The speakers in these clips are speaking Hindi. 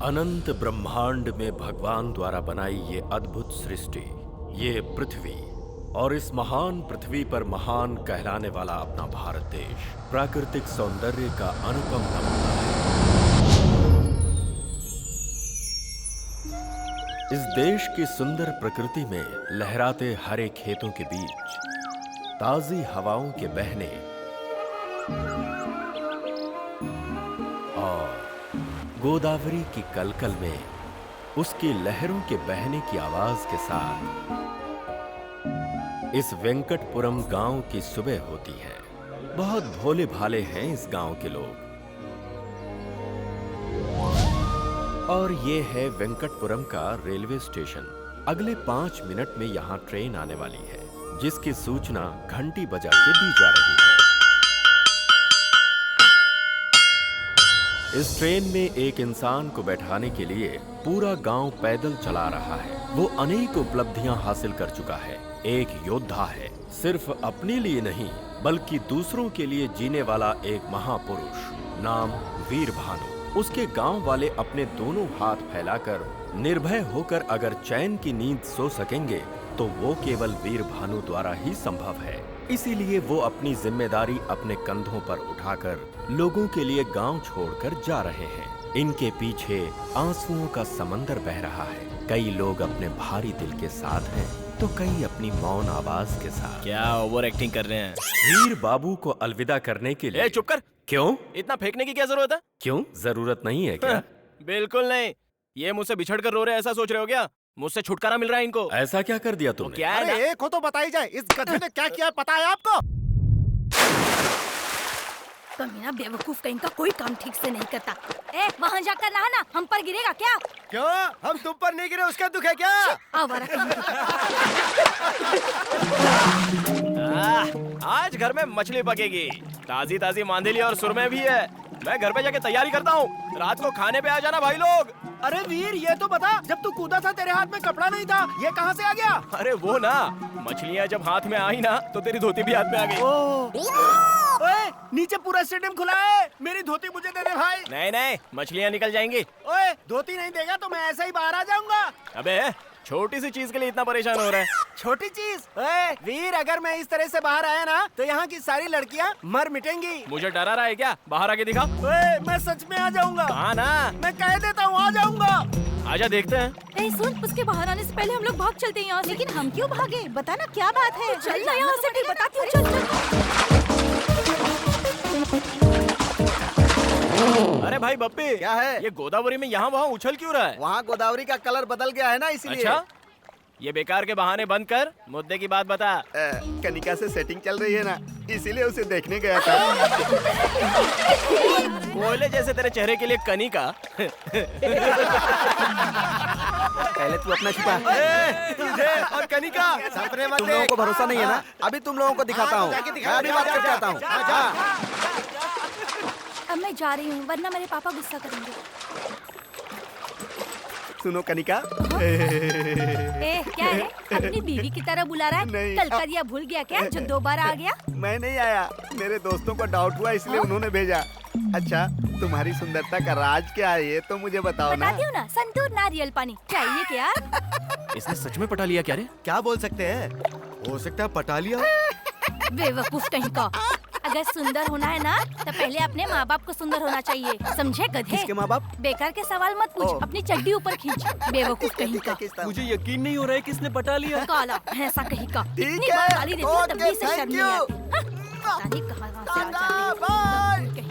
अनंत ब्रह्मांड में भगवान द्वारा बनाई ये अद्भुत सृष्टि, ये पृथ्वी और इस महान पृथ्वी पर महान कहलाने वाला अपना भारत देश प्राकृतिक सौंदर्य का अनुपम नमूना है। इस देश की सुंदर प्रकृति में लहराते हरे खेतों के बीच ताजी हवाओं के बहने और गोदावरी की कलकल में उसकी लहरों के बहने की आवाज के साथ इस वेंकटपुरम गांव की सुबह होती है। बहुत भोले भाले हैं इस गांव के लोग। और ये है वेंकटपुरम का रेलवे स्टेशन। अगले 5 मिनट में यहाँ ट्रेन आने वाली है, जिसकी सूचना घंटी बजा के दी जा रही है। इस ट्रेन में एक इंसान को बैठाने के लिए पूरा गांव पैदल चला रहा है। वो अनेक उपलब्धियां हासिल कर चुका है। एक योद्धा है, सिर्फ अपने लिए नहीं बल्कि दूसरों के लिए जीने वाला एक महापुरुष, नाम वीर भानु। उसके गांव वाले अपने दोनों हाथ फैलाकर निर्भय होकर अगर चैन की नींद सो सकेंगे तो वो केवल वीर भानु द्वारा ही संभव है। इसीलिए वो अपनी जिम्मेदारी अपने कंधों पर उठाकर लोगों के लिए गांव छोड़कर जा रहे हैं। इनके पीछे आंसुओं का समंदर बह रहा है। कई लोग अपने भारी दिल के साथ हैं तो कई अपनी मौन आवाज के साथ। क्या ओवर एक्टिंग कर रहे हैं? वीर बाबू को अलविदा करने के लिए। चुप कर। क्यों? इतना फेंकने की क्या जरूरत है? क्यों जरूरत नहीं है क्या? बिल्कुल नहीं। ये मुझसे बिछड़ कर रो रहे हैं, ऐसा सोच रहे हो क्या? मुझसे छुटकारा मिल रहा है इनको। ऐसा क्या कर दिया तुमने? क्या है? अरे एक हो तो बताई जाए, इस गधे ने क्या किया पता है आपको? कमीना बेवकूफ कहीं का कोई काम ठीक से नहीं करता। वहाँ जाकर नहाना, हम पर गिरेगा क्या? क्यों? हम तुम पर नहीं गिरे उसका दुख है क्या? आवारा कहीं आज घर में मछली पकेगी, ताजी ताजी मांदेली और सुरमे भी है। मैं घर पे जाके तैयारी करता हूँ। रात को खाने पे आ जाना भाई लोग। अरे वीर ये तो बता, जब तू कूदा था तेरे हाथ में कपड़ा नहीं था, ये कहाँ से आ गया? अरे वो ना, मछलियाँ जब हाथ में आई ना तो तेरी धोती भी हाथ में आ गई। ओए नीचे पूरा स्टेडियम खुला है, मेरी धोती मुझे दे दे भाई। नहीं नहीं, मछलियाँ निकल जाएंगी। ओए धोती नहीं देगा तो मैं ऐसे ही बाहर आ जाऊंगा। अबे छोटी सी चीज के लिए इतना परेशान हो रहा है? छोटी चीज? ओए वीर अगर मैं इस तरह से बाहर आया ना तो यहाँ की सारी लड़कियाँ मर मिटेंगी। मुझे डरा रहा है क्या? बाहर आके दिखा। ओए मैं सच में आ जाऊंगा। हाँ ना, मैं कह देता हूँ आ जाऊंगा। आजा देखते हैं। सुन, उसके बाहर आने से पहले हम लोग भाग चलते हैं यहाँ से। लेकिन हम क्यों भागे? बता ना क्या बात है? चल ना यहाँ से, फिर बताती हूँ। चल। अरे भाई बप्पी, क्या है? ये गोदावरी में यहाँ वहाँ उछल क्यों रहा है? वहाँ गोदावरी का कलर बदल गया है ना इसलिए। अच्छा, ये बेकार के बहाने बंद कर, मुद्दे की बात बता। कनिका से सेटिंग चल रही है ना, इसीलिए उसे देखने गया था। कोयले जैसे तेरे चेहरे के लिए कनिका। पहले तू अपना छुपा। तुझे और कनिका सपने मत। तुम लोगों को भरोसा नहीं है ना? अभी तुम लोगों को दिखाता हूँ। मैं अभी बात करके आता हूँ। अब मैं जा रही हूँ, वरना मेरे पापा गुस्सा करेंगे। सुनो कनिका। क्या है? अपनी बीवी की तरह बुला रहा है? नहीं। कल का दिया भूल गया क्या, जो दोबारा आ गया? मैं नहीं आया, मेरे दोस्तों को डाउट हुआ इसलिए उन्होंने भेजा। अच्छा तुम्हारी सुंदरता का राज क्या है ये तो मुझे बताओ ना। बताती हूँ ना, संतूर नारियल पानी चाहिए क्या? इसने सच में पटा लिया क्या रे? क्या बोल सकते हैं? हो सकता है पटा लिया। बेवकूफ कहीं का। अगर सुंदर होना है ना तो पहले अपने माँ बाप को सुंदर होना चाहिए, समझे गधे? किसके माँ बाप? बेकार के सवाल मत पूछ, अपनी चड्डी ऊपर खींच। बेवकूफ कहीं का। मुझे यकीन नहीं हो रहा है किसने पटा लिया। काला भैंसा कहीं का। ठीक इतनी है, बार गाली देती हूँ तब भी इसे ओके, शर्म नहीं thank आती। हाँ, पता नहीं कहाँ से आ जाते हैं।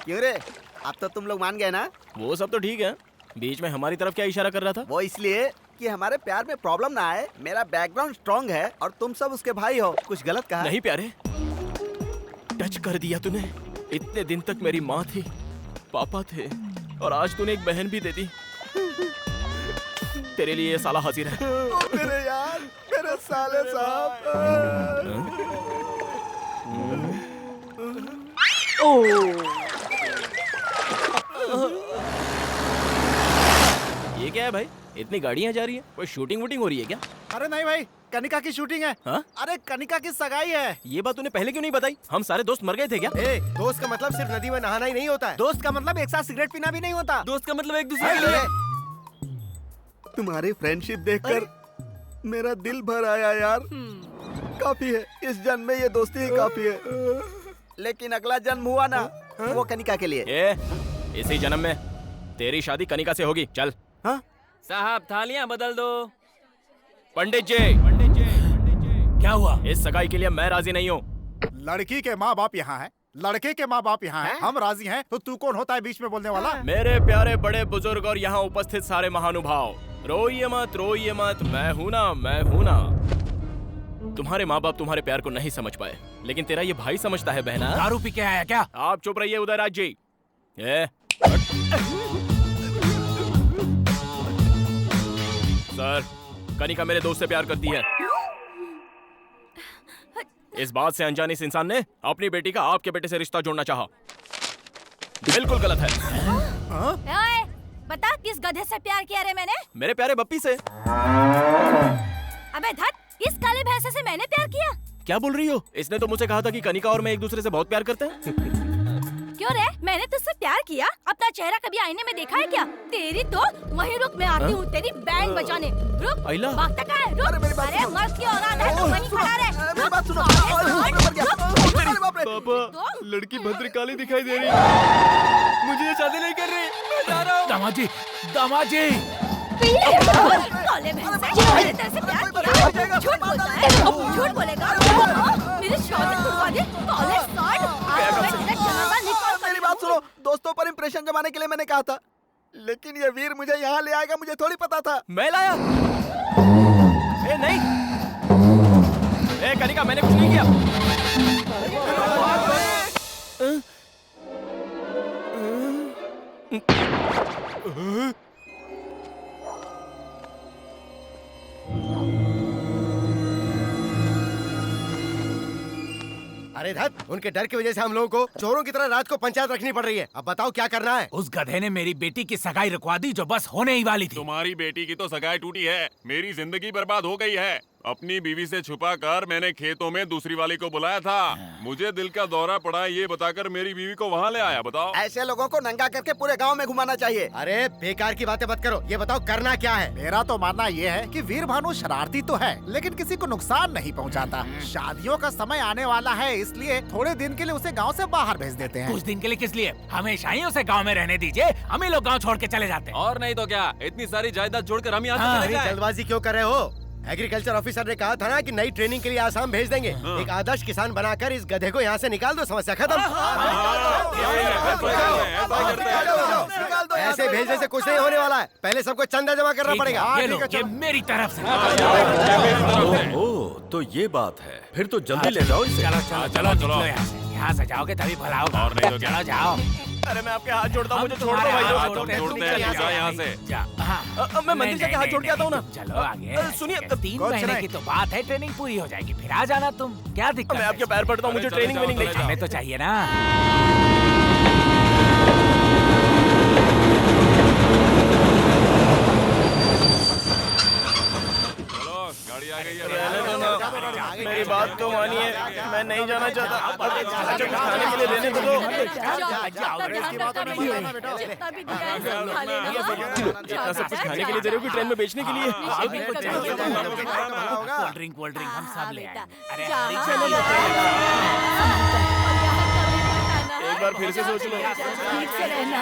क्यों रे? अब तो तुम लोग मान गए ना? वो सब तो ठीक है, बीच में हमारी तरफ क्या इशारा कर रहा था? वो इसलिए कि हमारे प्यार में प्रॉब्लम ना आए। मेरा बैकग्राउंड स्ट्रॉन्ग है और तुम सब उसके भाई हो। कुछ गलत कहा? नहीं प्यारे, टच कर दिया तूने। इतने दिन तक मेरी माँ थी, पापा थे, और आज तूने एक बहन भी दे दी। तेरे लिए ये साला हाजिर है। मेरे यार, मेरे साले साहब। ये क्या है भाई? इतनी गाड़ियाँ जा रही है, कोई शूटिंग वूटिंग हो रही है क्या? अरे नहीं भाई, कनिका की शूटिंग है। हाँ? अरे कनिका की सगाई है। ये बात तूने पहले क्यों नहीं बताई? हम सारे दोस्त मर गए थे क्या? दोस्त का मतलब सिर्फ नदी में नहाना ही नहीं होता है। दोस्त का मतलब एक साथ सिगरेट पीना भी नहीं होता। दोस्त का मतलब एक दूसरे के लिए। तुम्हारी फ्रेंडशिप देखकर मेरा दिल भर आया यार। काफी है, इस जन्म में ये दोस्ती ही काफी है। लेकिन अगला जन्म हुआ ना, वो कनिका के लिए। इसी जन्म में तेरी शादी कनिका से होगी। चल। हाँ? साहब थालियां बदल दो। पंडित जी, क्या हुआ? इस सगाई के लिए मैं राजी नहीं हूँ। लड़की के माँ बाप यहाँ है, लड़के के माँ बाप यहाँ हैं। हम राजी हैं, तो तू कौन होता है बीच में बोलने वाला? मेरे प्यारे बड़े बुजुर्ग और यहाँ उपस्थित सारे महानुभाव, रोइए मत, मैं हूँ ना। तुम्हारे माँ बाप तुम्हारे प्यार को नहीं समझ पाए, लेकिन तेरा ये भाई समझता है बहना। दारू पी के आया क्या? आप चुप रहिए उदयराज जी। सर, कनिका मेरे दोस्त से प्यार करती है। इस बात से अनजाने इस इंसान ने अपनी बेटी का आपके बेटे से रिश्ता जोड़ना चाहा। बिल्कुल गलत है। ओए, बता किस गधे से प्यार किया रे मैंने? मेरे प्यारे बप्पी से। अबे धत, इस काले भैंसे से मैंने प्यार किया? क्या बोल रही हो? इसने तो मुझसे कहा था कि कनिका और मैं एक दूसरे से बहुत प्यार करते हैं। क्यों रे? मैंने तुझसे प्यार किया? अपना चेहरा कभी आईने में देखा है क्या? तेरी तो वहीं रुक, मैं आती हूँ तेरी बैंड बजाने। रुक। आइला। भागता कहाँ है? रुक। अरे मर्द की औलाद है तो वहीं खड़ा रहे। मेरी बात सुनो। पापा, लड़की भद्रकाली दिखाई दे रही है। मुझे ये शादी नहीं कर रही। मैं जा रहा हूँ। दामाद जी। काले भैंसे, मैंने तेरे से प्यार किया? झूठ बोलता है? झूठ बोलेगा? मेरी शादी करवा दे, काले साठ। आज मैं तेरा जनाजा निकाल कर। मेरी बात सुनो, दोस्तों पर इंप्रेशन जमाने के लिए मैंने कहा था, लेकिन ये वीर मुझे यहाँ ले आएगा मुझे थोड़ी पता था। मैं लाया? नहीं। कनिका, मैंने कुछ नहीं किया। अरे धत, उनके डर की वजह से हम लोगों को चोरों की तरह रात को पंचायत रखनी पड़ रही है। अब बताओ क्या करना है? उस गधे ने मेरी बेटी की सगाई रुकवा दी जो बस होने ही वाली थी। तुम्हारी बेटी की तो सगाई टूटी है, मेरी जिंदगी बर्बाद हो गई है। अपनी बीवी से छुपाकर मैंने खेतों में दूसरी वाली को बुलाया था। मुझे दिल का दौरा पड़ा ये बताकर मेरी बीवी को वहाँ ले आया। बताओ, ऐसे लोगों को नंगा करके पूरे गांव में घुमाना चाहिए। अरे बेकार की बातें मत करो, ये बताओ करना क्या है? मेरा तो मानना ये है कि वीर भानु शरारती तो है, लेकिन किसी को नुकसान नहीं पहुंचाता। शादियों का समय आने वाला है, इसलिए थोड़े दिन के लिए उसे गांव से बाहर भेज देते हैं। कुछ दिन के लिए किस लिए? हमेशा ही उसे गांव में रहने दीजिए, हम ही लोग गांव छोड़ के चले जाते हैं। और नहीं तो क्या, इतनी सारी जायदाद जोड़कर हम यहाँ से चले जाएं। जल्दबाजी क्यों कर रहे हो? एग्रीकल्चर ऑफिसर ने कहा था ना कि नई ट्रेनिंग के लिए आसाम भेज देंगे। एक आदर्श किसान बनाकर इस गधे को यहाँ से निकाल दो, समस्या खत्म। ऐसे भेजने से कुछ नहीं होने वाला है, पहले सबको चंदा जमा करना पड़ेगा। ये लो, ये मेरी तरफ से। ओह, तो ये बात है। फिर तो जल्दी ले जाओ इसे। चलो निकलो यहाँ से जाओगे तभी भला होगा। और नहीं तो क्या? चलो जाओ। अरे मैं आपके हाथ जोड़ता हूँ, मुझे छोड़ दो तुम्हारे भाई। हाथ हाथ जोड़ते हैं, जोड़ते तुम हैं, निकल जा यहाँ से। मैं मंदिर जाके हाथ जोड़ के आता हूँ ना। चलो आगे। सुनिए, 3 महीने की तो बात है, ट्रेनिंग पूरी हो जाएगी, फिर आ जाना तुम। क्या दिक्कत मैं है? आपके पैर पड़ता हूँ, मुझे चले ट्रेनिंग जाओ, वेनिंग नहीं चले हमें तो चाहिए ना। चलो, गाड़ी आ गई है। मेरी बात तो मानिए, मैं नहीं जाना चाहता। अच्छा, कुछ खाने के लिए देने तो दो। इतना सब कुछ खाने के लिए दे रहे हो कि ट्रेन में बेचने के लिए? कोल्ड ड्रिंक हम सब ले आएंगे। अरे एक बार फिर से सोच लो। ठीक से रहना,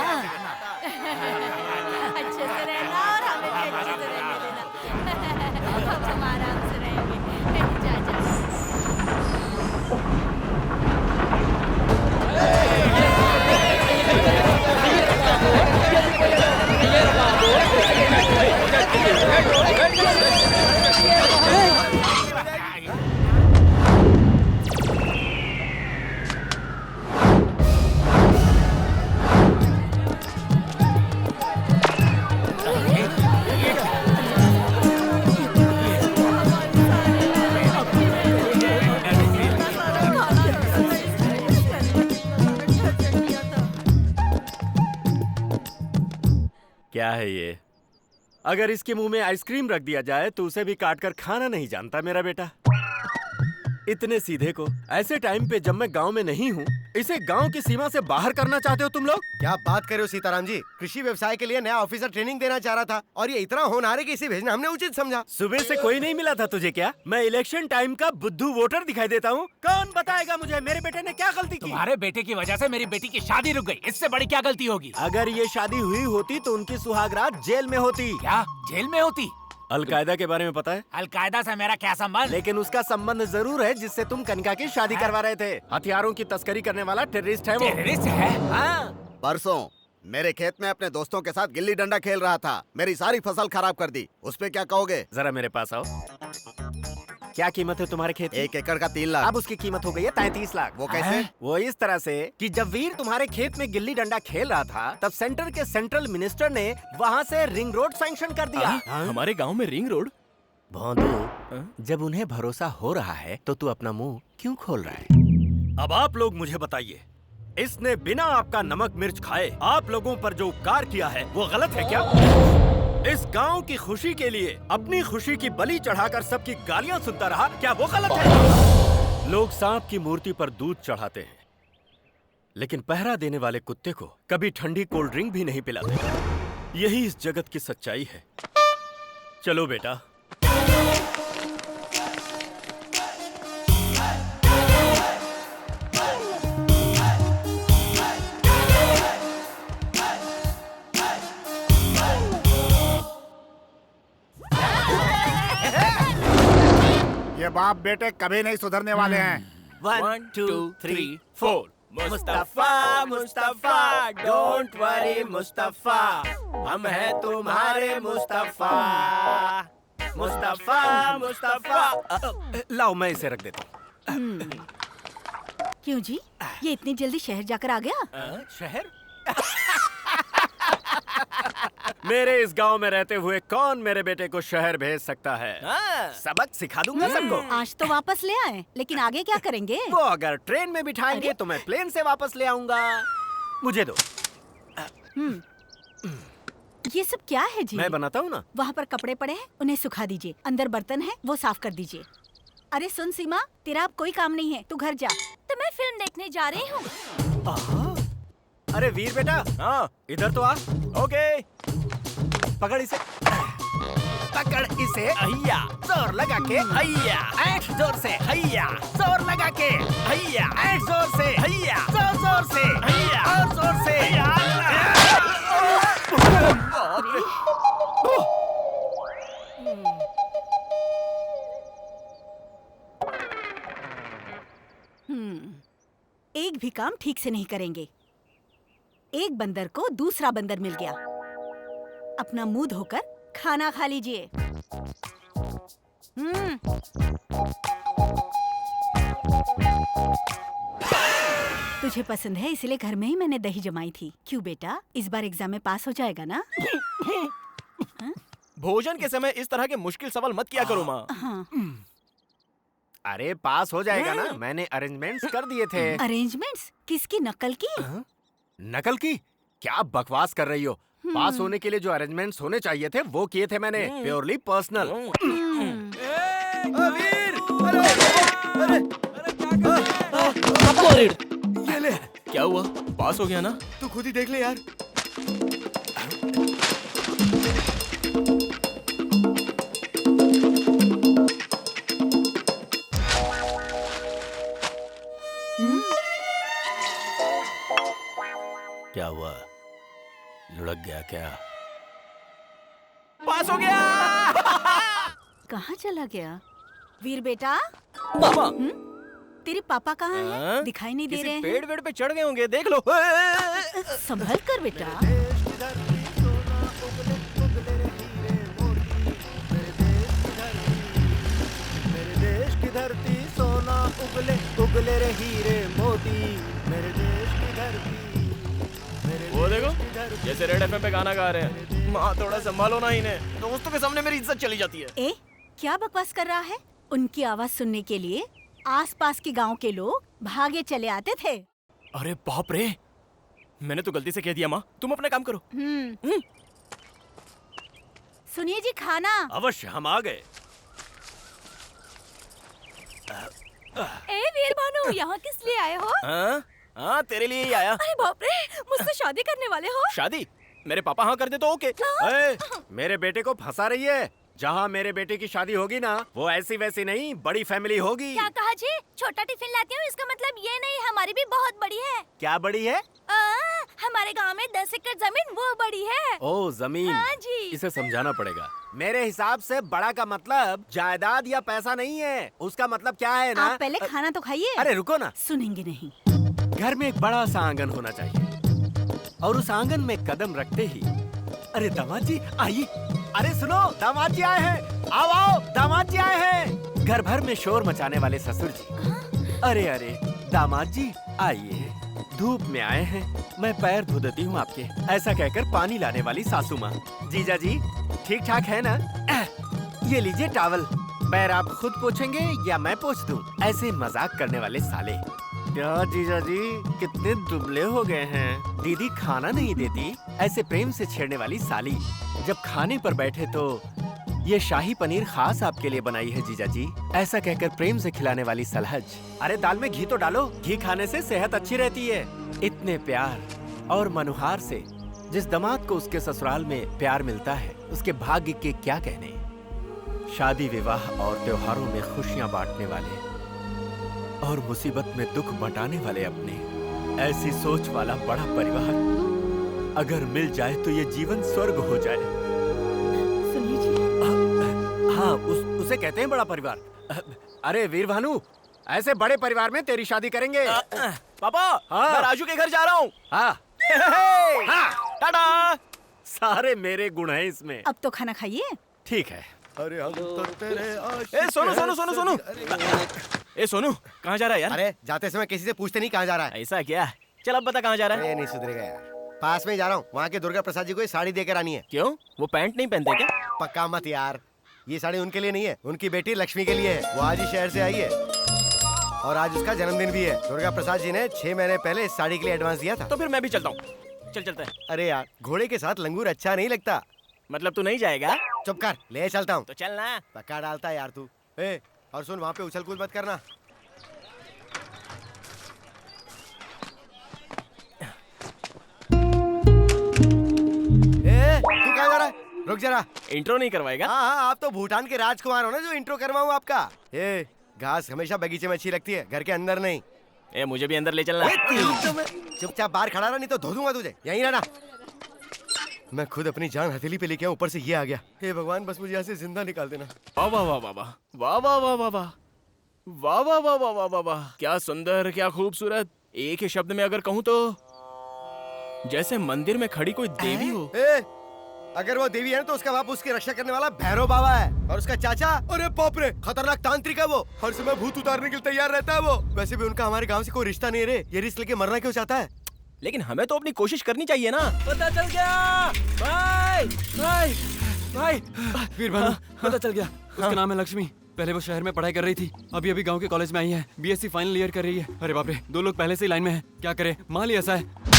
अच्छे से रहना और हमें भी अच्छे से रहने देना। हम आराम से रहेंगे। जा जा। क्या है ये? अगर इसके मुंह में आइसक्रीम रख दिया जाए तो उसे भी काट कर खाना नहीं जानता मेरा बेटा। इतने सीधे को ऐसे टाइम पे जब मैं गांव में नहीं हूँ, इसे गांव की सीमा से बाहर करना चाहते हो तुम लोग? क्या बात कर रहे हो सीताराम जी, कृषि व्यवसाय के लिए नया ऑफिसर ट्रेनिंग देना चाह रहा था और ये इतना होनहार है कि इसे भेजना हमने उचित समझा। सुबह से कोई नहीं मिला था तुझे क्या? मैं इलेक्शन टाइम का बुद्धू वोटर दिखाई देता हूँ? कौन बताएगा मुझे मेरे बेटे ने क्या गलती की? तुम्हारे बेटे की वजह से मेरी बेटी की शादी रुक गई, इससे बड़ी क्या गलती होगी? अगर ये शादी हुई होती तो उनकी सुहागरात जेल में होती। क्या जेल में होती? अलकायदा के बारे में पता है? अलकायदा से मेरा क्या संबंध? लेकिन उसका संबंध जरूर है जिससे तुम कनिका की शादी करवा रहे थे। हथियारों की तस्करी करने वाला टेररिस्ट है वो। टेररिस्ट है? हाँ। परसों मेरे खेत में अपने दोस्तों के साथ गिल्ली डंडा खेल रहा था, मेरी सारी फसल खराब कर दी। उस पे क्या कहोगे? जरा मेरे पास आओ। क्या कीमत है तुम्हारे खेत की? 1 एकड़ का 3 लाख। अब उसकी कीमत हो गई है 33 लाख। वो कैसे? वो इस तरह से कि जब वीर तुम्हारे खेत में गिल्ली डंडा खेल रहा था तब सेंटर के सेंट्रल मिनिस्टर ने वहाँ से रिंग रोड सैंक्शन कर दिया। हमारे गांव में रिंग रोड? भोंदू, जब उन्हें भरोसा हो रहा है तो तू अपना मुंह क्यों खोल रहा है? अब आप लोग मुझे बताइए, इसने बिना आपका नमक मिर्च खाए आप लोगों पर जो उपकार किया है वो गलत है क्या? इस गांव की खुशी के लिए अपनी खुशी की बलि चढ़ाकर सबकी गालियां सुनता रहा, क्या वो गलत है? लोग सांप की मूर्ति पर दूध चढ़ाते हैं, लेकिन पहरा देने वाले कुत्ते को कभी ठंडी कोल्ड ड्रिंक भी नहीं पिलाते। यही इस जगत की सच्चाई है। चलो बेटा। ये बाप बेटे कभी नहीं सुधरने वाले हैं। 1 2 3 4। मुस्तफा मुस्तफा डोंट वरी मुस्तफा, हम हैं तुम्हारे मुस्तफा। मुस्तफा मुस्तफा। लाओ मैं इसे रख देता हूँ। क्यों जी, ये इतनी जल्दी शहर जाकर आ गया? शहर? मेरे इस गांव में रहते हुए कौन मेरे बेटे को शहर भेज सकता है? सबक सिखा दूंगा सबको। आज तो वापस ले आए, लेकिन आगे क्या करेंगे? वो अगर ट्रेन में बिठाएंगे तो मैं प्लेन से वापस ले आऊंगा। मुझे दो। ये सब क्या है जी? मैं बनाता हूँ ना। वहाँ पर कपड़े पड़े हैं, उन्हें सुखा दीजिए। अंदर बर्तन है, वो साफ कर दीजिए। अरे सुन सीमा, तेरा अब कोई काम नहीं है, तू घर जा। तो मैं फिल्म देखने जा रही हूँ। अरे वीर बेटा, हाँ इधर तो आ। ओके, पकड़ इसे। पकड़ इसे। हैया, जोर लगा के। हैया, ऐश जोर से। हैया, जोर लगा के। हैया, ऐश जोर से। हैया, जोर जोर से। हैया, और जोर से। एक भी काम ठीक से नहीं करेंगे। एक बंदर को दूसरा बंदर मिल गया। अपना मुंह धोकर खाना खा लीजिए। तुझे पसंद है इसलिए घर में ही मैंने दही जमाई थी। क्यों बेटा, इस बार एग्जाम में पास हो जाएगा ना? भोजन के समय इस तरह के मुश्किल सवाल मत किया करो माँ। हाँ। अरे पास हो जाएगा ना, मैंने अरेंजमेंट्स कर दिए थे। अरेंजमेंट्स? किसकी नकल की? नकल की? क्या बकवास कर रही हो? पास होने के लिए जो अरेंजमेंट्स होने चाहिए थे वो किए थे मैंने, प्योरली पर्सनल। ये ले। क्या हुआ? पास हो गया ना? तू खुद ही देख ले यार। क्या हुआ? लुढ़क गया क्या? पास हो गया। कहाँ चला गया? वीर बेटा, मामा, तेरे पापा कहाँ हैं? हाँ? दिखाई नहीं दे किसी रहे हैं। पेड़ वेड़ पे चढ़ गए होंगे, देख लो। संभल कर बेटा। मेरे देश की धरती सोना उगले उगले रे हीरे मोती। मेरे देश की धरती। वो देखो, जैसे रेड एफएम पे गाना गा रहे हैं। माँ थोड़ा संभालो ना इन्हें, दोस्तों के सामने मेरी इज्जत चली जाती है। ए, क्या बकवास कर रहा है? उनकी आवाज सुनने के लिए आसपास के गांव के लोग भागे चले आते थे। अरे बाप रे, मैंने तो गलती से कह दिया माँ, तुम अपना काम करो। सुनिए जी, खाना। अवश्य, हम आ गए। ए वीर भानु, यहाँ किस लिए आए हो? हाँ हाँ, तेरे लिए ही आया। अरे बाप रे, मुझसे शादी करने वाले हो? शादी? मेरे पापा हाँ कर दे तो ओके। ए, मेरे बेटे को फंसा रही है। जहाँ मेरे बेटे की शादी होगी ना, वो ऐसी वैसी नहीं, बड़ी फैमिली होगी। क्या कहा जी? छोटा टिफिन लाती हूँ, इसका मतलब ये नहीं, हमारी भी बहुत बड़ी है। क्या बड़ी है? हमारे गांव में 10 एकड़ जमीन वो बड़ी है। ओ जमीन। हाँ जी। इसे समझाना पड़ेगा। मेरे हिसाब से बड़ा का मतलब जायदाद या पैसा नहीं है। उसका मतलब क्या है ना? आप पहले खाना तो खाइए। अरे रुको ना। सुनेंगे नहीं। घर में एक बड़ा सा आंगन होना चाहिए और उस आंगन में कदम रखते ही, अरे दामाद जी आइए। अरे सुनो, दामाद जी आए हैं। आओ आओ, दामाद जी आए हैं। घर भर में शोर मचाने वाले ससुर जी। अरे अरे दामाद जी आइए, धूप में आए हैं, मैं पैर धो देती हूँ आपके। ऐसा कहकर पानी लाने वाली सासू माँ। जीजा जी ठीक ठाक है ना? ये लीजिए टॉवल। पैर आप खुद पोछेंगे या मैं पोछ दूं? ऐसे मजाक करने वाले साले। क्या जीजा जी कितने दुबले हो गए हैं। दीदी खाना नहीं देती, ऐसे प्रेम से छेड़ने वाली साली। जब खाने पर बैठे तो ये शाही पनीर खास आपके लिए बनाई है जीजा जी, ऐसा कहकर प्रेम से खिलाने वाली सलहज। अरे दाल में घी तो डालो, घी खाने से सेहत अच्छी रहती है। इतने प्यार और मनुहार से जिस दामाद को उसके ससुराल में प्यार मिलता है, उसके भाग्य के क्या कहने। शादी विवाह और त्योहारों में खुशियां बांटने वाले और मुसीबत में दुख बंटाने वाले अपने, ऐसी सोच वाला बड़ा परिवार अगर मिल जाए तो ये जीवन स्वर्ग हो जाए। सुनिए जी। हाँ, उसे कहते हैं बड़ा परिवार। अरे वीर भानु, ऐसे बड़े परिवार में तेरी शादी करेंगे। पापा हाँ। मैं राजू के घर जा रहा हूँ। हाँ, हाँ, टाटा। सारे मेरे गुण हैं इसमें। अब तो खाना खाइए। ठीक है। अरे हम तो तेरे ए सोनू सोनू सोनू सोनू। ए सोनू, कहाँ जा रहा है यार? अरे जाते समय किसी से पूछते नहीं कहाँ जा रहा है। ऐसा क्या? चल अब बता कहाँ जा रहा है? ये नहीं सुधरेगा यार। पास में ही जा रहा हूँ, वहाँ के दुर्गा प्रसाद जी को ये साड़ी देकर आनी है। क्यों, वो पैंट नहीं पहनते क्या? पक्का मत यार, ये साड़ी उनके लिए नहीं है, उनकी बेटी लक्ष्मी के लिए है। वो आज ही शहर से आई है और आज उसका जन्मदिन भी है। दुर्गा प्रसाद जी ने 6 महीने पहले इस साड़ी के लिए एडवांस दिया था। तो फिर मैं भी चलता हूँ। चल चलते हैं। अरे यार, घोड़े के साथ लंगूर अच्छा नहीं लगता। मतलब तू नहीं जाएगा? चुप कर, ले चलता हूँ। तो चल ना। पक्का डालता है यार तू। ए, और सुन, वहाँ पे उछल कूद मत करना। तू कहाँ जा रहा है? रुक जरा। इंट्रो नहीं करवाएगा? हाँ हाँ, आप तो भूटान के राजकुमार हो ना, जो इंट्रो करवाऊँ आपका। ए, घास हमेशा बगीचे में अच्छी लगती है, घर के अंदर नहीं। ए, मुझे भी अंदर ले चलना। चुपचाप बाहर खड़ा रहा, नहीं तो धो दूंगा तुझे। यहीं रहना। मैं खुद अपनी जान हथेली पे लेके आऊं, ऊपर से ये आ गया। हे भगवान, बस मुझे यहाँ से जिंदा निकाल देना। वाह वाह वाह वाह वाह वाह वाह वाह वाह वाह वाह वाह वाह वाह वाह वाह, क्या सुंदर, क्या खूबसूरत। एक ही शब्द में अगर कहूँ तो जैसे मंदिर में खड़ी कोई देवी हो। अगर वो देवी है तो उसका बाप उसकी रक्षा करने वाला भैरव बाबा है, और उसका चाचा, अरे बाप रे, खतरनाक तांत्रिक है। वो हर समय भूत उतारने के लिए तैयार रहता है। वो वैसे भी उनका हमारे गांव से कोई रिश्ता नहीं रे। ये रिस्क लेके मरना क्यों चाहता है? लेकिन हमें तो अपनी कोशिश करनी चाहिए ना। पता चल गया भाई, भाई भाई। वीर भानु, पता चल गया। उसका नाम है लक्ष्मी। पहले वो शहर में पढ़ाई कर रही थी, अभी अभी गांव के कॉलेज में आई है। बीएससी फाइनल ईयर कर रही है। अरे बाप रे, 2 लोग पहले से ही लाइन में हैं। क्या करे, माल ही ऐसा है।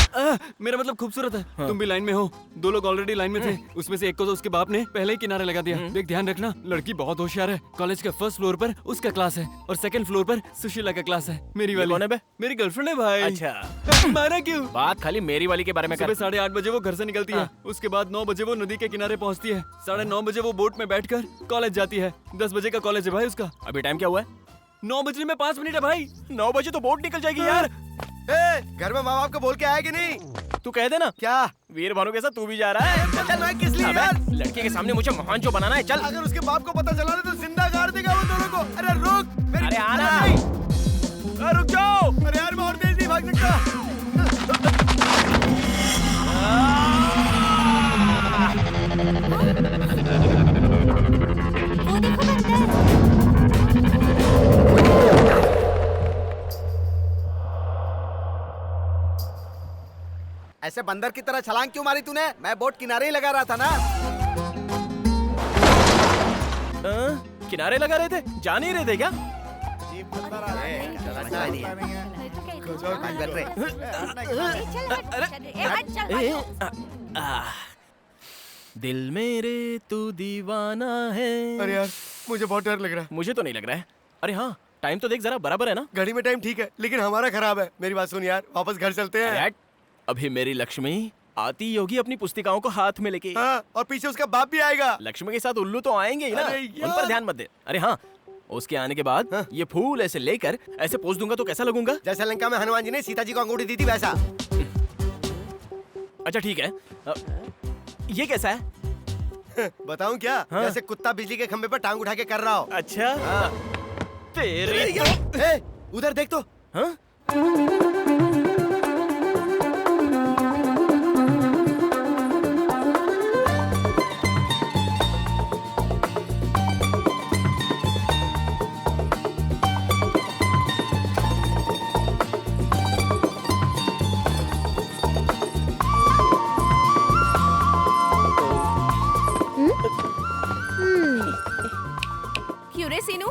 मेरा मतलब खूबसूरत है। तुम भी लाइन में हो, 2 लोग ऑलरेडी लाइन में थे। उसमें से एक को तो उसके बाप ने पहले ही किनारे लगा दिया। देख, ध्यान रखना, लड़की बहुत होशियार है। कॉलेज के फर्स्ट फ्लोर पर उसका क्लास है और सेकंड फ्लोर पर सुशीला का क्लास है। मेरी वाली कौन है बे? मेरी गर्लफ्रेंड है भाई। अच्छा, मारा क्यों? बात खाली मेरी वाली के बारे में कर। सुबह 8:30 बजे वो घर से निकलती है। उसके बाद 9 बजे वो नदी के किनारे पहुंचती है। 9:30 बजे वो बोट में बैठकर कॉलेज जाती है। 10 बजे का कॉलेज है भाई उसका। अभी टाइम क्या हुआ है? 9 बजने में 5 मिनट है भाई। 9 बजे तो बोट निकल जाएगी यार। घर में माँ बाप को बोल के आया कि नहीं? तू कह देना। क्या वीर भानु के साथ तू भी जा रहा है? चल, मैं किस लिए अबे, यार? लड़के के सामने मुझे महान जो बनाना है। चल। अगर उसके बाप को पता चला तो जिंदा गाड़ देगा वो दोनों को। अरे रुक, मेरी अरे आना। नहीं। अरे रुक जाओ। अरे यार, मैं और तेज नहीं भाग सकता। वो देखो बंदर। ऐसे बंदर की तरह छलांग क्यों मारी तूने? मैं बोट किनारे ही लगा रहा था ना। किनारे लगा रहे थे, जा नहीं रहे थे क्या? दिल मेरे तू दीवाना है। अरे यार मुझे बहुत डर लग रहा है। मुझे तो नहीं लग रहा है। अरे हाँ, टाइम तो देख जरा, बराबर है ना? घड़ी में टाइम ठीक है लेकिन हमारा खराब है। मेरी बात सुन यार, वापस घर चलते अरे हैं। हट, अभी मेरी लक्ष्मी आती होगी अपनी पुस्तिकाओं को हाथ में लेके। हाँ, और पीछे उसका बाप भी आएगा। लक्ष्मी के साथ उल्लू तो आएंगे ही ना, अरे उन यार। पर ध्यान मत दे। अरे हाँ, उसके आने के बाद ये फूल ऐसे लेकर ऐसे पोज दूंगा तो कैसा लगूंगा? जैसा लंका में हनुमान जी ने सीता जी को अंगूठी दी थी वैसा। अच्छा ठीक है। ये कैसा है? बताऊं क्या? हाँ। जैसे कुत्ता बिजली के खंबे पर टांग उठा के कर रहा हो। अच्छा हाँ। तेरे ए, उधर देख तो। हाँ? क्यों रे सीनू,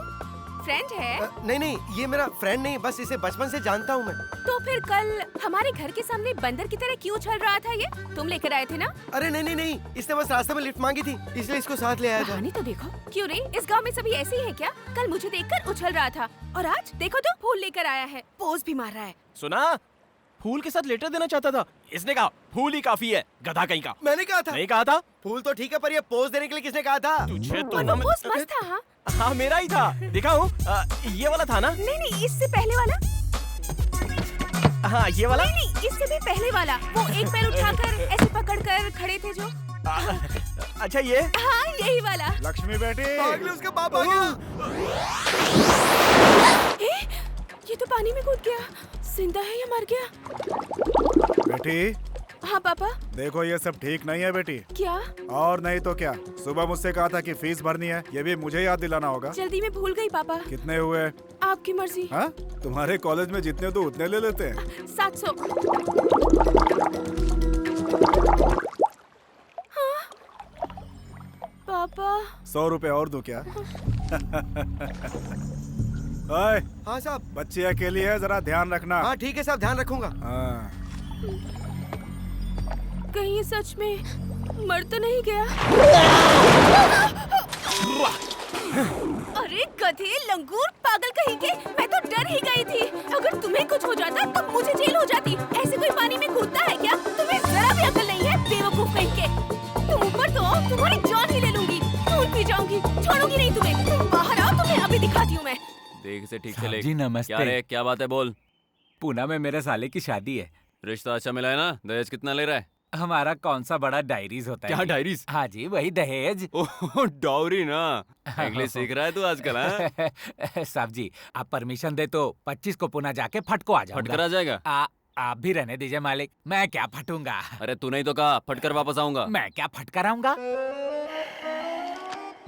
फ्रेंड है? नहीं नहीं, ये मेरा फ्रेंड नहीं, बस इसे बचपन से जानता हूँ मैं। तो फिर कल हमारे घर के सामने बंदर की तरह क्यों चल रहा था? ये तुम लेकर आए थे ना? अरे नहीं नहीं नहीं, इसने बस रास्ते में लिफ्ट मांगी थी इसलिए इसको साथ ले आया था। कहानी तो देखो। क्यों रे, इस गांव में सभी ऐसे ही है क्या? कल मुझे देखकर उछल रहा था और आज देखो तो फूल लेकर आया है, पोज भी मार रहा है। सुना, फूल के साथ लेटर देना चाहता था। इसने कहा फूल ही काफी है, गधा कहीं का। मैंने कहा था। नहीं कहा था? फूल तो ठीक है पर ये पोज देने के लिए किसने कहा था? तुझे तो और ना वो पोज मस्त था। हाँ हाँ, मेरा ही था, दिखाऊं? ये वाला था ना? नहीं नहीं, इससे पहले वाला। हाँ, ये वाला। नहीं नहीं, इससे भी पहले वाला। वो एक पैर उठाकर ऐसे पकड़कर खड़े थे जो। अच्छा ये? हाँ यही वाला। लक्ष्मी बेटी, भाग ले, उसका बाप आ गया। ये तो पानी में कूद गया। जिंदा है या मर गया? बेटी हाँ पापा। देखो ये सब ठीक नहीं है बेटी। क्या? और नहीं तो क्या, सुबह मुझसे कहा था कि फीस भरनी है, ये भी मुझे याद दिलाना होगा। जल्दी में भूल गई पापा। कितने हुए? आपकी मर्जी। हाँ, तुम्हारे कॉलेज में जितने तो उतने ले लेते हैं। 700। हाँ? पापा 100 रुपए और दूं क्या? ओए, हाँ साहब। बच्ची अकेली है, जरा ध्यान रखना। हाँ ठीक है साहब, ध्यान रखूंगा। हाँ। कहीं ये सच में मर तो नहीं गया? अरे गधे, लंगूर, पागल कहीं के, मैं तो डर ही गई थी। अगर तुम्हें कुछ हो जाता तो मुझे जेल हो जाती। ऐसे कोई पानी में कूदता है क्या? तुम्हें जरा भी अकल नहीं है, बेवकूफ कहीं के। तुम ऊपर तो आओ, तुम्हारी जान ही ले लूंगी, खून पी जाऊंगी, छोड़ूंगी नहीं तुम्हें। तुम बाहर आओ, तुम्हें अभी दिखाती हूँ मैं। देख से ठीक से साहब ले। जी, नमस्ते। क्या रे, क्या बात है, बोल। पूना में मेरे साले की शादी है। रिश्ता अच्छा मिला है ना? दहेज कितना ले रहा है? हमारा कौन सा बड़ा डायरीज होता है? क्या जी? डायरीज? हाँ जी, वही दहेज। ओह डाउरी ना। इंग्लिश सीख रहा है तू आजकल? हाँ? साहब जी, आप परमिशन दे तो 25 को पुणे जाके फटको आ फटकर जाऊंगा। आ जाएगा? आप भी रहने दीजिए मालिक, मैं क्या फटूंगा। अरे तू नहीं तो कहा फटकर वापस आऊंगा। मैं क्या फटकर आऊंगा?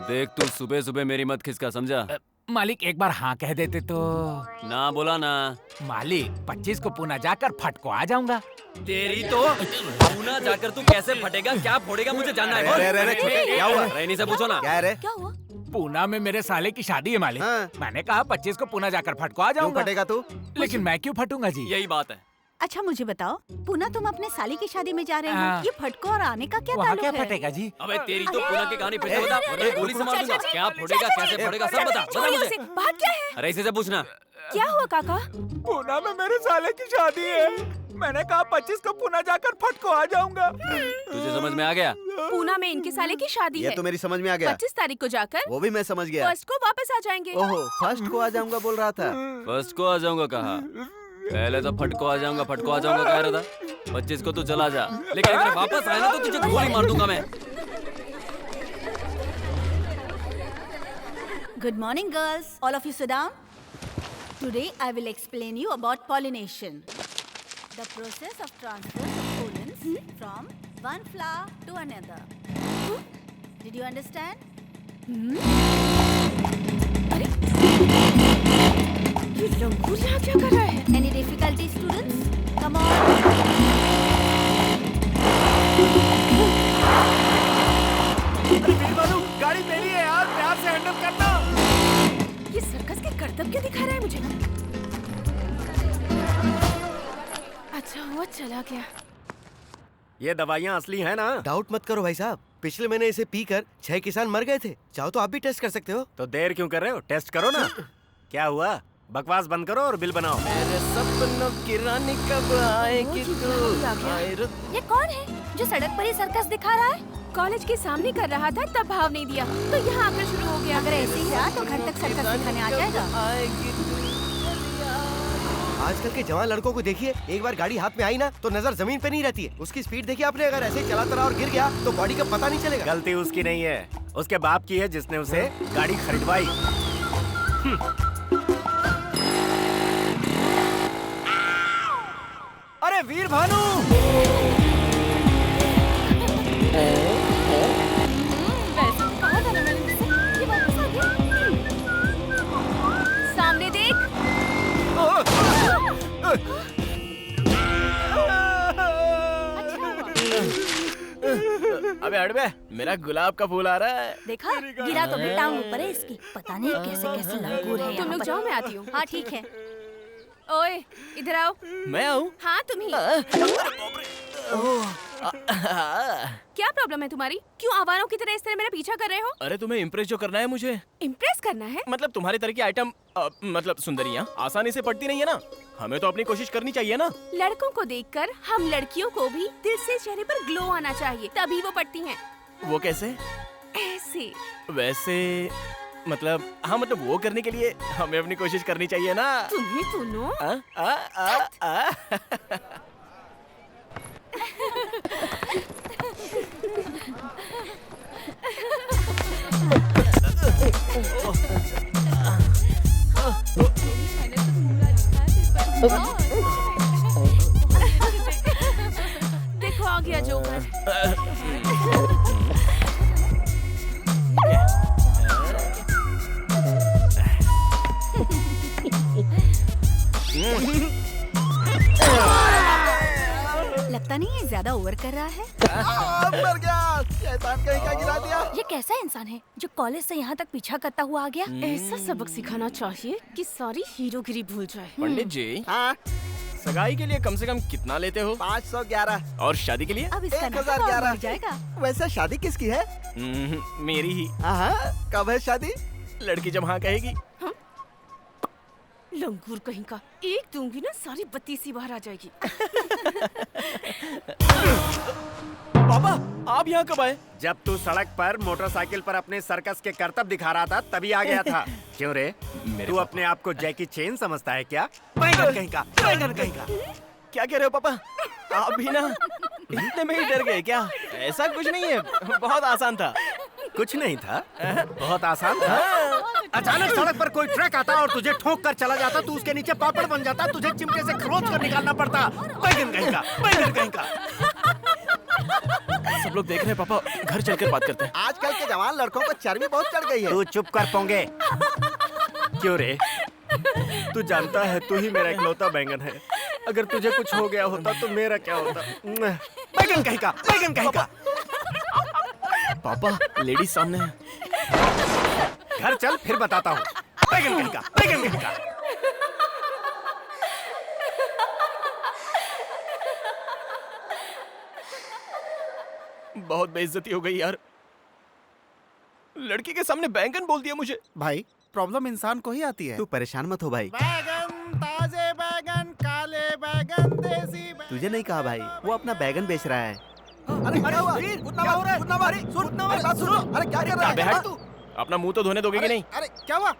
देख तू सुबह सुबह मेरी मत खिसका, समझा? मालिक एक बार हाँ कह देते तो। ना बोला ना। मालिक 25 को पुणे जाकर फटको आ जाऊंगा। तेरी तो पूना जाकर तू कैसे फटेगा, क्या फोड़ेगा, मुझे जानना है। क्या हुआ? रैनी से पूछो ना। क्या है रे? क्या हुआ? पूना में मेरे साले की शादी है मालिक। हाँ। मैंने कहा 25 को पुणे जाकर फटको आ क्यों जाऊंगा। फटेगा तू? लेकिन मैं क्यों फटूंगा जी? यही बात है। अच्छा मुझे बताओ, पुना तुम अपने साली की शादी में जा रहे हाँ। हो, ये फटको और आने का क्या वहाँ ताल्लुक क्या है? फटेगा जी? अबे तेरी तो पूना की कहानी फिर से बता, वरना गोली से मार दूंगा। क्या फोड़ेगा, कैसे फोड़ेगा, सब बता छोड़िए मुझे। उसे। बात क्या है? अरे इसी से पूछना। क्या हुआ काका? पूना में मेरे साले की शादी है। मैंने कहा 25 को पुणे जाकर फटको आ जाऊंगा। तुझे समझ में आ गया? पूना में इनके साले की शादी ये है। तो मेरी समझ में आ गया। 25 तारीख को जाकर वो भी मैं समझ गया। फर्स्ट को वापस आ जाएंगे। ओहो, फर्स्ट को आ जाऊंगा बोल रहा था। फर्स्ट को आ जाऊंगा कहा? पहले तो फटको आ जाऊंगा कह रहा था। 25 को तू चला जा, लेकिन अगर वापस आए ना तो तुझे गोली मार दूंगा मैं। Good morning girls, all of you sit down. Today I will explain you about pollination. The process of transfer of pollens from one flower to another. Did you understand? अरे ये लंगूर यहाँ क्या कर रहा है? Any difficulty students? Come on. गाड़ी मेरी है यार, प्यार से हैंडल करना। ये सर्कस के करतब क्यों दिखा रहा है मुझे? अच्छा हुआ चला गया। ये दवाइयाँ असली है ना? डाउट मत करो भाई साहब, पिछले महीने इसे पीकर 6 किसान मर गए थे। चाहो तो आप भी टेस्ट कर सकते हो। तो देर क्यों कर रहे हो? टेस्ट करो ना। क्या हुआ? बकवास बंद करो और बिल बनाओ। मेरे सपनों की रानी कब आएगी तू? ये कौन है जो सड़क पर ही सर्कस दिखा रहा है? कॉलेज के सामने कर रहा था तब भाव नहीं दिया तो यहाँ आकर शुरू हो गया। अगर ऐसे ही रहा तो घर तक सर्कस दिखाने आ जाएगा। आजकल के जवान लड़कों को देखिए, एक बार गाड़ी हाथ में आई ना तो नजर जमीन पे नहीं रहती है। उसकी स्पीड देखिए आपने, अगर ऐसे ही चलाता रहा और गिर गया तो बॉडी का पता नहीं चलेगा। गलती उसकी नहीं है, उसके बाप की है जिसने उसे गाड़ी खरीदवाई। अरे वीर भानु, कहा था ना मैंने तुझसे, ये वापस आ गया। सामने देख। अबे हट बे, मेरा गुलाब का फूल आ रहा है। देखा, गिरा तो भी टांग ऊपर है इसकी। पता नहीं कैसे कैसे लंगूर है तुम यहाँ लोग पर। जाओ, मैं आती हूँ। हाँ ठीक है। ओए इधर आओ। मैं आऊँ? हाँ तुम ही। क्या प्रॉब्लम है तुम्हारी? क्यों आवारों की तरह इस तरह मेरा पीछा कर रहे हो? अरे तुम्हें इम्प्रेस जो करना है मुझे। इम्प्रेस करना है? मतलब तुम्हारे तरह की आइटम मतलब सुंदरियाँ आसानी से पड़ती नहीं है ना। हमें तो अपनी कोशिश करनी चाहिए ना। लड़कों को देखकर हम लड़कियों को भी दिल से चेहरे पर ग्लो आना चाहिए, तभी वो पड़ती हैं। वो कैसे? ऐसे। वैसे मतलब हाँ, मतलब वो करने के लिए हमें अपनी कोशिश करनी चाहिए ना। तुम्हें सुनो। देखो आ गया जोकर। लगता नहीं ये ज्यादा ओवर कर रहा है। मर गया, शैतान कहीं का गिरा दिया। ये कैसा इंसान है जो कॉलेज से यहाँ तक पीछा करता हुआ आ गया? ऐसा सबक सिखाना चाहिए कि सारी हीरोगिरी भूल जाए। पंडित जी, हाँ, सगाई के लिए कम से कम कितना लेते हो? 511। और शादी के लिए? अब इसका नाम 1011 बढ़ जाएगा। वैसे शादी किसकी है? मेरी ही। हाँ, कब है शादी? लड़की जब हाँ कहेगी। लंगूर कहीं का, एक दूंगी ना सारी बत्ती सी बाहर आ जाएगी। पापा, आप यहाँ कब आए? जब तू सड़क पर मोटरसाइकिल पर अपने सर्कस के करतब दिखा रहा था तभी आ गया था। क्यों रे, तू अपने आप को जैकी चेन समझता है क्या? बैंगन कहीं का, बैंगन कहीं का। क्या कह रहे हो पापा? आप भी ना इतने में ही डर गए क्या? ऐसा कुछ नहीं है, बहुत आसान था। कुछ नहीं था, बहुत आसान था। अचानक सड़क पर कोई ट्रक आता और तुझे ठोक कर चला जाता, तू उसके नीचे पापड़ बन जाता, तुझे चिमटे से खरोच कर निकालना पड़ता। बैंगन कहीं का, बैंगन कहीं का। सब लोग देख रहे हैं पापा, घर चलकर बात करते हैं। आजकल के जवान लड़कों को चर्बी बहुत चढ़ गई है। तू चुप कर पोंगे। क्यों रे, तू जानता है तू ही मेरा इकलौता बैंगन है। अगर तुझे कुछ हो गया होता तो मेरा क्या होता? बैंगन कहीं का, बैंगन कहीं का। पापा, लेडीज सामने है। घर चल फिर बताता हूँ। बैंगन कहीं का, बैंगन कहीं का। बहुत बेइज्जती हो गई यार। लड़की के सामने बैंगन बोल दिया मुझे। भाई, प्रॉब्लम इंसान को ही आती है। तू परेशान मत हो भाई। बैगन, ताजे बैगन, काले बैगन, देसी बैगन। तुझे नहीं कहा भाई, वो अपना बैगन बेच रहा है। अरे क्या हुआ? क्या हो रहा है? बात सुनो। अरे क्या कर रहा अबे है? हट तू, अपना मुंह तो धोने दोगे कि नहीं? अरे क्या हुआ?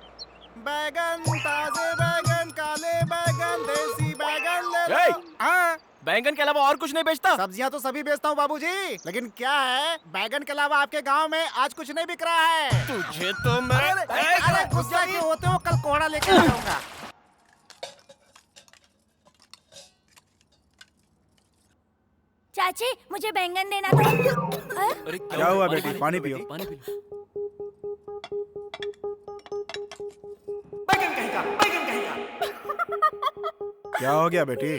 बैगन, ताजे बैगन, काले बैगन, देसी बैगन ले ए! लो। हाँ, बैंगन के अलावा और कुछ नहीं बेचता? सब्जियां तो सभी बेचता हूँ बाबूजी, लेकिन क्या है, बैगन के अलावा आपके गांव में आज कुछ नहीं बिक रहा है। तुझे तो मैं अरे गुस्सा क्यों होते हो? कल कोहड़ा लेके आऊंगा। चाची, मुझे बैंगन देना था। अरे क्या हुआ बेटी? पानी पियो। पानी पी लो। बैंगन कहीं का, बैंगन कहीं का। क्या हो गया बेटी?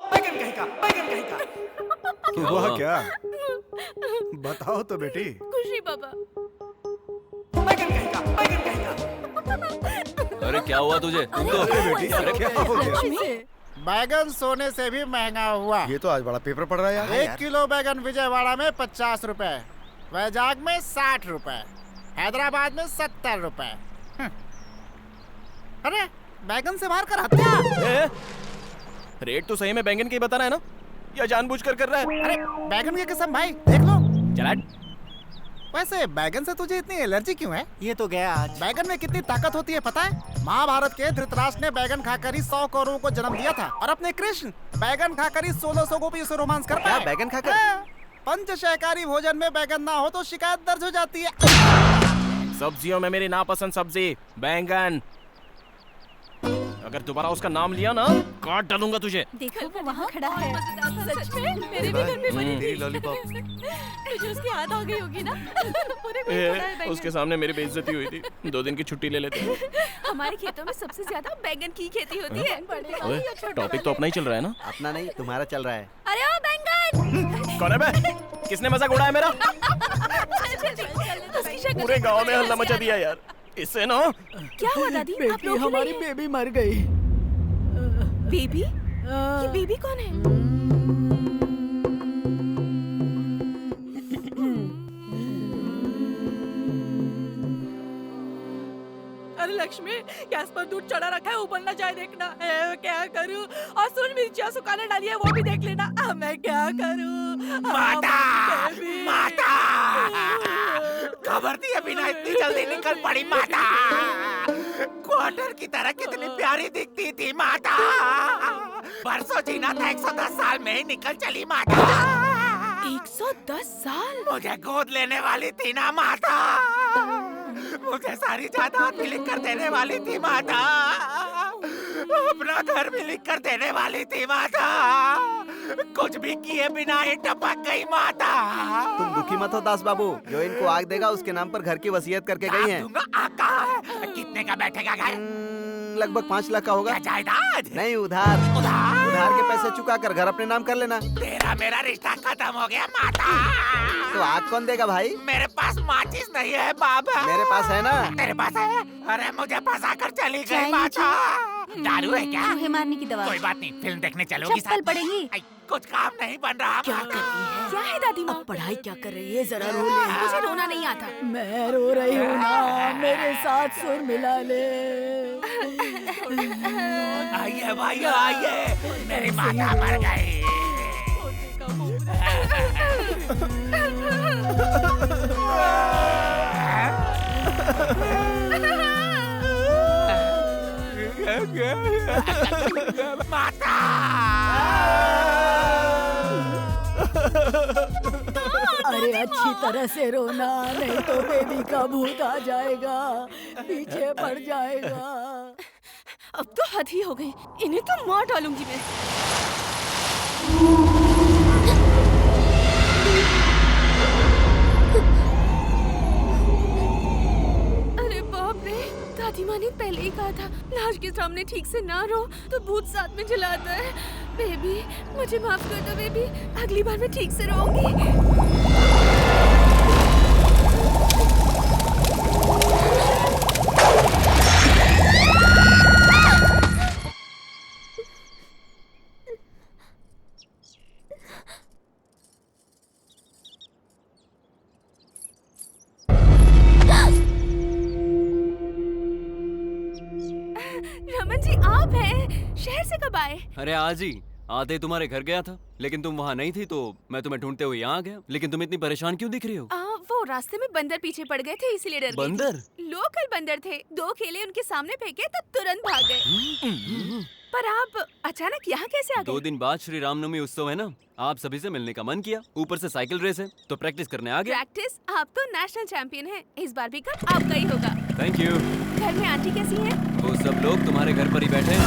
बैंगन कहीं का, बैंगन कहीं का। हुआ क्या? बताओ तो बेटी। खुशी पापा। बैंगन कहीं का, बैंगन कहीं का। अरे क्या हुआ तुझे? तुम तो बेटी, क्या हो गया? बैगन सोने से भी महंगा हुआ। ये तो आज बड़ा पेपर पड़ रहा है यार। 1 किलो बैगन विजयवाड़ा में 50 रुपए, वैजाग में 60 रुपए, हैदराबाद में 70 रुपए। अरे बैगन से मार कर हत्या। रेट तो सही में बैंगन की बता रहा है ना, या जानबूझकर कर रहा है? अरे बैगन की कसम भाई, देख लो। चला। वैसे बैगन से तुझे इतनी एलर्जी क्यों है? ये तो गया आज। बैगन में कितनी ताकत होती है पता है? महाभारत के धृतराष्ट्र ने बैगन खाकर ही 100 कौरवों को जन्म दिया था, और अपने कृष्ण बैगन खाकर ही 1600 गोपियों से रोमांस कर पाए। बैगन खाकर? पंचशाकाहारी भोजन में बैगन ना हो तो शिकायत दर्ज हो जाती है। सब्जियों में मेरी नापसंद सब्जी बैंगन। अगर दोबारा उसका नाम लिया ना, काट डालूंगा तुझे। देखो वो वहाँ खड़ा है। सच में मेरे भी घर में बनी थी। तेरी लॉलीपॉप। मुझे उसकी याद आ गई होगी ना। पूरे को पड़ा है बैंगन। उसके सामने मेरी बेइज्जती हुई थी। 2 दिन की छुट्टी ले लेते हैं। हमारे खेतों में सबसे ज्यादा बैंगन की खेती होती है। ओए, टॉपिक तो अपना ही चल रहा है ना। अपना नहीं, तुम्हारा चल रहा है। अरे ओ बैंगन! कौन है बे? किसने मजाक उड़ाया मेरा? उसकी शक्ल पूरे गांव में हल्ला मचा दिया यार। इससे ना। क्या हुआ दादी? आप लोग हमारी बेबी मर गई। बेबी? ये बेबी कौन है? अरे लक्ष्मी, गैस पर दूध चढ़ा रखा है, ऊपर ना जाए देखना। क्या करूं? और सुन, मिर्चियाँ सुखाने डाली है, वो भी देख लेना। मैं क्या करूं? माता! माता! खबर दिए बिना इतनी जल्दी निकल पड़ी माता। क्वार्टर की तरह कितनी प्यारी दिखती थी माता। बरसों जीना था, 110 साल में ही निकल चली माता। 110 साल? मुझे गोद लेने वाली थी ना माता। मुझे सारी जायदाद भी लिख कर देने वाली थी माता। अपना घर भी लिख कर देने वाली थी माता। कुछ भी किए बिना ही टपक गई माता। तुम दुखी मत हो दास बाबू, जो इनको आग देगा उसके नाम पर घर की वसीयत करके गई हैं। कितने का बैठेगा घर? लगभग 5 लाख का होगा। क्या जायदाद? नहीं, उधार। उधार के पैसे चुका कर घर अपने नाम कर लेना। तेरा मेरा रिश्ता खत्म हो गया माता। तो आग कौन देगा भाई? मेरे पास माचिस नहीं है बाबा। मेरे पास है ना। तेरे पास है? अरे मुझे फंसा कर चली गई माता। दारू है क्या? मुझे मारने की दवा। कोई बात नहीं, फिल्म देखने चलोगी चप्पल पड़ेगी। कुछ काम नहीं बन रहा। क्या कर रही है? क्या है दादी माँ? पढ़ाई क्या कर रही है? जरा रो ले। मुझे रोना नहीं आता। मैं रो रही हूँ ना, मेरे साथ सुर मिला ले। आइए भाई आइए, मेरी माता मर गई। माता! अरे अच्छी तरह से रोना, नहीं तो बेबी का भूत आ जाएगा, पीछे पड़ जाएगा। अब तो हद ही हो गई, इन्हें तो मार डालूंगी मैं। अरे बाप रे, दादी माँ ने पहले ही कहा था लाश के सामने ठीक से ना रो तो भूत साथ में जलाता है। बेबी मुझे माफ कर दो बेबी, अगली बार मैं ठीक से रोऊंगी। रमन जी आप हैं? शहर से कब आए? अरे आज ही आधे तुम्हारे घर गया था, लेकिन तुम वहाँ नहीं थी तो मैं तुम्हें ढूंढते हुए यहाँ आ गया। लेकिन तुम इतनी परेशान क्यों दिख रही हो? वो रास्ते में बंदर पीछे पड़ गए थे इसीलिए डर गई थी। बंदर? लोकल बंदर थे, 2 केले उनके सामने फेंके तो तुरंत भाग गए। पर आप अचानक यहाँ कैसे आ गए? 2 दिन बाद श्री रामनवमी उत्सव है ना, आप सभी से मिलने का मन किया। ऊपर से साइकिल रेस है तो प्रैक्टिस करने आ गया। प्रैक्टिस? आप तो नेशनल चैंपियन हैं, इस बार भी कप आपका ही होगा। Thank you. घर में आंटी कैसी हैं? वो सब लोग तुम्हारे घर पर ही बैठे हैं।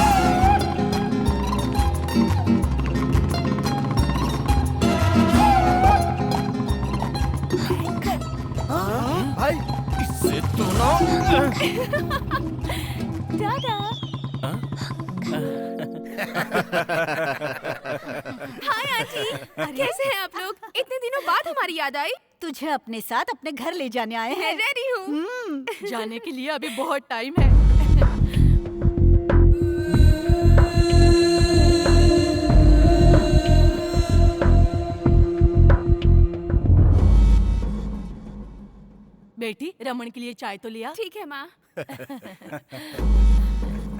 भाई इससे तो ना। दादा। हाय आंटी, कैसे हैं आप लोग? इतने दिनों बाद हमारी याद आई। तुझे अपने साथ अपने घर ले जाने आए हैं। रेडी हूँ। जाने के लिए अभी बहुत टाइम है। बेटी रमन के लिए चाय तो लिया। ठीक है माँ।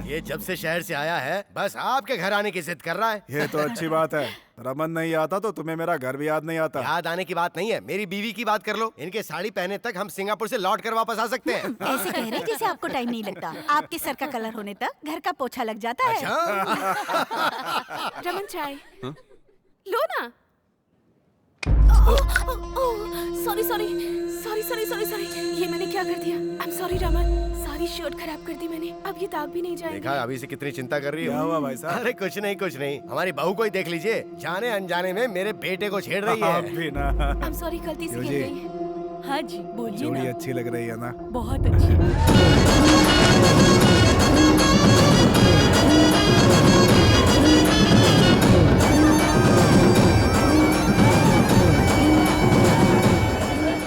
ये जब से शहर से आया है बस आपके घर आने की जिद कर रहा है। ये तो अच्छी बात है। रमन नहीं आता तो तुम्हें मेरा घर भी याद नहीं आता। याद आने की बात नहीं है, मेरी बीवी की बात कर लो। इनके साड़ी पहने तक हम सिंगापुर से लौट कर वापस आ सकते हैं। ऐसे कह रहे हैं जैसे आपको टाइम नहीं लगता। आपके सर का कलर होने तक घर का पोछा लग जाता है। रमन चाय लो ना। Sorry sorry sorry sorry sorry sorry, ये मैंने क्या कर दिया? आई एम सॉरी रमन, सारी शर्ट खराब कर दी मैंने। अब ये दाग भी नहीं जाएंगे। देखा अभी से कितनी चिंता कर रही हो। क्या हुआ भाई साहब? अरे कुछ नहीं कुछ नहीं, हमारी बहू को ही देख लीजिए, जाने अनजाने में मेरे बेटे को छेड़ रही है। आप भी ना। आई एम सॉरी, गलती से गिर गई। हाँ जी बोलिए जोड़ी ना। अच्छी लग रही है ना? बहुत अच्छी।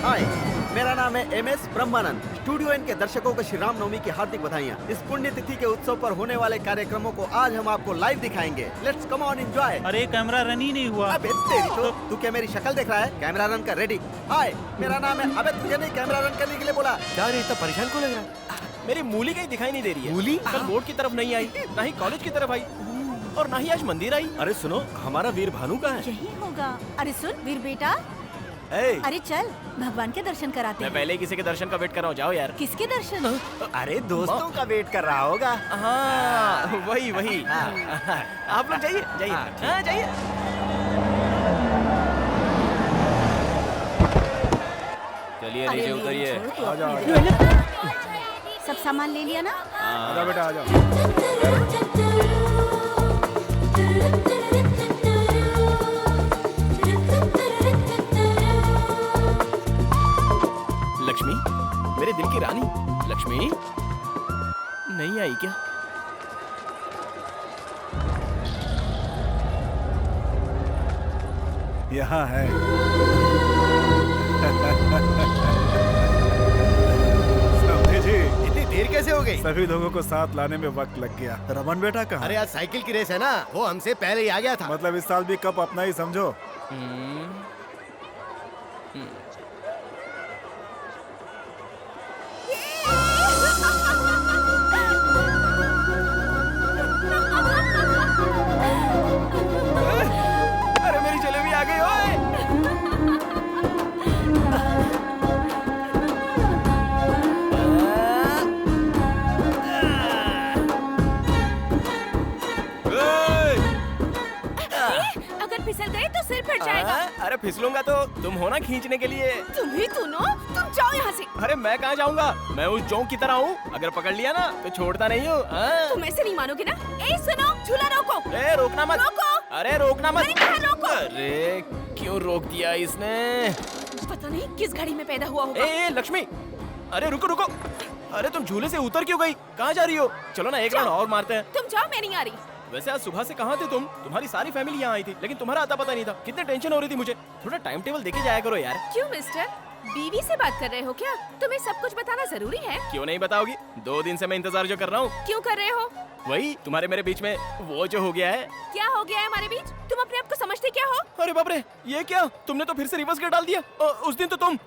हाय, मेरा नाम है MS ब्रह्मानंद। स्टूडियो एन के दर्शकों को श्री राम नवमी की हार्दिक बधाइयाँ। इस पुण्य तिथि के उत्सव पर होने वाले कार्यक्रमों को आज हम आपको लाइव दिखाएंगे। Let's come on enjoy. अरे कैमरा रन ही नहीं हुआ। अबे तेरी तो, तू क्या मेरी शक्ल देख रहा है? कैमरा रन कर, रेडी। हाय, मेरा नाम है। अबे तुझे नहीं कैमरा रन करने के लिए बोला? क्या रे इतना परेशान क्यों लग रहा है? मेरी मूली कहीं दिखाई नहीं दे रही है। मूली? कल बोर्ड की तरफ नहीं आई, ना ही कॉलेज की तरफ आई, और ना ही आज मंदिर आई। अरे सुनो, हमारा वीर भानु कहाँ है? यही होगा। अरे सुन वीर बेटा, ए, अरे चल भगवान के दर्शन कराते मैं हैं। पहले किसी के दर्शन का वेट कर रहा हूँ, जाओ यार। किसके दर्शन? अरे दोस्तों का वेट कर रहा होगा। हाँ वही वही। आप लोग जाइए जाइए। हाँ जाइए। चलिए अरे नीचे नहीं, उतरिए। छोड़ तू आजा, अपनी आजा। बेटी। सब सामान ले लिया ना? आजा बेटा आजा। लक्ष्मी, मेरे दिल की रानी लक्ष्मी नहीं आई क्या? यहाँ है। समझे जी? इतनी देर कैसे हो गई? सभी लोगों को साथ लाने में वक्त लग गया। रमन बेटा कहाँ? अरे आज साइकिल की रेस है ना, वो हमसे पहले ही आ गया था। मतलब इस साल भी कप अपना ही समझो। अरे मेरी जलेबी आ गई ओए। अगर फिसल गए तो सिर फट जाएगा। अरे फिसलूंगा तो तुम हो ना खींचने के लिए। तुम ही सुनो, तुम जाओ यहाँ से। अरे मैं कहाँ जाऊंगा? मैं उस जोंक की तरह हूँ, अगर पकड़ लिया ना तो छोड़ता नहीं हूँ। तुम ऐसे नहीं मानोगे ना। ए सुनो, झूला रोको। ए रोकना मत। रोको। अरे रोकना मत। मैंने कहा रोको। अरे क्यों रोक दिया इसने? पता नहीं किस घड़ी में पैदा हुआ होगा। ए लक्ष्मी, अरे रुको रुको। अरे तुम झूले से उतर क्यों गई? कहाँ जा रही हो? चलो ना एक राउंड और मारते हैं। तुम जाओ, मैं नहीं आ रही। वैसे आज सुबह से कहाँ थे तुम? तुम्हारी सारी फैमिली यहाँ आई थी, लेकिन तुम्हारा आता पता नहीं था। कितने टेंशन हो रही थी मुझे। थोड़ा टाइम टेबल देके जाया करो यार। क्यों मिस्टर, बीवी से बात कर रहे हो क्या? तुम्हें सब कुछ बताना जरूरी है। क्यों नहीं बताओगी? 2 दिन से मैं इंतजार जो कर रहा हूँ। क्यों कर रहे हो? वही तुम्हारे मेरे बीच में वो जो हो गया है। क्या हो गया है हमारे बीच? तुम अपने आप को समझते क्या हो? अरे बाप रे, ये क्या? तुमने तो फिर से रिवर्स गियर डाल दिया। उस दिन तो तुम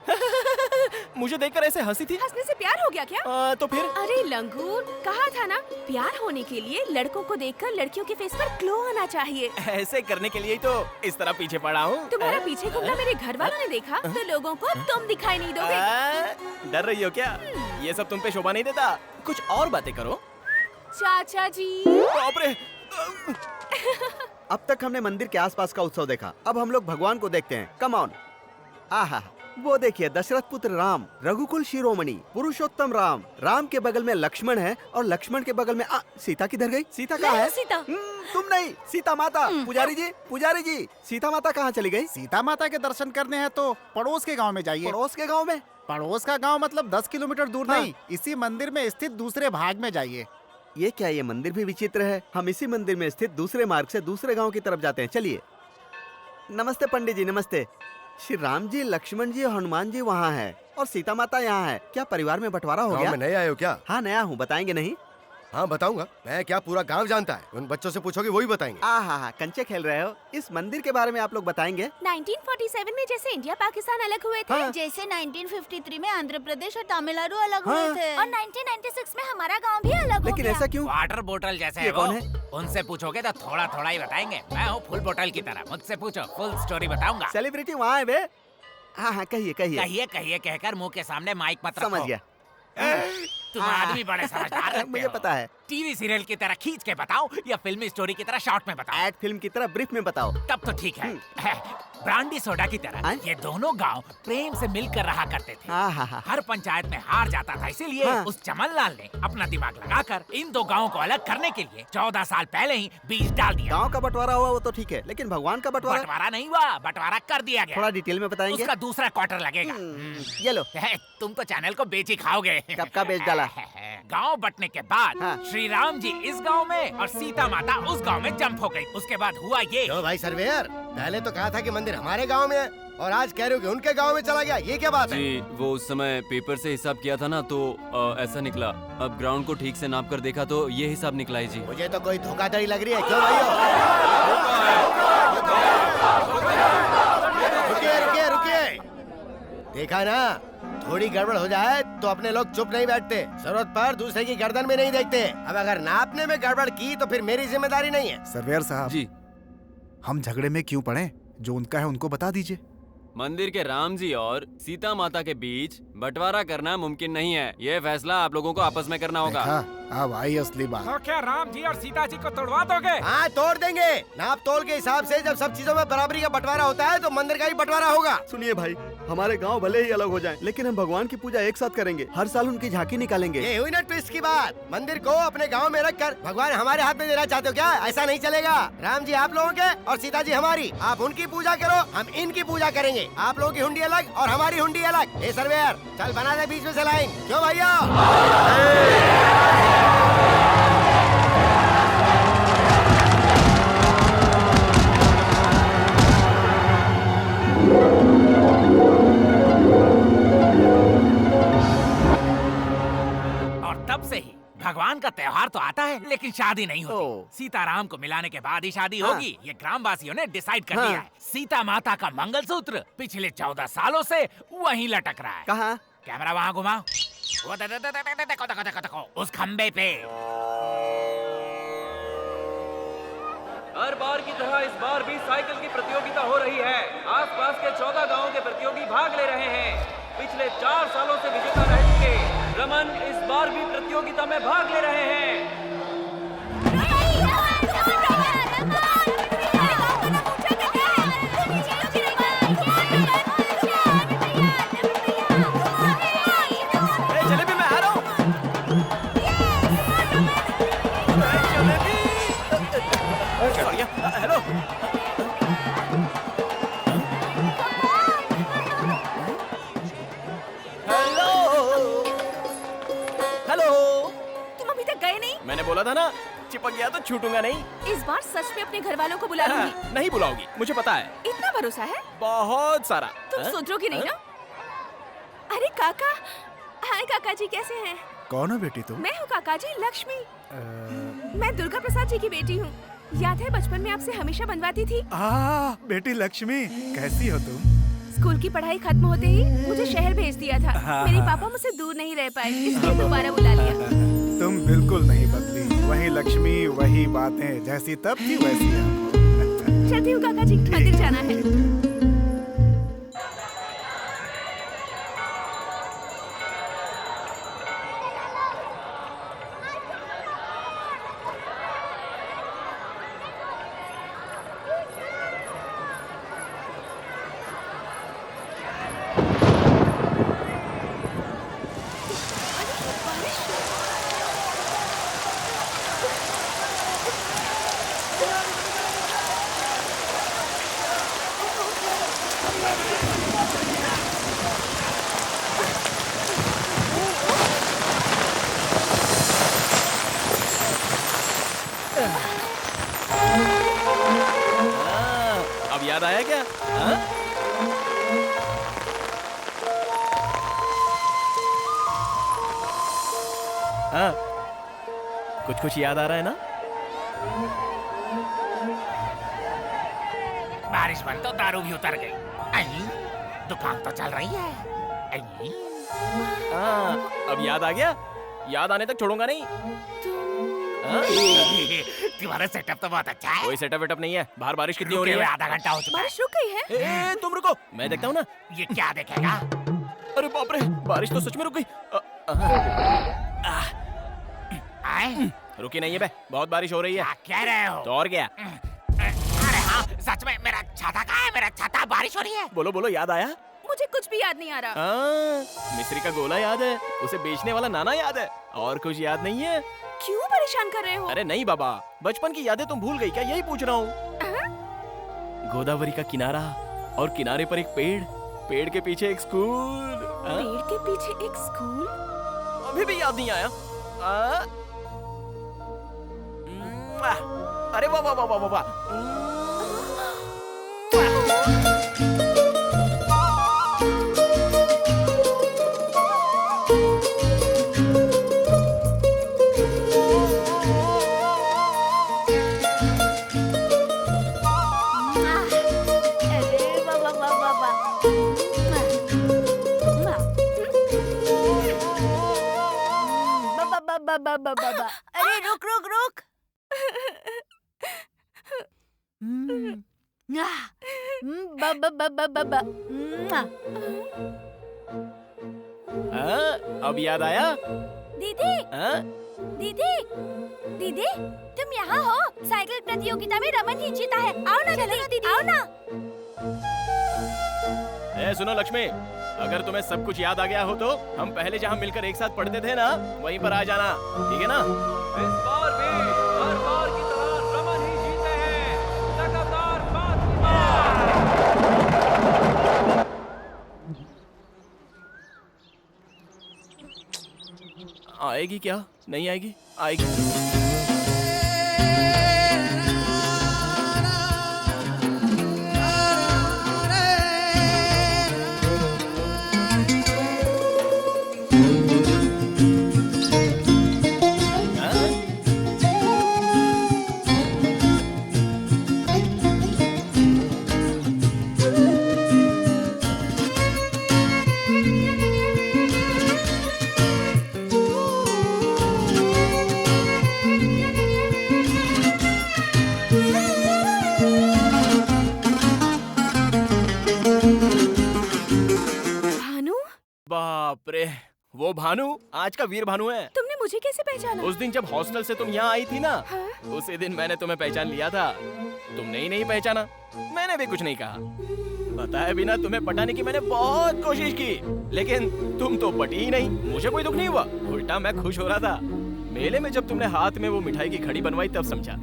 मुझे देखकर ऐसे हंसी थी। हंसने से प्यार हो गया क्या? तो फिर? अरे लंगूर, कहा था ना, प्यार होने के लिए लड़कों को देखकर लड़कियों के फेस पर ग्लो आना चाहिए। ऐसे करने के लिए ही तो इस तरह पीछे पड़ा हूँ। तुम्हारा पीछे घूमना मेरे घर वालों ने देखा तो लोगों को तुम दिखाई नहीं दोगे। डर रही हो क्या? ये सब तुम पे शोभा नहीं देता। कुछ और बातें करो। चाचा जी। बाप रे। अब तक हमने मंदिर के आसपास का उत्सव देखा, अब हम लोग भगवान को देखते हैं। Come on. आहा, वो देखिए दशरथ पुत्र राम, रघुकुल शिरोमणि, पुरुषोत्तम राम। राम के बगल में लक्ष्मण है और लक्ष्मण के बगल में सीता किधर गई? सीता कहाँ है? सीता। तुम नहीं, सीता माता। पुजारी जी, सीता माता कहाँ चली गई? सीता माता के दर्शन करने हैं तो पड़ोस के गांव में जाइए। पड़ोस के गांव में? पड़ोस का गांव मतलब 10 किलोमीटर दूर हाँ। नहीं, इसी मंदिर में स्थित दूसरे भाग में जाइए। ये क्या, ये मंदिर भी विचित्र है। हम इसी मंदिर में स्थित दूसरे मार्ग से दूसरे गांव की तरफ जाते हैं। चलिए। नमस्ते पंडित जी, नमस्ते। श्री राम जी, लक्ष्मण जी और हनुमान जी वहाँ है और सीता माता यहाँ है। क्या परिवार में बंटवारा हो गया? में नए आए हो क्या? हाँ नया हूँ, बताएंगे नहीं? हाँ बताऊंगा। मैं क्या पूरा गांव जानता है? उन बच्चों से पूछोगे वही बताएंगे। हाँ, कंचे खेल रहे हो। इस मंदिर के बारे में आप लोग बताएंगे? 1947 में जैसे इंडिया पाकिस्तान अलग हुए थे, हाँ। जैसे 1953 में आंध्र प्रदेश और तमिलनाडु अलग हुए हाँ। थे। और 1996 में हमारा गांव भी अलग हो लेकिन गया। ऐसा क्यों? वाटर बोतल जैसे ये है वो। कौन है? उनसे पूछोगे तो थोड़ा थोड़ा ही बताएंगे। मैं हूँ फुल बोतल की तरह, मुझसे पूछो, फुल स्टोरी बताऊंगा। सेलिब्रिटी वहाँ है बे। हाँ, कहिए कहिए। कहिए कहिए कहकर मुंह के सामने माइक मत रखो। समझ गया। तुम आदमी बड़े समझदार लगते मुझे हो। पता है। टीवी सीरियल की तरह खींच के बताओ या फिल्मी स्टोरी की तरह शॉर्ट में बताओ। एड फिल्म की तरह ब्रीफ में बताओ। तब तो ठीक है। ब्रांडी सोडा की तरह ये दोनों गांव प्रेम से मिलकर रहा करते थे। हर पंचायत में हार जाता था, इसीलिए उस चमन लाल ने अपना दिमाग लगाकर इन दो गांवों को अलग करने के लिए 14 साल पहले ही बीज डाल दिया। गांव का बंटवारा हुआ वो तो ठीक है, लेकिन भगवान का बंटवारा? बंटवारा नहीं हुआ, बंटवारा कर दिया गया। थोड़ा डिटेल में बताएंगे? उसका दूसरा क्वार्टर लगेगा। ये लो। तुम तो चैनल को बेच ही खाओगे। कब का बेच डाला? गांव बंटने के बाद श्री राम जी इस गांव में और सीता माता उस गांव में जंप हो गई। उसके बाद हुआ ये। क्यों भाई सर्वेयर, पहले तो कहा था कि मंदिर हमारे गांव में है और आज कह रहे हो कि उनके गांव में चला गया, ये क्या बात है? जी वो उस समय पेपर से हिसाब किया था ना, तो ऐसा निकला। अब ग्राउंड को ठीक से नाप कर देखा तो ये हिसाब निकला है जी। मुझे तो कोई धोखाधड़ी लग रही है। क्यों भाइयों? रुकिए रुकिए। देखा ना, थोड़ी गड़बड़ हो जाए तो अपने लोग चुप नहीं बैठते, जरूरत पर दूसरे की गर्दन में नहीं देखते। अब अगर नापने में गड़बड़ की तो फिर मेरी जिम्मेदारी नहीं है। सर्वेयर साहब जी, हम झगड़े में क्यों पड़े? जो उनका है उनको बता दीजिए। मंदिर के राम जी और सीता माता के बीच बंटवारा करना मुमकिन नहीं है। ये फैसला आप लोगों को आपस में करना होगा। देखा, अब आई असली बात। तो क्या राम जी और सीता जी को तोड़वा दोगे? हाँ तोड़ देंगे। नाप तोल के हिसाब से जब सब चीजों में बराबरी का बंटवारा होता है तो मंदिर का ही बंटवारा होगा। सुनिए भाई, हमारे गांव भले ही अलग हो जाएं, लेकिन हम भगवान की पूजा एक साथ करेंगे। हर साल उनकी झांकी निकालेंगे। ये हुई ना ट्विस्ट की बात। मंदिर को अपने गांव में रखकर भगवान हमारे हाथ में देना चाहते हो क्या? ऐसा नहीं चलेगा। राम जी आप लोगों के और सीता जी हमारी। आप उनकी पूजा करो, हम इनकी पूजा करेंगे। आप लोगों की हुंडी अलग और हमारी हुंडी अलग। ए सर्वेयर, चल बना दे बीच में से लाइन। क्यों भैया? और तब से ही भगवान का त्योहार तो आता है लेकिन शादी नहीं होती। सीताराम को मिलाने के बाद ही शादी होगी, ये ग्रामवासियों ने डिसाइड कर लिया है। सीता माता का मंगलसूत्र पिछले 14 सालों से वहीं लटक रहा है। कहाँ? कैमरा वहाँ घुमाओ। वो देखो, उस खम्बे पे। हर बार की तरह इस बार भी साइकिल की प्रतियोगिता हो रही है। आसपास के 14 गांवों के प्रतियोगी भाग ले रहे हैं। पिछले 4 सालों से विजेता रह चुके रमन इस बार भी प्रतियोगिता में भाग ले रहे हैं। जलेबी मैं आ रहा हूँ। हेलो। हेलो। तुम अभी तक गए नहीं? मैंने बोला था ना, चिपक गया तो छूटूंगा नहीं। इस बार सच में अपने घर वालों को बुला लूंगी। नहीं बुलाओगी, मुझे पता है। इतना भरोसा है? बहुत सारा। तुम सुधरोगी नहीं ना? अरे काका, हाय काका जी, कैसे हैं? कौन हो बेटी तुम? मैं हूँ काका जी, लक्ष्मी। मैं दुर्गा प्रसाद जी की बेटी हूँ। याद है बचपन में आपसे हमेशा बनवाती थी? बेटी लक्ष्मी, कैसी हो तुम? स्कूल की पढ़ाई खत्म होते ही मुझे शहर भेज दिया था। मेरे पापा मुझसे दूर नहीं रह पाए, इसलिए दोबारा बुला लिया। तुम बिल्कुल नहीं बदली, वही लक्ष्मी, वही बातें, जैसी तब थी वैसी अब। चलती हूँ काका जी, मंदिर जाना है। अब याद आया क्या? हाँ? हाँ। कुछ कुछ याद आ रहा है ना? बारिश बंद तो दारू भी उतर गई। दुकान तो चल रही है। अब याद आ गया? याद आने तक छोड़ूंगा नहीं। तुम्हारा सेटअप तो बहुत अच्छा है। कोई सेटअप वेटअप नहीं है। बाहर बारिश कितनी हो रही है? आधा घंटा हो चुका है। बारिश रुक गई है। तुम रुको, मैं देखता हूँ ना। ये क्या देखेगा? अरे बाप रे, बारिश तो सच में रुक गई। रुकी नहीं है बे, बहुत बारिश हो रही है। क्या कह रहे हो? तो और क्या? अरे हाँ, सच में मेरा छाता कहाँ है? मेरा छाता, बारिश हो रही है। बोलो बोलो, याद आया? मुझे कुछ भी याद नहीं आ रहा। मिस्री का गोला याद है, उसे बेचने वाला नाना याद है, और कुछ याद नहीं है? क्यों परेशान कर रहे हो? अरे नहीं बाबा, बचपन की यादें तुम भूल गई क्या? यही पूछ रहा हूँ। गोदावरी का किनारा, और किनारे पर एक पेड़, पेड़ के पीछे एक स्कूल। पेड़ के पीछे एक स्कूल? अभी भी याद नहीं आया? अरे वाह वाह वाह वाह वाह। अरे रुक रुक रुक। अब याद आया? दीदी, दीदी, दीदी, तुम यहाँ हो? साइकिल प्रतियोगिता में रमन ही जीता है। आओ ना दीदी, आओ ना। सुनो लक्ष्मी, अगर तुम्हें सब कुछ याद आ गया हो तो हम पहले जहाँ मिलकर एक साथ पढ़ते थे ना, वहीं पर आ जाना, ठीक है ना? इस बार भी हर बार की तरह रमन ही जीते हैं, लगातार 5वीं बार। आएगी क्या? नहीं आएगी? आएगी। बाप रे, वो भानु आज का वीर भानु है। तुमने मुझे कैसे पहचाना? उस दिन जब हॉस्टल से तुम यहाँ आई थी ना, हाँ? उसी दिन मैंने तुम्हें पहचान लिया था। तुमने ही नहीं पहचाना, मैंने भी कुछ नहीं कहा। बताए बिना तुम्हें पटाने की मैंने बहुत कोशिश की, लेकिन तुम तो पटी ही नहीं। मुझे कोई दुख नहीं हुआ, उल्टा मैं खुश हो रहा था। मेले में जब तुमने हाथ में वो मिठाई की घड़ी बनवाई तब समझा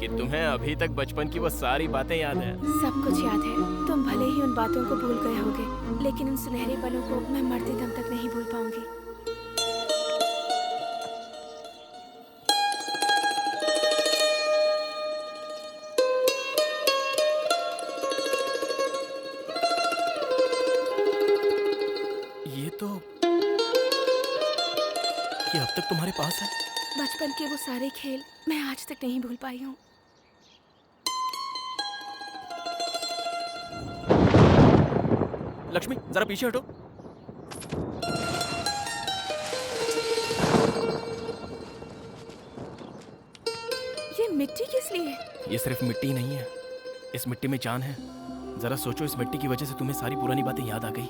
कि तुम्हें अभी तक बचपन की वो सारी बातें याद है। सब कुछ याद है। तुम भले ही उन बातों को भूल गए होगे, लेकिन उन सुनहरे पलों को मैं मरते दम तक नहीं भूल पाऊंगी। ये अब तक तुम्हारे पास है? बचपन के वो सारे खेल मैं आज तक नहीं भूल पाई हूँ। लक्ष्मी जरा पीछे हटो। ये मिट्टी किस लिए? ये सिर्फ मिट्टी नहीं है, इस मिट्टी में जान है। जरा सोचो, इस मिट्टी की वजह से तुम्हें सारी पुरानी बातें याद आ गई।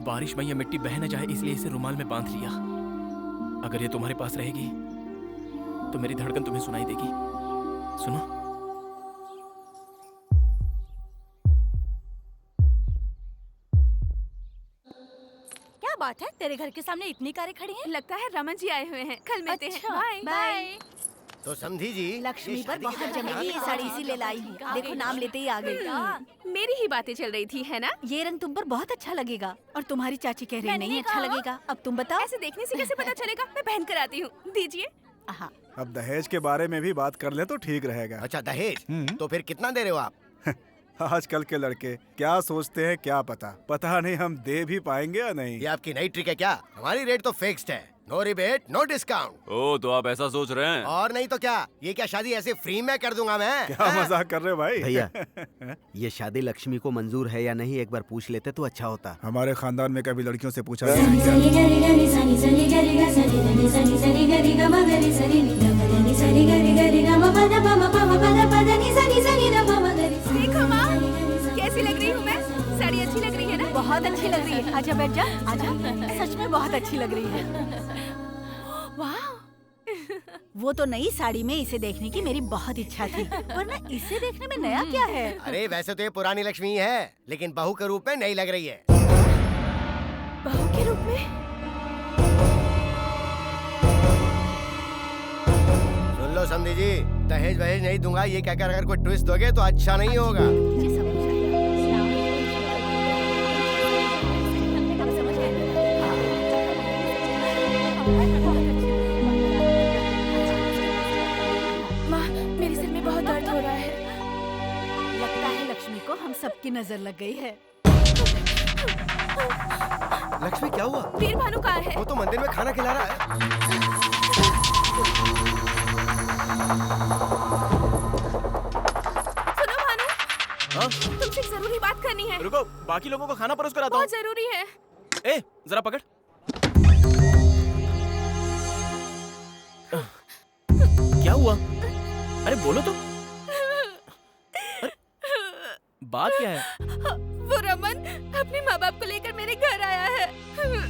बारिश में ये मिट्टी बह न जाए इसलिए इसे रुमाल में बांध लिया। अगर ये तुम्हारे पास रहेगी तो मेरी धड़कन तुम्हें सुनाई देगी। सुनो। क्या बात है, तेरे घर के सामने इतनी कारें खड़ी हैं? लगता है रमन जी आए हुए हैं। कल मिलते हैं। Bye bye. तो समझी जी, लक्ष्मी पर बहुत जमेगी ये साड़ी, इसीलिए लाई हूँ। देखो नाम लेते ही आ गई। मेरी ही बातें चल रही थी, है ना? ये रंग तुम पर बहुत अच्छा लगेगा। और तुम्हारी चाची कह रही नहीं अच्छा लगेगा। अब तुम बताओ। ऐसे देखने से कैसे पता चलेगा? मैं पहन कर आती हूँ, दीजिए। अब दहेज के बारे में भी बात कर ले तो ठीक रहेगा। अच्छा दहेज, तो फिर कितना दे रहे हो आप? आजकल के लड़के क्या सोचते हैं क्या पता नहीं हम दे भी पाएंगे या नहीं। ये आपकी नई ट्रिक है क्या? हमारी रेट तो फिक्स्ड है। No rebate, no discount. ओ तो आप ऐसा सोच रहे हैं? और नहीं तो क्या, ये क्या शादी ऐसे फ्री में कर दूंगा मैं? क्या मजाक कर रहे हो भाई? भैया ये शादी लक्ष्मी को मंजूर है या नहीं एक बार पूछ लेते तो अच्छा होता। हमारे खानदान में कभी लड़कियों से पूछा गया नहीं देखो माँ, कैसी लग रही हूँ मैं? साड़ी अच्छी लग रही है ना? बहुत अच्छी लग रही है। आजा बैठ जा, आजा। सच में बहुत अच्छी लग रही है। वाह। वो तो नई साड़ी में इसे देखने की मेरी बहुत इच्छा थी, वरना इसे देखने में नया क्या है? अरे वैसे तो ये पुरानी लक्ष्मी है, लेकिन बहू के रूप में नई लग रही है। बहू के रूप में? सुन लो समधी जी, दहेज वहेज नहीं दूंगा ये कहकर अगर कोई ट्विस्ट दोगे तो अच्छा नहीं होगा। मुझे सब कुछ अब समझ माँ, मेरे सिर में बहुत दर्द हो रहा है। लगता है लक्ष्मी को हम सबकी नजर लग गई है। लक्ष्मी क्या हुआ? वीर भानु कहाँ है? वो तो मंदिर में खाना खिला रहा है। सुनो भानु, हाँ? तुमसे एक जरूरी बात करनी है। रुको, बाकी लोगों को खाना परोस कर आता हूँ। बहुत जरूरी है। ए, जरा पकड़। क्या हुआ? अरे बोलो तो। अरे, बात क्या है? वो रमन अपने माँ बाप को लेकर मेरे घर आया है।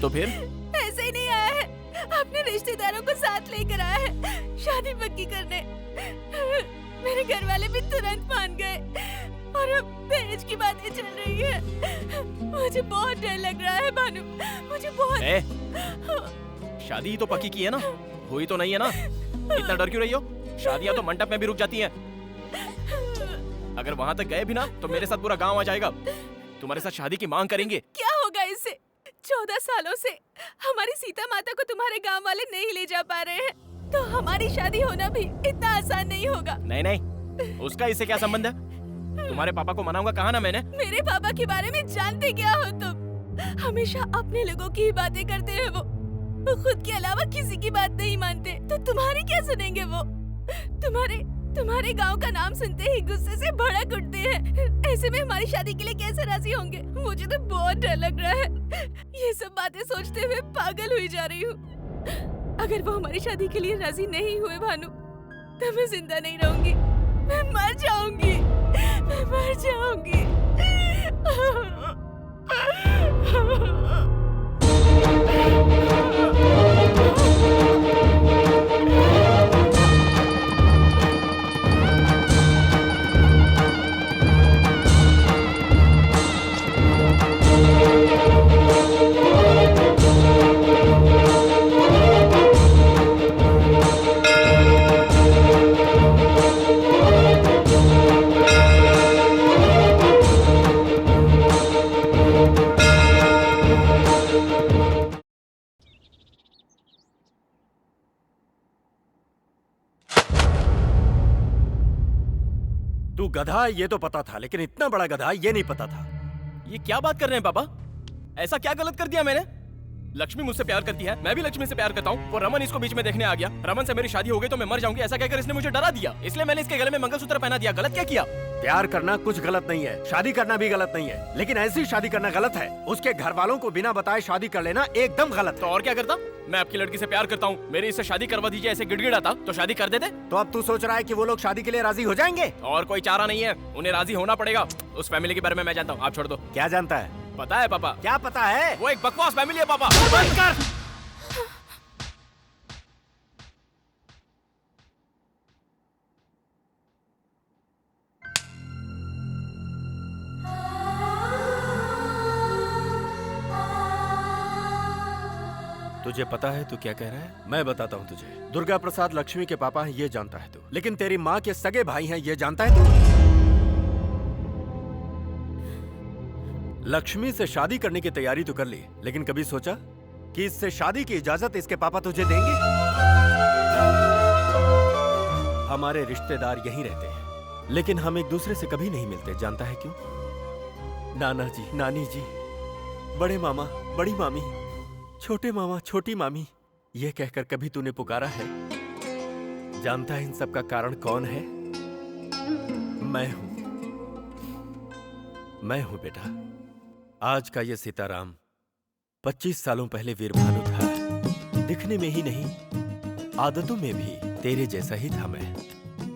तो फिर? ऐसे ही नहीं आया है, अपने रिश्तेदारों को साथ लेकर आया है शादी पक्की करने। मेरे घर वाले भी तुरंत मान गए और अब दहेज की बातें चल रही है। मुझे बहुत डर लग रहा है भानु, मुझे बहुत। ए, शादी ही तो पक्की की है ना, हुई तो नहीं है ना? इतना डर क्यों रही हो? शादियां तो मंडप में भी रुक जाती हैं। अगर वहां तक गए भी ना तो मेरे साथ पूरा गांव आ जाएगा, तुम्हारे साथ शादी की मांग करेंगे। क्या होगा इससे? 14 सालों से हमारी सीता माता को तुम्हारे गांव वाले नहीं ले जा पा रहे हैं, तो हमारी शादी होना भी इतना आसान नहीं होगा। नहीं नहीं, उसका इससे क्या संबंध है? तुम्हारे पापा को मनाऊंगा कहा ना मैंने। मेरे पापा के बारे में जानते क्या हो तुम? हमेशा अपने लोगों की ही बातें करते हैं वो खुद के अलावा किसी की बात नहीं मानते, तो तुम्हारी क्या सुनेंगे वो? तुम्हारे गांव का नाम सुनते ही गुस्से से भड़क उठते हैं। ऐसे में हमारी शादी के लिए कैसे राजी होंगे? मुझे तो बहुत डर लग रहा है। ये सब बातें सोचते हुए पागल हुई जा रही हूँ। अगर वो हमारी शादी के लिए राजी नहीं हुए भानु, तो मैं जिंदा नहीं रहूंगी, मैं मर जाऊंगी, मैं मर जाऊंगी। तू गधा ये तो पता था, लेकिन इतना बड़ा गधा ये नहीं पता था। ये क्या बात कर रहे हैं पापा? ऐसा क्या गलत कर दिया मैंने? लक्ष्मी मुझसे प्यार करती है, मैं भी लक्ष्मी से प्यार करता हूँ। वो रमन इसको बीच में देखने आ गया। रमन से मेरी शादी हो गई तो मैं मर जाऊंगी ऐसा कहकर इसने मुझे डरा दिया, इसलिए मैंने इसके गले में मंगलसूत्र पहना दिया। गलत क्या किया? प्यार करना कुछ गलत नहीं है, शादी करना भी गलत नहीं है, लेकिन ऐसी शादी करना गलत है। उसके घर वालों को बिना बताए शादी कर लेना एकदम गलत। तो और क्या करता? मैं आपकी लड़की से प्यार करता हूँ, मेरी इससे शादी करवा दीजिए ऐसे गिड़गिड़ाता तो शादी कर देते। तो अब तू सोच रहा है कि वो लोग शादी के लिए राजी हो जाएंगे? और कोई चारा नहीं है, उन्हें राजी होना पड़ेगा। उस फैमिली के बारे में मैं जानता हूँ, आप छोड़ दो। क्या जानता है? पता है पापा। क्या पता है? वो एक बकवास फैमिली है पापा। बंद कर। तुझे पता है तू क्या कह रहा है? मैं बताता हूँ तुझे। दुर्गा प्रसाद लक्ष्मी के पापा हैं ये जानता है तू, लेकिन तेरी माँ के सगे भाई हैं ये जानता है तू? लक्ष्मी से शादी करने की तैयारी तो कर ली, लेकिन कभी सोचा कि इससे शादी की इजाजत इसके पापा तुझे देंगे? हमारे रिश्तेदार यहीं रहते हैं, लेकिन हम एक दूसरे से कभी नहीं मिलते। जानता है क्यों? नाना जी, नानी जी, बड़े मामा, बड़ी मामी, छोटे मामा, छोटी मामी, ये कहकर कभी तूने पुकारा है? जानता है इन सब का कारण कौन है? मैं हूं बेटा। आज का ये सीताराम 25 सालों पहले वीरभानु था। दिखने में ही नहीं, आदतों में भी तेरे जैसा ही था मैं।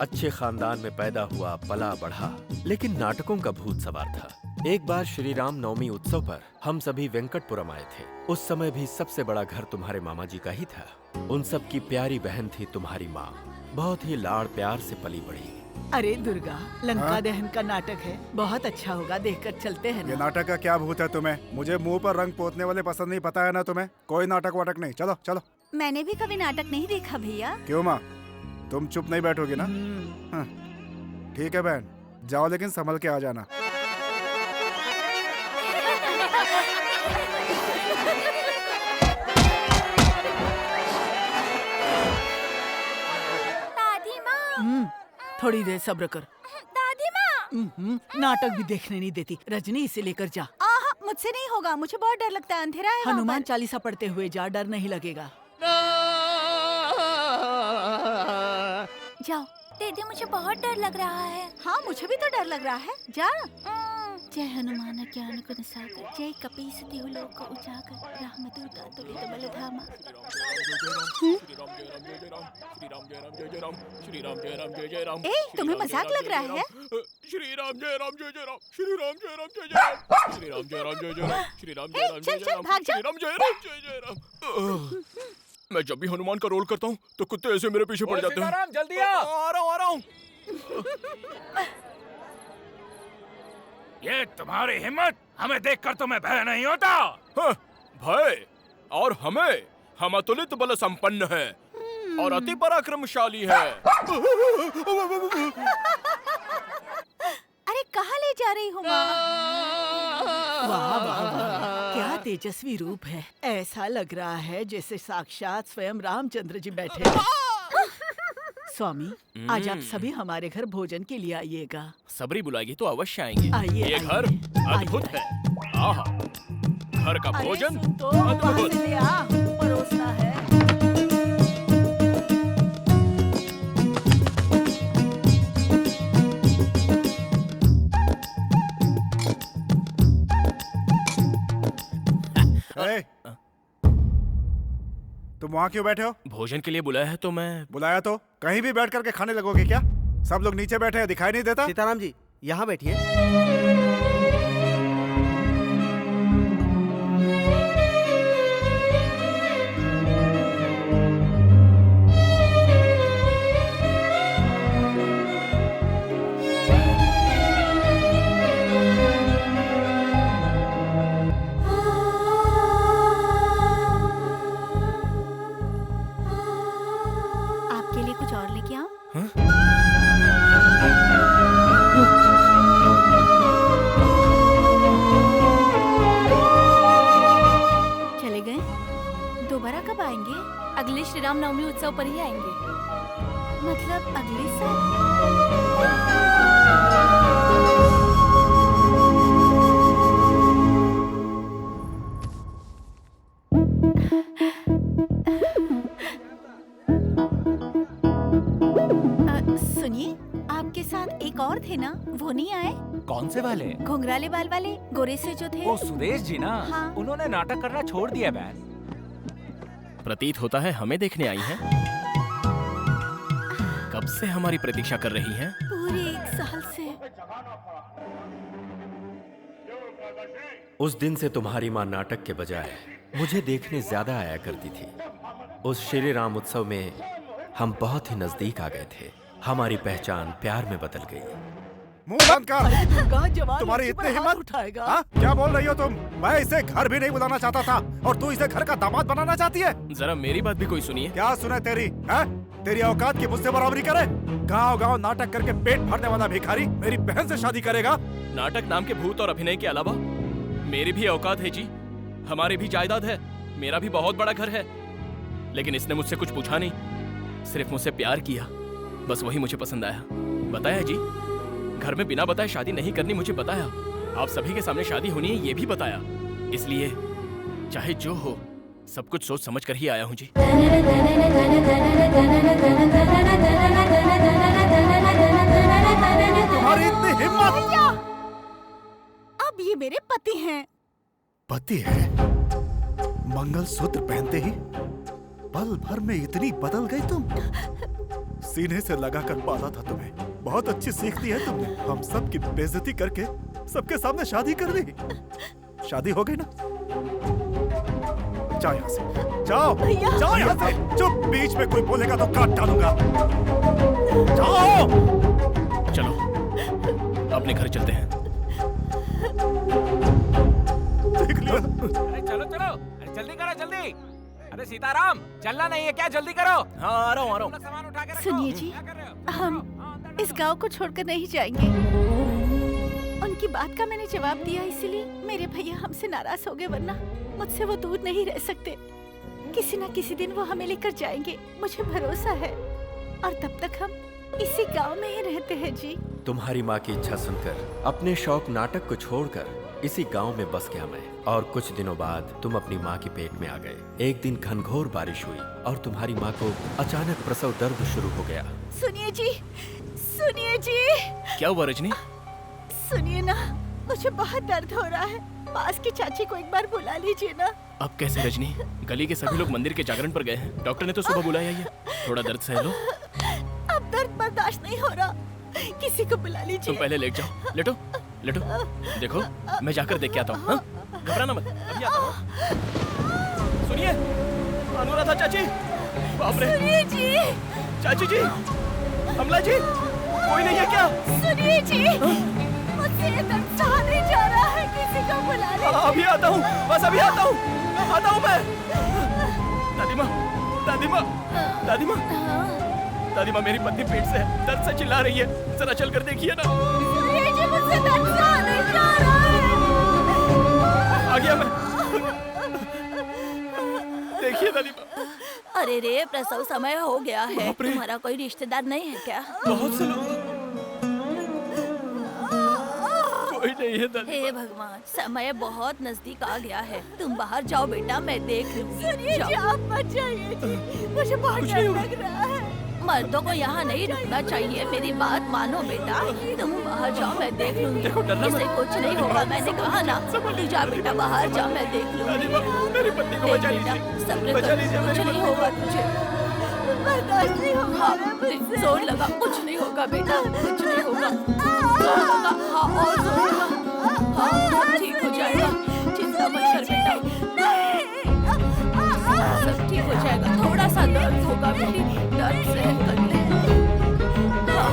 अच्छे खानदान में पैदा हुआ, पला बढ़ा, लेकिन नाटकों का भूत सवार था। एक बार श्री राम नवमी उत्सव पर हम सभी वेंकटपुरम आए थे। उस समय भी सबसे बड़ा घर तुम्हारे मामा जी का ही था। उन सब की प्यारी बहन थी तुम्हारी माँ। बहुत ही लाड़ प्यार से पली बड़ी। अरे दुर्गा, लंका दहन का नाटक है, बहुत अच्छा होगा, देखकर चलते हैं ये ना। नाटक का क्या भूत है तुम्हें? मुझे मुंह पर रंग पोतने वाले पसंद नहीं, पता है ना तुम्हें? कोई नाटक वाटक नहीं, चलो चलो। मैंने भी कभी नाटक नहीं देखा भैया। क्यों माँ, तुम चुप नहीं बैठोगी ना? हाँ, ठीक है बहन, जाओ लेकिन संभल के आ जाना। दादी माँ। थोड़ी देर सब्र कर। दादी माँ। नाटक भी देखने नहीं देती। रजनी, इसे लेकर जा। मुझसे नहीं होगा, मुझे बहुत डर लगता है, अंधेरा है। हनुमान चालीसा पढ़ते हुए जा, डर नहीं लगेगा। जाओ। दीदी, मुझे बहुत डर लग रहा है। हाँ, मुझे भी तो डर लग रहा है। जा। जय हनुमान ज्ञान गुण सागर, जय कपीस तिहु लोक उजागर, रामदूत अतुलित बल धामा। ए, तुम्हें मजाक लग रहा है? श्री राम जय राम जय जय राम, श्री राम जय राम जय जय राम, श्री राम जय राम जय जय राम, श्री राम जय राम जय जय राम, श्री राम जय राम जय जय राम। मैं जब भी हनुमान का रोल करता हूँ तो कुत्ते ऐसे मेरे पीछे पड़ जाते हैं। सीताराम, जल्दी आ रहा हूँ। ये तुम्हारी हिम्मत, हमें देखकर तुम्हें भय नहीं होता? हाँ, भय? और हमें? हम अतुलित बल संपन्न है और अति पराक्रमशाली है। अरे कहाँ ले जा रही हूँ माँ? वाह वाह वाह, क्या तेजस्वी रूप है। ऐसा लग रहा है जैसे साक्षात स्वयं रामचंद्र जी बैठे हैं। स्वामी, आज आप सभी हमारे घर भोजन के लिए आइएगा। सबरी बुलाएगी तो अवश्य आएंगे। आइए, ये आइए। घर अद्भुत है। आहा, घर का भोजन तो वहाँ अद्भुत। से ले आ, परोसना है। तुम वहाँ क्यों बैठे हो? भोजन के लिए बुलाया है तो मैं। बुलाया तो कहीं भी बैठ करके खाने लगोगे क्या? सब लोग नीचे बैठे हैं, दिखाई नहीं देता? सीताराम जी, यहाँ बैठिए। आपके लिए कुछ और लेके आऊं? चले गए? दोबारा कब आएंगे? अगले श्री राम नवमी उत्सव पर ही आएंगे। मतलब अगले साल? सुनिए, आपके साथ एक और थे ना, वो नहीं आए? कौन से वाले? घुंघराले बाल वाले, गोरे से जो थे। ओ सुरेश जी ना? हाँ। उन्होंने नाटक करना छोड़ दिया बहन। प्रतीत होता है हमें देखने आई हैं। कब से हमारी प्रतीक्षा कर रही हैं? पूरे 1 साल से। उस दिन से तुम्हारी माँ नाटक के बजाय मुझे देखने ज्यादा आया करती थी। उस श्री राम उत्सव में हम बहुत ही नजदीक आ गए थे। हमारी पहचान प्यार में बदल गई। मुंह बंद कर। दुर्गा, जवान तुम्हारी लड़की पर इतनी हाथ हिम्मत? उठाएगा। हाँ? क्या बोल रही हो तुम? मैं इसे घर भी नहीं बुलाना चाहता था और तू इसे घर का दामाद बनाना चाहती है? जरा मेरी बात भी कोई सुनिए। क्या सुने तेरी? है? तेरी औकात की मुझसे बराबरी करे? गांव-गांव नाटक करके पेट भरने वाला भिखारी मेरी बहन से शादी करेगा? नाटक नाम के भूत और अभिनय के अलावा मेरी भी औकात है जी। हमारी भी जायदाद है, मेरा भी बहुत बड़ा घर है। लेकिन इसने मुझसे कुछ पूछा नहीं, सिर्फ मुझसे प्यार किया। बस वही मुझे पसंद आया। बताया जी, घर में बिना बताए शादी नहीं करनी मुझे बताया। आप सभी के सामने शादी होनी है ये भी बताया। इसलिए चाहे जो हो सब कुछ सोच समझ कर ही आया हूँ जी। तुम्हारी इतनी हिम्मत! अब ये मेरे पति हैं। पति है? मंगलसूत्र पहनते ही पल भर में इतनी बदल गई तुम। सीने से लगाकर पाला था तुम्हें। बहुत अच्छी सीख दी है तुमने। हम सब की बेइज्जती करके सबके सामने शादी कर ली। शादी हो गई ना? जाओ यहाँ से, जाओ, जाओ यहाँ से। चुप, बीच में कोई बोलेगा तो काट डालूंगा। जाओ। चलो अपने घर चलते हैं। देख लिया। अरे चलो चलो, अरे जल्दी करो जल्दी। अरे सीताराम, चलना नहीं है क्या? जल्दी करो। हाँ आ रहा हूँ। सामान उठा के रखो। सुनिए जी, हम इस गांव को छोड़कर नहीं जाएंगे। उनकी बात का मैंने जवाब दिया, इसलिए मेरे भैया हमसे नाराज हो गए, वरना मुझसे वो दूर नहीं रह सकते। किसी न किसी दिन वो हमें लेकर जाएंगे, मुझे भरोसा है। और तब तक हम इसी गांव में ही रहते हैं जी। तुम्हारी माँ की इच्छा सुनकर अपने शौक नाटक को छोड़कर इसी गांव में बस गया मैं। और कुछ दिनों बाद तुम अपनी माँ के पेट में आ गए। एक दिन घनघोर बारिश हुई और तुम्हारी माँ को अचानक प्रसव दर्द शुरू हो गया। सुनिए जी, सुनिए जी। क्या हुआ रजनी? सुनिए ना, मुझे बहुत दर्द हो रहा है। पास की चाची को एक बार बुला लीजिए ना। अब कैसे रजनी? गली के सभी लोग मंदिर के जागरण पर गए हैं। डॉक्टर ने तो सुबह बुलाया ही है। थोड़ा दर्द सह लो। अब दर्द बर्दाश्त नहीं हो रहा, किसी को बुला लीजिए। तुम पहले लेट जाओ। लेटो लेटो। देखो मैं जाकर देख के आता हूँ। घबराना मत, अभी आता हूँ। सुनिए अनुराधा चाची। बाप रे। सुनिए जी। चाची जी, कमला जी, कोई नहीं है क्या? सुनिए जी, मुझसे ये दर्द सहा नहीं जा रहा है, किसी को बुला लीजिए। अभी आता हूँ, बस अभी आता हूँ। आता हूँ मैं। दादी माँ, दादी माँ, दादी माँ, दादी माँ, मेरी पत्नी पेट से है, दर्द से चिल्ला रही है। जरा चल कर देखिए ना। सुनिए जी, मुझसे दर्द सहा नहीं जा रहा है। आ गया मैं। देखिए दादी माँ। अरे रे, प्रसव समय हो गया है। तुम्हारा कोई रिश्तेदार नहीं है क्या? बहुत से लोग। कोई नहीं है दादी। हे भगवान, समय बहुत नजदीक आ गया है। तुम बाहर जाओ बेटा, मैं देख लूंगी। सुनिए जी, आप मत जाइए जी, मुझे बहुत डर लग रहा है। मर्दों को यहाँ नहीं रुकना चाहिए, मेरी बात मानो बेटा। तुम बाहर जाओ, मैं देख लूंगी। इसे कुछ नहीं होगा, मैंने कहा ना। तू जा बेटा, बाहर जा, मैं देख लूंगी। मेरी पत्नी को बचा लीजिए। सब्र कर, कुछ नहीं होगा तुझे। बर्दाश्त नहीं होगा मुझसे। जोर लगा, कुछ नहीं होगा बेटा, कुछ नहीं होगा। जोर लगा, हाँ और जोर लगा। हाँ सब ठीक हो जाएगा, चिंता मत कर बेटा। सब ठीक हो जाएगा। थोड़ा सा दर्द होगा बेटी, दर्द सहन कर ले। हाँ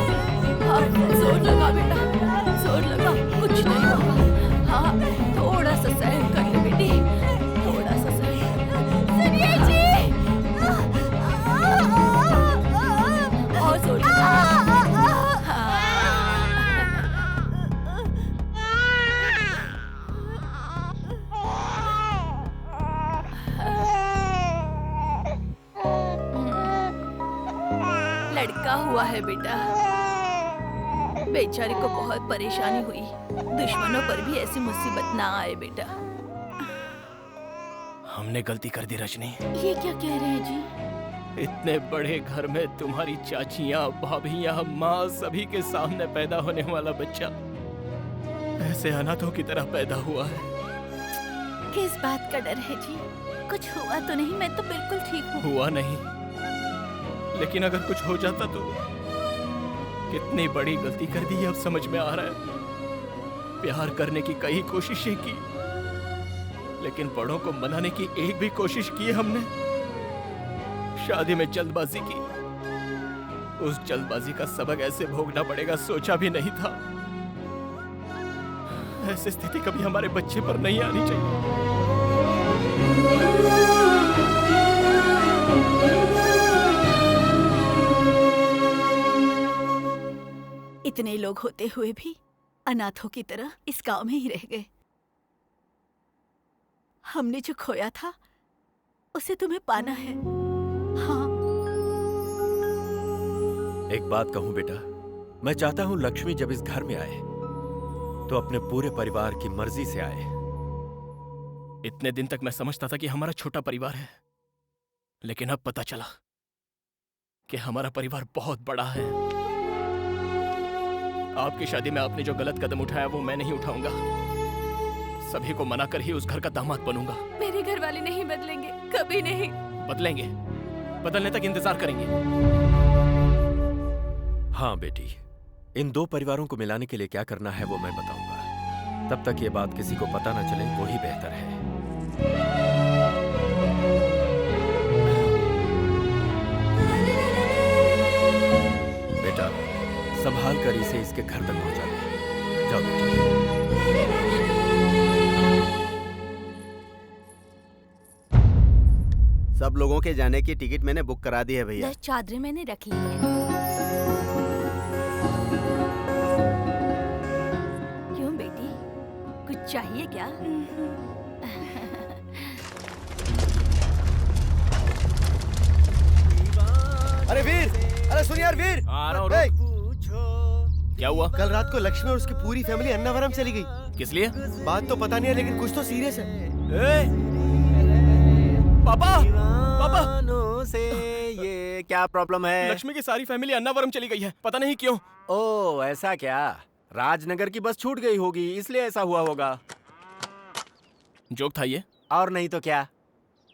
हाँ, जोर लगा बेटा, जोर लगा, कुछ नहीं होगा। हाँ थोड़ा सा सहन कर ले बेटी, थोड़ा सा सहन। सुनिए जी, और जोर लगा। लड़का हुआ है बेटा। बेचारी को बहुत परेशानी हुई। दुश्मनों पर भी ऐसी मुसीबत ना आए बेटा। हमने गलती कर दी रजनी। ये क्या कह रहे हैं जी? इतने बड़े घर में तुम्हारी चाचियाँ, भाभियाँ, माँ सभी के सामने पैदा होने वाला बच्चा ऐसे अनाथों की तरह पैदा हुआ है। किस बात का डर है जी? कुछ हुआ तो नहीं? मैं तो बिल्कुल ठीक हूँ। हुआ नहीं, लेकिन अगर कुछ हो जाता तो कितनी बड़ी गलती कर दी, अब समझ में आ रहा है। प्यार करने की कई कोशिशें की, लेकिन बड़ों को मनाने की एक भी कोशिश की हमने। शादी में जल्दबाजी की, उस जल्दबाजी का सबक ऐसे भोगना पड़ेगा सोचा भी नहीं था। ऐसी स्थिति कभी हमारे बच्चे पर नहीं आनी चाहिए। इतने लोग होते हुए भी अनाथों की तरह इस गांव में ही रह गए। हमने जो खोया था उसे तुम्हें पाना है। हाँ। एक बात कहूं बेटा, मैं चाहता हूं लक्ष्मी जब इस घर में आए तो अपने पूरे परिवार की मर्जी से आए। इतने दिन तक मैं समझता था कि हमारा छोटा परिवार है, लेकिन अब पता चला कि हमारा परिवार बहुत बड़ा है। आपकी शादी में आपने जो गलत कदम उठाया वो मैं नहीं उठाऊंगा। सभी को मना कर ही उस घर का दामाद बनूंगा। मेरे घर वाले नहीं बदलेंगे, कभी नहीं। बदलेंगे, बदलने तक इंतजार करेंगे। हाँ बेटी, इन दो परिवारों को मिलाने के लिए क्या करना है वो मैं बताऊंगा। तब तक ये बात किसी को पता न चले वो ही बेहतर है। बेटा, संभाल कर इसे इसके घर तक पहुंचा दे। जाओ बेटी। सब लोगों के जाने की टिकट मैंने बुक करा दी है भैया। 10 चादरें मैंने रख ली है। क्यों बेटी, कुछ चाहिए क्या? अरे वीर, अरे सुन यार वीर। आ रहा हूँ, ए, क्या हुआ? कल रात को लक्ष्मी और उसकी पूरी फैमिली अन्नावरम चली गई। किस लिए? बात तो पता नहीं है, लेकिन कुछ तो सीरियस है। पापा, पापा, से ये क्या प्रॉब्लम है? लक्ष्मी की सारी फैमिली अन्नावरम चली गई है, पता नहीं क्यों। ओह ऐसा क्या? राजनगर की बस छूट गई होगी, इसलिए ऐसा हुआ होगा। जोक था ये? और नहीं तो क्या,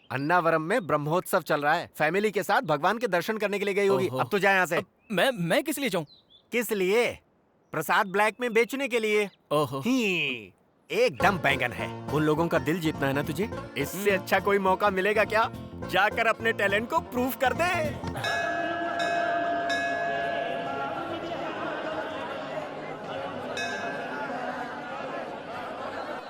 अन्नावरम में ब्रह्मोत्सव चल रहा है, फैमिली के साथ भगवान के दर्शन करने के लिए गई होगी। ओहो। अब तो जाए यहाँ से। मैं किस लिए जाऊं? किस लिए? प्रसाद ब्लैक में बेचने के लिए। ओहो। एकदम बैंगन है। उन लोगों का दिल जीतना है ना तुझे। इससे अच्छा कोई मौका मिलेगा क्या? जाकर अपने टैलेंट को प्रूव कर दे।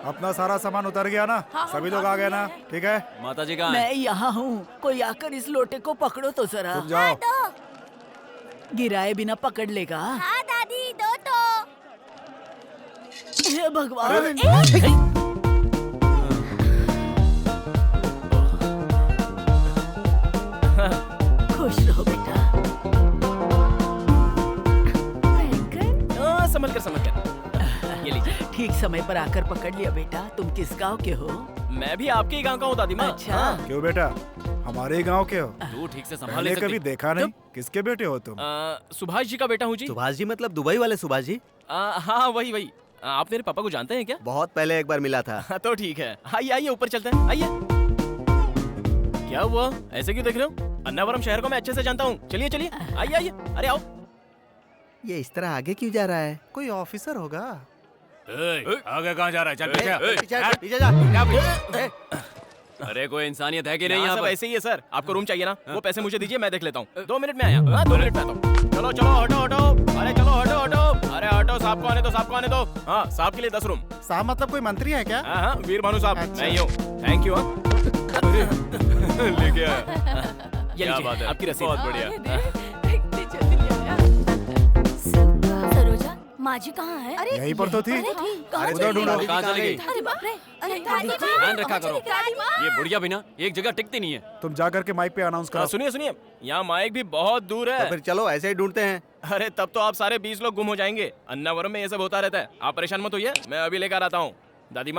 अपना सारा सामान उतर गया ना? हाँ, सभी लोग आ गए ना? ठीक है, माता जी कहाँ हैं? मैं यहाँ हूँ, कोई आकर इस लोटे को पकड़ो तो जरा। तुम जाओ। गिराए बिना पकड़ लेगा। हाँ दादी, दो तो। हे भगवान। खुश रहो बेटा। संभल कर। ये लीजिए। ठीक समय पर आकर पकड़ लिया बेटा। तुम किस गांव के हो? मैं भी आपके ही गांव का हूँ दादी माँ। अच्छा। क्यों बेटा, हमारे गांव के हो? तू ठीक से संभाल मैंने ले कभी सकती। देखा नहीं। किसके बेटे हो तुम? सुभाष जी का बेटा हूँ जी। सुभाष जी मतलब दुबई वाले सुभाष जी? हाँ वही। आप मेरे पापा को जानते हैं क्या? बहुत पहले एक बार मिला था। तो ठीक है, आइए ऊपर चलते हैं, आइए। क्या हुआ, ऐसे क्यों देख रहे हो? अन्नावरम शहर को मैं अच्छे से जानता हूँ। चलिए, आइए, अरे आओ। ये इस तरह आगे क्यों जा रहा है? कोई ऑफिसर होगा। आगे कहाँ जा रहा है? चल पीछे जा। अरे कोई इंसानियत है कि नहीं यहाँ यहाँ सब पर? ऐसे ही है सर। आपको रूम चाहिए ना? वो पैसे मुझे दीजिए, मैं देख लेता हूँ। 2 मिनट में आया। हाँ 2 मिनट में आता हूँ। चलो हटो। अरे चलो हटो। अरे हटो, साहब को आने दो। हाँ साहब के लिए 10 रूम। साहब मतलब कोई मंत्री है क्या? हाँ वीर भानु साहब, मैं ही हूँ। Thank you. लेके आया। ये क्या बात है, आपकी रसीद। बहुत बढ़िया। सरोजा, माँ जी कहाँ है? अरे यहीं पर तो थी। कहाँ उधर ढूंढो। कहाँ चली गई? अरे बाप रे, अरे दादी माँ, ध्यान रखा करो। दादी माँ। ये बुढ़िया भी ना एक जगह टिकती नहीं है। तुम जाकर के माइक पे अनाउंस करो। सुनिए, यहाँ माइक भी बहुत दूर तो है। फिर चलो ऐसे ही ढूंढते हैं। अरे तब तो आप सारे 20 लोग गुम हो जाएंगे। अन्नावरम में ये सब होता रहता है। आप परेशान मत होइए, मैं अभी लेकर आता हूँ। दादी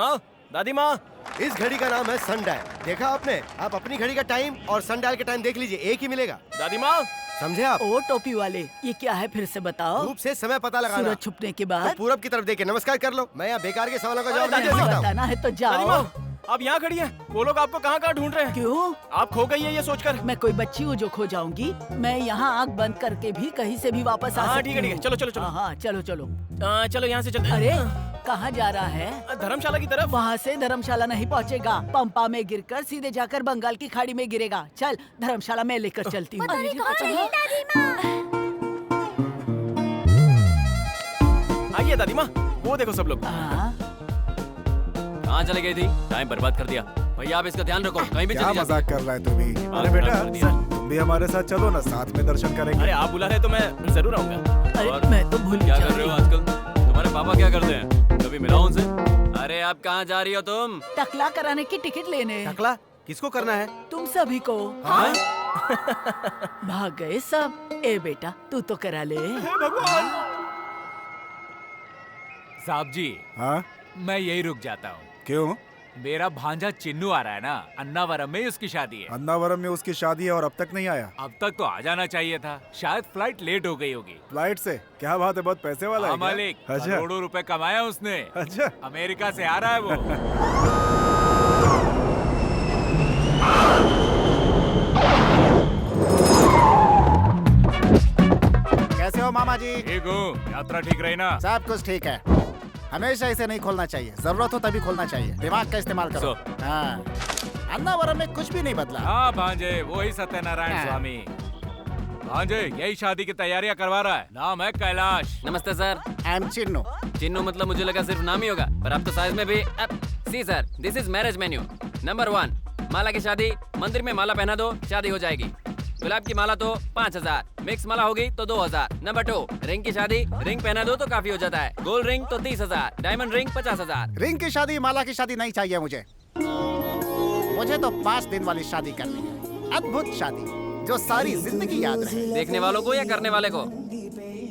माँ। इस घड़ी का नाम है सनडायल। देखा आपने? आप अपनी घड़ी का टाइम और सनडायल का टाइम देख लीजिए, एक ही मिलेगा। दादी माँ। समझे आप? ओ टोपी वाले, ये क्या है फिर से बताओ। धूप से समय पता लगाना। सूरज छुपने के तो बाद पूरब की तरफ देखे नमस्कार कर लो। मैं यहाँ बेकार के सवालों का जवाब नहीं दे नहीं सकता हूँ। बताना है तो दादी जाओ। माँ, आप यहाँ खड़ी हैं। वो लोग आपको कहाँ ढूंढ रहे हैं। क्यों? आप खो गई है ये सोचकर। मैं कोई बच्ची हूँ जो खो जाऊंगी? मैं यहाँ आँख बंद करके भी कहीं से भी वापस आ हाँ, सकती ठीक है। हूँ। चलो। हाँ चलो। चलो यहाँ से चलते हैं। अरे कहाँ जा रहा है? धर्मशाला की तरफ। वहाँ से धर्मशाला नहीं पहुँचेगा। पंपा में गिरकर सीधे जाकर बंगाल की खाड़ी में गिरेगा। चल धर्मशाला में लेकर चलती हूँ। आइए दादी माँ, वो देखो सब लोग। हाँ, कहाँ चले गई थी? टाइम बर्बाद कर दिया। भैया आप इसका ध्यान रखो, कहीं भी क्या चली जा। मजाक कर रहा है तू भी? अरे खराब बेटा, कर दिया। तुम भी हमारे साथ चलो ना, साथ में दर्शन करेंगे। अरे आप बुला रहे तो मैं जरूर आऊंगा। अरे मैं तो भूल क्या जा कर रहे रही हो हूँ। आजकल? तुम्हारे पापा क्या करते हैं? कभी मिला उनसे? अरे आप कहाँ जा रही हो तुम? टकला कराने की टिकट लेने। टकला किसको करना है? तुम सभी को। हाँ? भाग गए सब। ए बेटा तू तो करा ले। भगवान। साहब जी, हाँ मैं यही रुक जाता हूँ। क्यों? मेरा भांजा चिन्नू आ रहा है ना, अन्नावरम में उसकी शादी है। अन्नावरम में उसकी शादी है और अब तक नहीं आया। अब तक तो आ जाना चाहिए था, शायद फ्लाइट लेट हो गई होगी। फ्लाइट से क्या बात है, बहुत पैसे वाला है क्या? मालिक, अच्छा। करोड़ों रुपए कमाया उसने। अच्छा, अमेरिका से आ रहा है वो। कैसे हो मामा जी? ठीक हूँ, यात्रा ठीक रही ना? सब कुछ ठीक है। हमेशा इसे नहीं खोलना चाहिए, जरूरत हो तभी खोलना चाहिए। दिमाग का इस्तेमाल करो। हाँ, अन्नावरम में कुछ भी नहीं बदला। हाँ भांजे, वही सत्यनारायण स्वामी। भांजे यही शादी की तैयारियां करवा रहा है, नाम है कैलाश। नमस्ते sir. I am Chinnu. Chinnu मतलब मुझे लगा सिर्फ नाम ही होगा, पर अब तो साइज में भी। See sir, this is marriage menu. Number 1, Mala की शादी। मंदिर में माला पहना दो, शादी हो जाएगी। गुलाब की माला तो 5000, मिक्स माला होगी तो 2000। नंबर 2, रिंग की शादी। रिंग पहना दो तो काफी हो जाता है। गोल्ड रिंग तो 30,000, डायमंड रिंग 50,000। रिंग की शादी, माला की शादी नहीं चाहिए मुझे। मुझे तो 5 दिन वाली शादी करनी है, अद्भुत शादी जो सारी जिंदगी याद रहे। देखने वालों को या करने वाले को?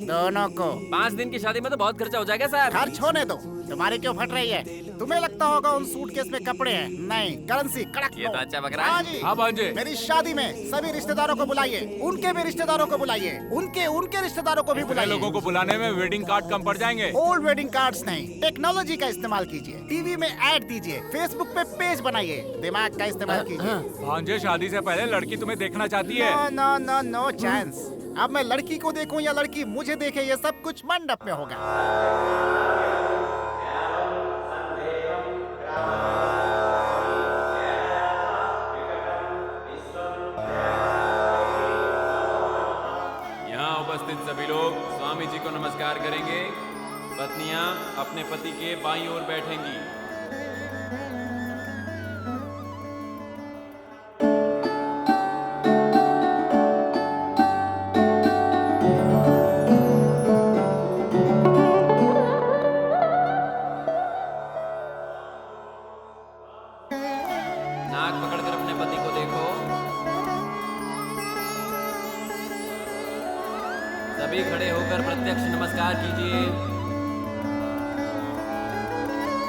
दोनों को। 5 दिन की शादी में तो बहुत खर्चा हो जाएगा सर। खर्च होने दो, तुम्हारी क्यों फट रही है? तुम्हें लगता होगा उन सूटकेस में कपड़े हैं, नहीं, करेंसी कड़क। ये तो अच्छा बकरा है। हाँ जी। हाँ भांजे, मेरी शादी में सभी रिश्तेदारों को बुलाइए, उनके भी रिश्तेदारों को बुलाइए, उनके रिश्तेदारों को भी इतने बुलाइए। लोगों को बुलाने में वेडिंग कार्ड कम पड़ जाएंगे। ओल्ड वेडिंग कार्ड्स नहीं, टेक्नोलॉजी का इस्तेमाल कीजिए। टीवी में ऐड दीजिए, फेसबुक पे पेज बनाइए, दिमाग का इस्तेमाल कीजिए। भांजे शादी से पहले लड़की तुम्हें देखना चाहती है। No no no no chance. अब मैं लड़की को देखूं या लड़की मुझे देखे, ये सब कुछ मंडप में होगा। यहाँ उपस्थित सभी लोग स्वामी जी को नमस्कार करेंगे। पत्नियाँ अपने पति के बाईं ओर बैठेंगी। नाक पकड़कर अपने पति को देखो। सभी खड़े होकर प्रत्यक्ष नमस्कार कीजिए।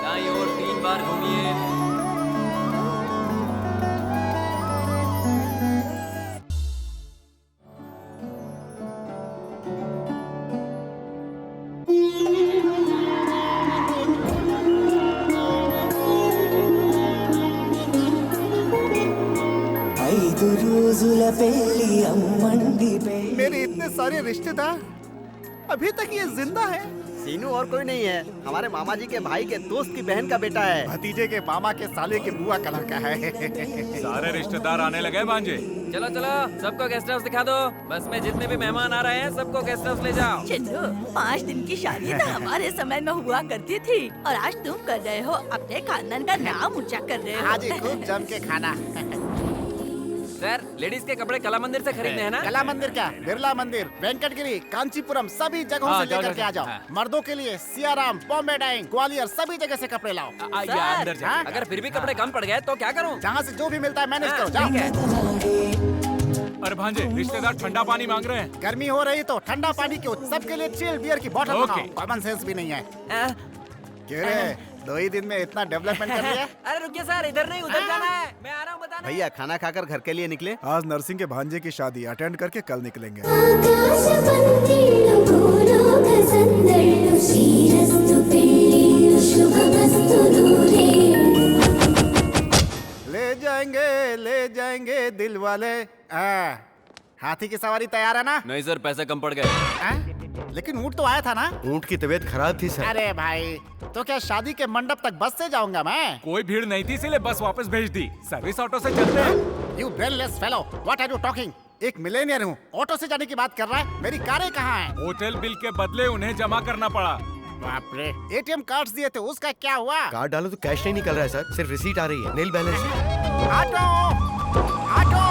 दाईं ओर 3 बार घूमिए। मेरे इतने सारे रिश्तेदार, अभी तक ये जिंदा है। सीनू और कोई नहीं है, हमारे मामा जी के भाई के दोस्त की बहन का बेटा है। भतीजे के मामा के साले के बुआ का लड़का है। सारे रिश्तेदार आने लगे भांजे। चलो चलो, सबको गेस्ट हाउस दिखा दो। बस में जितने भी मेहमान आ रहे हैं सबको गेस्ट हाउस ले जाओ। चिन्नू, 5 दिन की शादी तो हमारे समय में हुआ करती थी, और आज तुम कर रहे हो, अपने खानदान का नाम ऊंचा कर रहे हो। आज ही खूब जम के खाना। सर, लेडीज के कपड़े कला मंदिर से खरीदने हैं ना? कला मंदिर क्या, बिरला मंदिर, वेंकटगिरी, कांचीपुरम, सभी जगहों हाँ, से लेकर के आ जाओ। हाँ। मर्दों के लिए सियाराम, बॉम्बे डाइंग, ग्वालियर, सभी जगह से कपड़े लाओ। आइए सर, अंदर जाइए। अगर फिर भी कपड़े कम पड़ गए तो क्या करूं? जहाँ से जो भी मिलता है मैनेज करो, ठीक है। जाओ। अरे भांजे, रिश्तेदार ठंडा पानी मांग रहे हैं। गर्मी हो रही तो ठंडा पानी क्यों, सबके लिए चिल बियर की बोतल ओके। बनाओ। कॉमन सेंस भी नहीं है। आ, क्यों रे, 2 ही दिन में इतना डेवलपमेंट कर लिया? अरे रुकिए सर, इधर नहीं उधर जाना है। मैं आ रहा हूँ बताने। भैया खाना खाकर घर के लिए निकले। आज नरसिंह के भांजे की शादी अटेंड करके कल निकलेंगे। ले जाएंगे दिल वाले। हाथी की सवारी तैयार है ना? नहीं सर, पैसे कम पड़ गए। लेकिन ऊँट तो आया था ना? ऊँट की तबीयत खराब थी सर। अरे भाई, तो क्या शादी के मंडप तक बस से जाऊंगा मैं? कोई भीड़ नहीं थी इसलिए बस वापस भेज दी। सर्विस ऑटो से चलते हैं। You brainless fellow, what are you talking? एक मिलेनियर हूँ, ऑटो से जाने की बात कर रहा है। मेरी कारें कहाँ हैं? होटल बिल के बदले उन्हें जमा करना पड़ा। बाप रे, ATM कार्ड्स दिए थे, उसका क्या हुआ? कार्ड डालो तो कैश नहीं निकल रहा है सर, सिर्फ रिसीट आ रही है, नील बैलेंस। Auto, auto.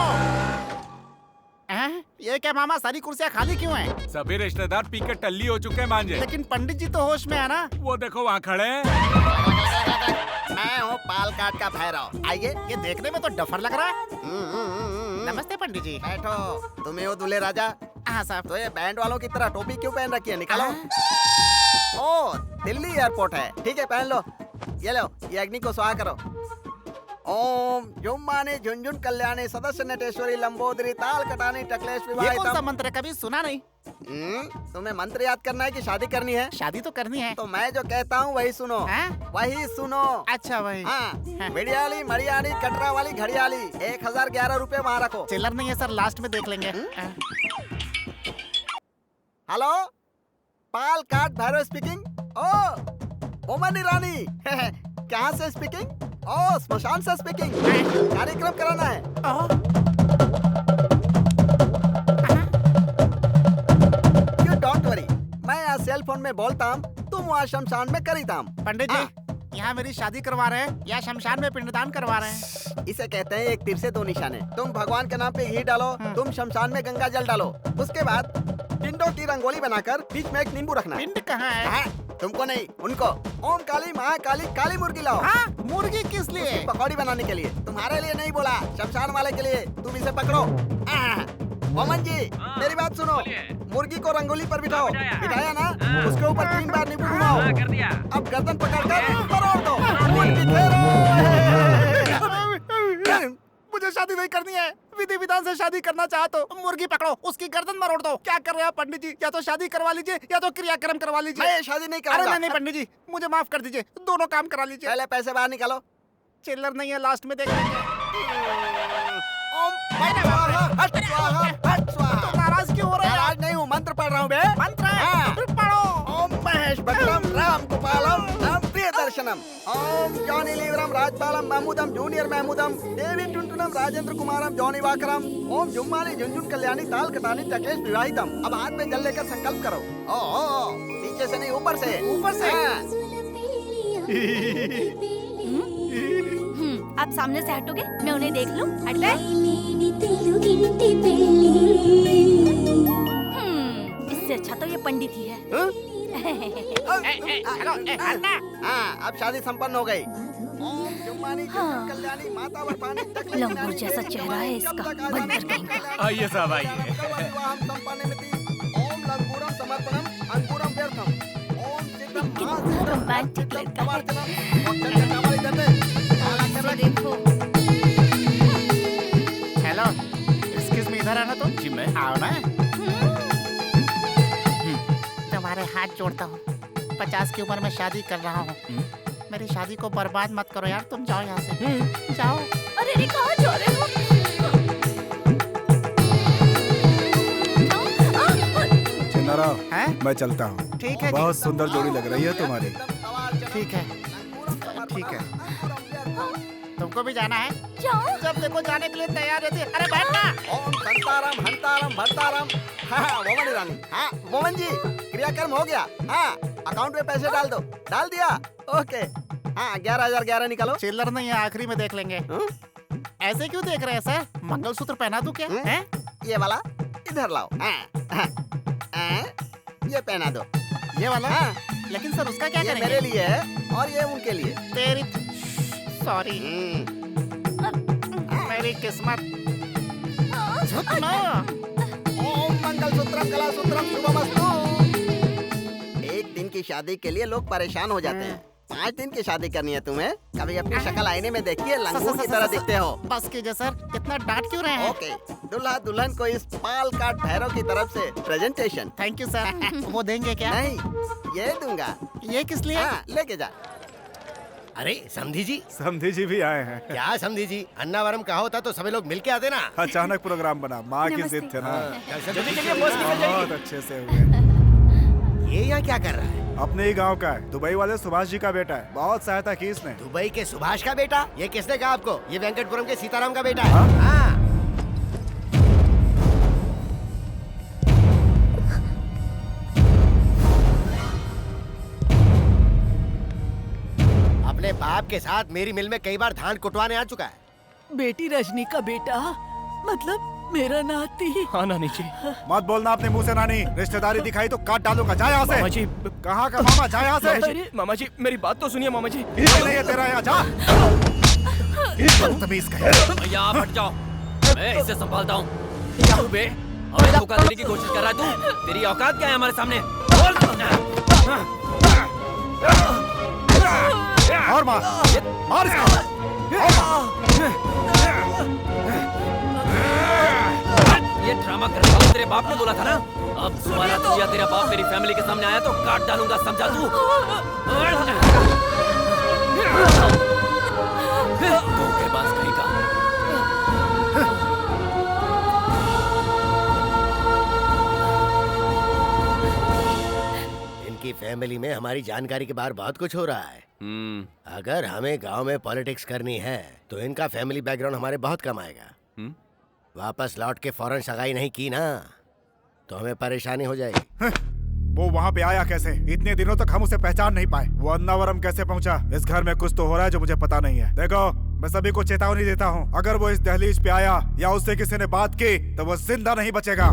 ये क्या मामा, सारी कुर्सियाँ खाली क्यों हैं? सभी रिश्तेदार पी के टल्ली हो चुके हैं भांजे। लेकिन पंडित जी तो होश में है ना? वो देखो वहाँ खड़े हैं। मैं हूँ पालकाट का भैरव। आइए, ये देखने में तो डफर लग रहा है। नमस्ते पंडित जी। बैठो। तुम्हें हो दूल्हे राजा? हाँ साहब। तो ये बैंड वालों की तरह टोपी क्यों पहन रखी है? निकालो। ओ, दिल्ली एयरपोर्ट है। ठीक है, पहन लो। ये लो, ये अग्नि को स्वाहा करो। ओम जुम्मानी झुंझुन कल्याणी सदस्य नटेश्वरी लंबोदरी ताल कटानी टकलेश ये कौन सा विवाहितम। मंत्र है? कभी सुना नहीं। तुम्हें मंत्र याद करना है कि शादी करनी है? शादी तो करनी है। तो मैं जो कहता हूँ वही सुनो। वही सुनो। अच्छा वही। हाँ बिड़ियाली मड़ियाली कटरा वाली घड़ियाली 1011 रुपए वहाँ रखो। चिल्लर नहीं है सर, लास्ट में देख लेंगे। हेलो पाल काट भैरव स्पीकिंग। ओ ओमन ईरानी कहाँ से स्पीकिंग? ओ स्मशान से स्पीकिंग। कार्यक्रम कराना है। यू डोंट वरी, मैं यहाँ सेल फोन में बोलता हूँ, तुम वहाँ शमशान में करीता हूँ। पंडित जी यहाँ मेरी शादी करवा रहे हैं या शमशान में पिंडदान करवा रहे हैं? इसे कहते हैं एक तीर से दो निशाने। तुम भगवान के नाम पे घी डालो, तुम शमशान में गंगा जल डालो, उसके बाद पिंडों की रंगोली बनाकर बीच में एक नींबू रखना। पिंड कहाँ है? तुमको नहीं, उनको। ओम काली महाकाली काली मुर्गी लाओ। मुर्गी किस लिए? पकौड़ी बनाने के लिए। तुम्हारे लिए नहीं बोला, शमशान वाले के लिए। तुम इसे पकड़ो। मोमन जी मेरी बात सुनो, मुर्गी को रंगोली पर बिठाओ। बिठाया ना? उसके ऊपर 3 बार नींबू घुमाओ। अब गर्दन पकड़कर परोड़ दो। मुर्गी मुझे शादी नहीं करनी है। विधि विधान से शादी करना चाहते हो? मुर्गी पकड़ो, उसकी गर्दन मरोड़ दो। क्या कर रहे हो पंडित जी? या तो शादी करवा लीजिए या तो क्रियाक्रम करवा लीजिए। मैं शादी नहीं करूंगा। अरे नहीं पंडित जी, मुझे माफ कर दीजिए, दोनों काम करा लीजिए। पहले पैसे बाहर निकालो। चिल्लर नहीं है, लास्ट में देख लेंगे। तो नाराज क्यों हो रहे हैं? नाराज नहीं हूँ, मंत्र पढ़ रहा हूँ बे। मंत्र है? तो फिर पढ़ो। ओम महेश भक्तम राम गोपालम राम प्रिय दर्शनम। ओम जॉनी लीवरम राजपालम महमूदम जूनियर महमूदम देवी टुनटुनम राजेंद्र कुमारम जॉनी वाकरम। ओम जुम्माली झुंझुन कल्याणी ताल कटानी टकलेश विवाहितम। अब हाथ में जल लेकर संकल्प करो। ओ नीचे से नहीं, ऊपर से। ऊपर से? आप सामने से हटोगे? मैं उन्हें देख लूं? हट गए? इससे अच्छा तो ये पंडित ही है। अब शादी संपन्न हो गई। ओम जुम्मानी झुंझुन कल्याणी माता वरपानी टकलेश लंगूर जैसा चेहरा है इसका, बंदर कहीं। आइए साहब आइए। ओम लंगूरम समर्पणम अंगूरम व्यर्थम। ओम चित्रम कितना रोमांटिक लड़का है। देखो। हेलो एक्सक्यूज मी, इधर आना तो। जी मैं। आओ ना। तुम्हारे हाथ जोड़ता हूँ, 50 की उम्र में शादी कर रहा हूँ। मेरी शादी को बर्बाद मत करो यार, तुम जाओ यहाँ से। जाओ। अरे कहाँ जा रहे हो? चिन्नारा, मैं चलता हूँ। ठीक है। बहुत सुंदर जोड़ी लग रही है तुम्हारी। ठीक है ठीक है। तुमको भी जाना है? जाओ। जब देखो जाने के लिए तैयार रहती है। अरे बैठना। ओम संताराम हंताराम भरताराम। हाँ मोमन ईरानी। हाँ मोमन जी क्रियाक्रम हो गया। हाँ अकाउंट में पैसे डाल दो। डाल दिया? ओके। हाँ 11,011 निकालो। चिल्लर नहीं है, आखिरी में देख लेंगे। ऐसे क्यों देख रहे हैं सर? मंगलसूत्र पहना दूं क्या? ये वाला इधर लाओ। ये पहना दो। ये वाला? लेकिन सर उसका क्या करेंगे? मेरे लिए है और ये उनके लिए। तेरी सॉरी, मेरी किस्मत। ओम मंगलसूत्रम कलासूत्रम शुभमस्तु। एक दिन की शादी के लिए लोग परेशान हो जाते हैं। 5 दिन की शादी करनी है तुम्हें? कभी अपनी शक्ल आईने में देखिए, लंगूर की तरह दिखते हो। बस कीजिए सर, कितना डांट क्यों रहे हैं? ओके, दुल्हा दुल्हन को इस पाल काट भैरव की तरफ से प्रेजेंटेशन। Thank you sir. वो देंगे क्या? नहीं, ये दूंगा। ये किस लिए? लेके जा। अरे समधी जी। समधी जी भी आए हैं। क्या समधी जी, अन्नावरम कहा होता तो सभी लोग मिलके आते ना। अचानक प्रोग्राम बना, माँ की जिद थे ना। बहुत अच्छे से हुए। ये यहाँ क्या कर रहा है? अपने ही गांव का है, दुबई वाले सुभाष जी का बेटा है। बहुत सहायता की इसने। दुबई के सुभाष का बेटा? ये किसने कहा आपको? ये वेंकटपुरम के सीताराम का बेटा है। हाँ। अपने बाप के साथ मेरी मिल में कई बार धान कुटवाने आ चुका है। बेटी रजनी का बेटा, मतलब मेरा नाती। हाँ नानी जी। मत बोलना अपने मुंह से नानी, रिश्तेदारी दिखाई तो काट डालूंगा। जा यहाँ से। मामा जी। कहाँ का मामा? जा यहाँ से। मामा जी मेरी बात तो सुनिए मामा जी। नहीं है तेरा यहाँ, जा। बदतमीज कहीं। भैया आप हट जाओ, मैं इसे संभालता हूँ। क्या हुआ बे? हमें धोखा देने की कोशिश कर रहा है तू? तेरी औकात क्या है हमारे सामने? और मार इसको। ये ड्रामा करने वाला तेरे बाप ने बोला था ना। अब दोबारा तू या तेरा बाप मेरी फैमिली के सामने आया तो काट डालूंगा, समझा तू? धोखेबाज कहीं का। इनकी फैमिली में हमारी जानकारी के बाहर बहुत कुछ हो रहा है। अगर हमें गांव में पॉलिटिक्स करनी है तो इनका फैमिली बैकग्राउंड हमारे बहुत कम आएगा। वापस लौट के फौरन सगाई नहीं की ना तो हमें परेशानी हो जाएगी। वो वहाँ पे आया कैसे? इतने दिनों तक हम उसे पहचान नहीं पाए। वो अन्नावरम कैसे पहुँचा? इस घर में कुछ तो हो रहा है जो मुझे पता नहीं है। देखो, मैं सभी को चेतावनी देता हूँ, अगर वो इस दहलीज पे आया या उससे किसी ने बात की तो वो जिंदा नहीं बचेगा।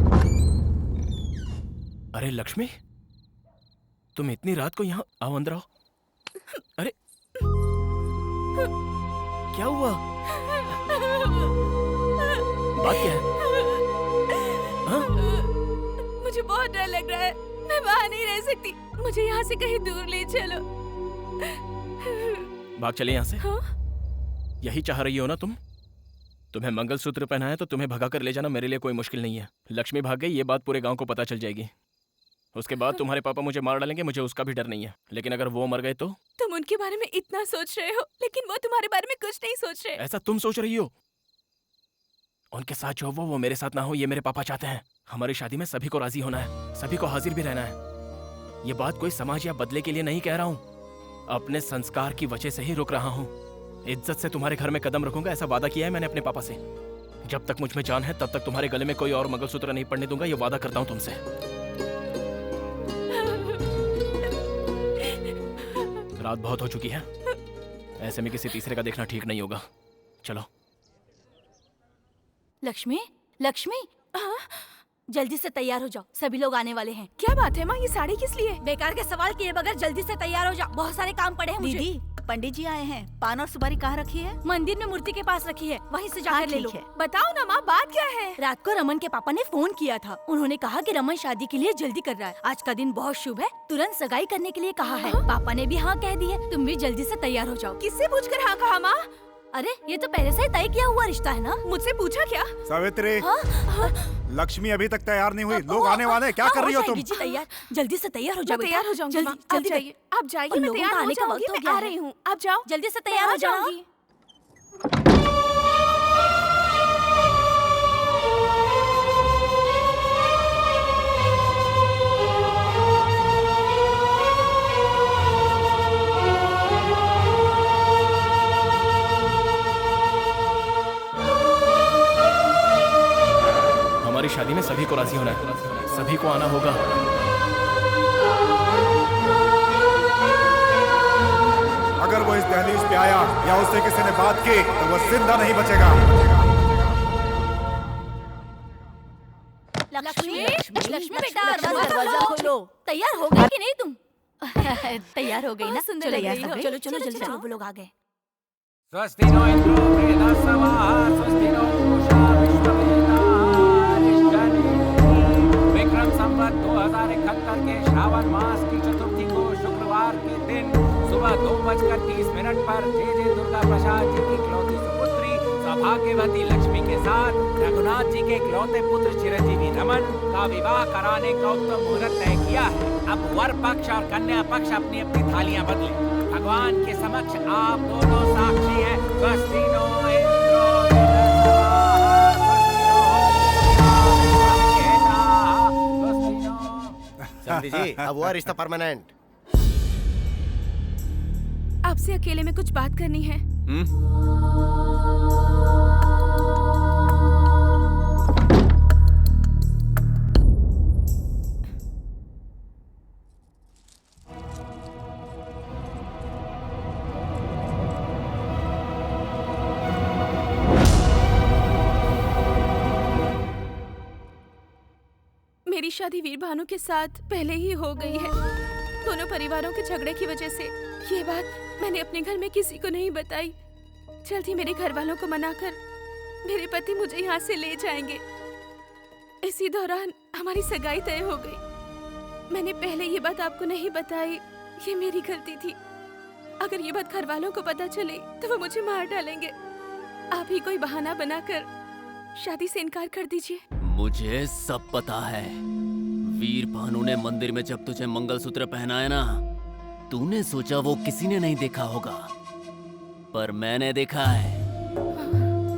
अरे लक्ष्मी, तुम इतनी रात को यहाँ आओ, अंदर आओ। अरे क्या हुआ? बात क्या है? हाँ? मुझे बहुत डर लग रहा है, मैं वहाँ नहीं रह सकती, मुझे यहाँ से कहीं दूर ले चलो। भाग चले यहाँ से। हाँ? यही चाह रही हो ना तुम? तुम्हें मंगलसूत्र पहनाया तो तुम्हें भगा कर ले जाना मेरे लिए कोई मुश्किल नहीं है। लक्ष्मी भाग गई, ये बात पूरे गांव को पता चल जाएगी। उसके बाद तुम्हारे पापा मुझे मार डालेंगे, मुझे उसका भी डर नहीं है। लेकिन अगर वो मर गए तो? तुम उनके बारे में इतना सोच रहे हो, लेकिन वो तुम्हारे बारे में कुछ नहीं सोच रहे। ऐसा तुम सोच रही हो? उनके साथ जो वो मेरे साथ ना हो, ये मेरे पापा चाहते हैं। हमारी शादी में सभी को राजी होना है, सभी को हाजिर भी रहना है। ये बात कोई समाज या बदले के लिए नहीं कह रहा हूँ, अपने संस्कार की वजह से ही रुक रहा हूँ। इज्जत से तुम्हारे घर में कदम रखूंगा, ऐसा वादा किया है मैंने अपने पापा से। जब तक मुझ में जान है तब तक तुम्हारे गले में कोई और मंगलसूत्र नहीं पड़ने दूंगा, ये वादा करता हूँ तुमसे। रात बहुत हो चुकी है, ऐसे में किसी तीसरे का देखना ठीक नहीं होगा। चलो। लक्ष्मी, लक्ष्मी, जल्दी से तैयार हो जाओ, सभी लोग आने वाले हैं। क्या बात है माँ, ये साड़ी किस लिए? बेकार के सवाल किए बगैर जल्दी से तैयार हो जाओ, बहुत सारे काम पड़े हैं मुझे। दीदी, पंडित जी आए हैं। पान और सुपारी कहाँ रखी है? मंदिर में मूर्ति के पास रखी है, वहीं से जाकर ले लो। ठीक है। बताओ ना माँ, बात क्या है? रात को रमन के पापा ने फोन किया था, उन्होंने कहा कि रमन शादी के लिए जल्दी कर रहा है। आज का दिन बहुत शुभ है, तुरंत सगाई करने के लिए कहा है। पापा ने भी हाँ कह दी है, तुम भी जल्दी से तैयार हो जाओ। किससे पूछकर हाँ कहा माँ? अरे ये तो पहले से ही तय किया हुआ रिश्ता है ना। मुझसे पूछा क्या? सावित्री, लक्ष्मी अभी तक तैयार नहीं हुई, लोग आने वाले हैं, क्या कर रही हो तुम? जी तैयार, जल्दी से तैयार हो जाओ। तैयार हो जाऊंगी, जल्दी जल्दी जाइए, आप जाइए, मैं तैयार हो जाऊंगी, मैं आ रही हूँ, आप जाओ। जल्दी से तैयार हो जाऊंगी। हमारी शादी में सभी को राजी होना है, सभी को आना होगा। अगर वो इस दहलीज पे आया या उससे किसी ने बात की तो वो जिंदा नहीं बचेगा। लक्ष्मी, लक्ष्मी बेटा, दरवाजा खोलो। तैयार हो गई कि नहीं तुम? तैयार हो गई ना? सुंदर लग रही हो। चलो चलो जल्दी चलो, वो लोग आ गए। स्वस्ति नो इंद्रो बृहस्पतिः, स्वस्ति नो पूषा विश्ववेदारिष्टनेमिः। विक्रम संवत 2071 के श्रावण मास की चतुर्थी को शुक्रवार के दिन सुबह 2:30 पर जय दुर्गा प्रसाद जी की इकलौती सुपुत्री सौभाग्यवती लक्ष्मी के साथ रघुनाथ जी के इकलौते पुत्र चिरंजीवी रमन का विवाह कराने का उत्तम मुहूर्त तय किया है। अब वर पक्ष और कन्या पक्ष अपनी अपनी थालियां बदले। भगवान के समक्ष आप दोनों साक्षी हैं। स्वस्ति नो इंद्रो समझी जी, अब वो रिश्ता परमानेंट। आपसे अकेले में कुछ बात करनी है। मेरी शादी वीर भानु के साथ पहले ही हो गई है। दोनों परिवारों के झगड़े की वजह से ये बात मैंने अपने घर में किसी को नहीं बताई। जल्द ही मेरे घर वालों को मनाकर मेरे पति मुझे यहाँ से ले जाएंगे। इसी दौरान हमारी सगाई तय हो गई। मैंने पहले ये बात आपको नहीं बताई, ये मेरी गलती थी। अगर ये बात घर वालों को पता चली तो वो मुझे मार डालेंगे। आप ही कोई बहाना बनाकर शादी से इनकार कर दीजिए। मुझे सब पता है। वीर भानु ने मंदिर में जब तुझे मंगलसूत्र पहनाया ना, तूने सोचा वो किसी ने नहीं देखा होगा, पर मैंने देखा है।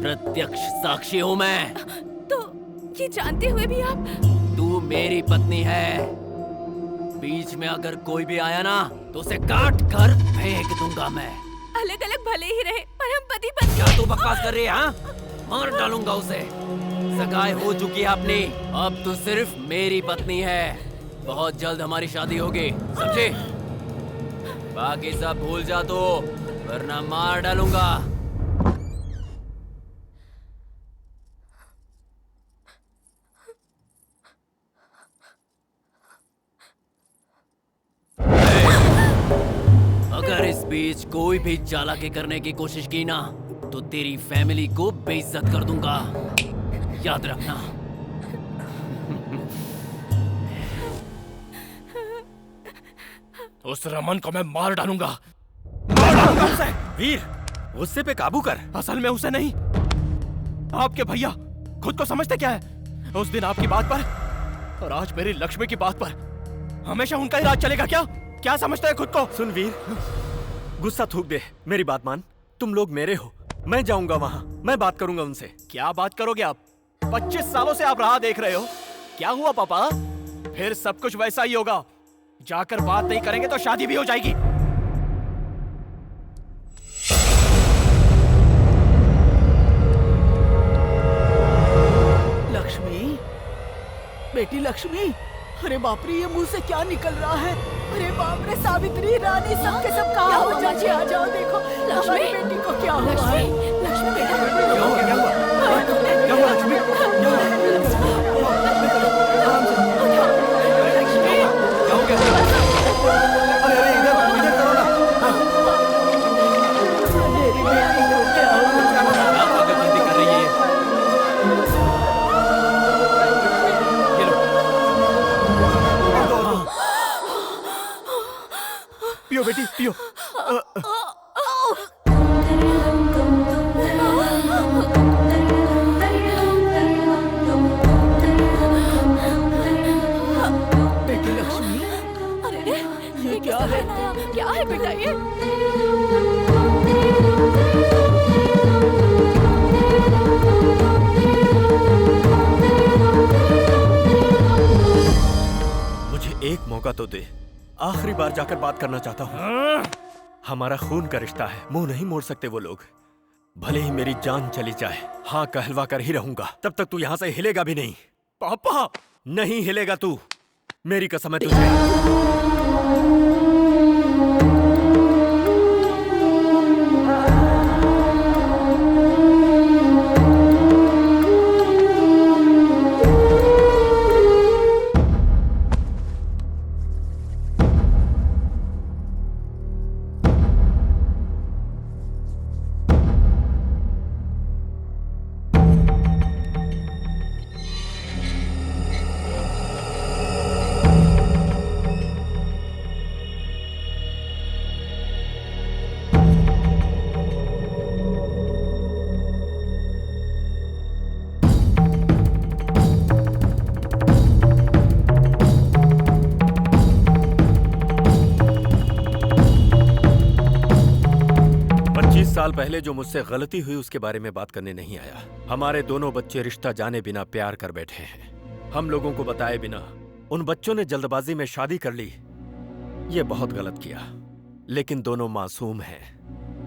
प्रत्यक्ष साक्षी हूँ मैं। तो ये जानते हुए भी आप? तू मेरी पत्नी है। बीच में अगर कोई भी आया ना तो उसे काट कर फेंक दूंगा मैं। अलग अलग भले ही रहे पर हम पति पत्नी। क्या तू बकवास कर रही है? हाँ, मार डालूंगा उसे। सगाई हो चुकी है अपनी, अब तू सिर्फ मेरी पत्नी है। बहुत जल्द हमारी शादी होगी, समझे? बाकी सब भूल जा तो, वरना मार डालूंगा। अगर इस बीच कोई भी चालाकी करने की कोशिश की ना तो तेरी फैमिली को बेइज्जत कर दूंगा, याद रखना। उस रमन को मैं मार डालूंगा। उसे। वीर, गुस्से पे काबू कर। असल में उसे नहीं, आपके भैया खुद को समझते क्या है? उस दिन आपकी बात पर और आज मेरी लक्ष्मी की बात पर हमेशा उनका ही राज चलेगा क्या? क्या समझते हैं खुद को? सुन वीर, गुस्सा थूक दे, मेरी बात मान। तुम लोग मेरे हो, मैं जाऊंगा वहां, मैं बात करूंगा उनसे। क्या बात करोगे आप? 25 सालों से आप राह देख रहे हो। क्या हुआ पापा? फिर सब कुछ वैसा ही होगा। जाकर बात नहीं करेंगे तो शादी भी हो जाएगी। लक्ष्मी, बेटी लक्ष्मी, अरे बाप रे, ये मुंह से क्या निकल रहा है? अरे बाप रे, सावित्री, रानी, सब के सब कहाँ हो? चाची आ जाओ, देखो हमारी बेटी को क्या हुआ है? लक्ष्मी बेटा, क्या हुआ? क्या हुआ लक्ष्मी? पियो बेटी, पियो। बेटी लक्ष्मी, अरे ये क्या है? क्या है बेटा ये? मुझे एक मौका तो दे, आखिरी बार जाकर बात करना चाहता हूँ। हमारा खून का रिश्ता है, मुंह नहीं मोड़ सकते वो लोग। भले ही मेरी जान चली जाए, हाँ कहलवा कर ही रहूंगा। तब तक तू यहाँ से हिलेगा भी नहीं। पापा, नहीं हिलेगा तू, मेरी कसम है तुझे। साल पहले जो मुझसे गलती हुई उसके बारे में बात करने नहीं आया। हमारे दोनों बच्चे रिश्ता जाने बिना प्यार कर बैठे हैं। हम लोगों को बताए बिना उन बच्चों ने जल्दबाजी में शादी कर ली। ये बहुत गलत किया, लेकिन दोनों मासूम हैं।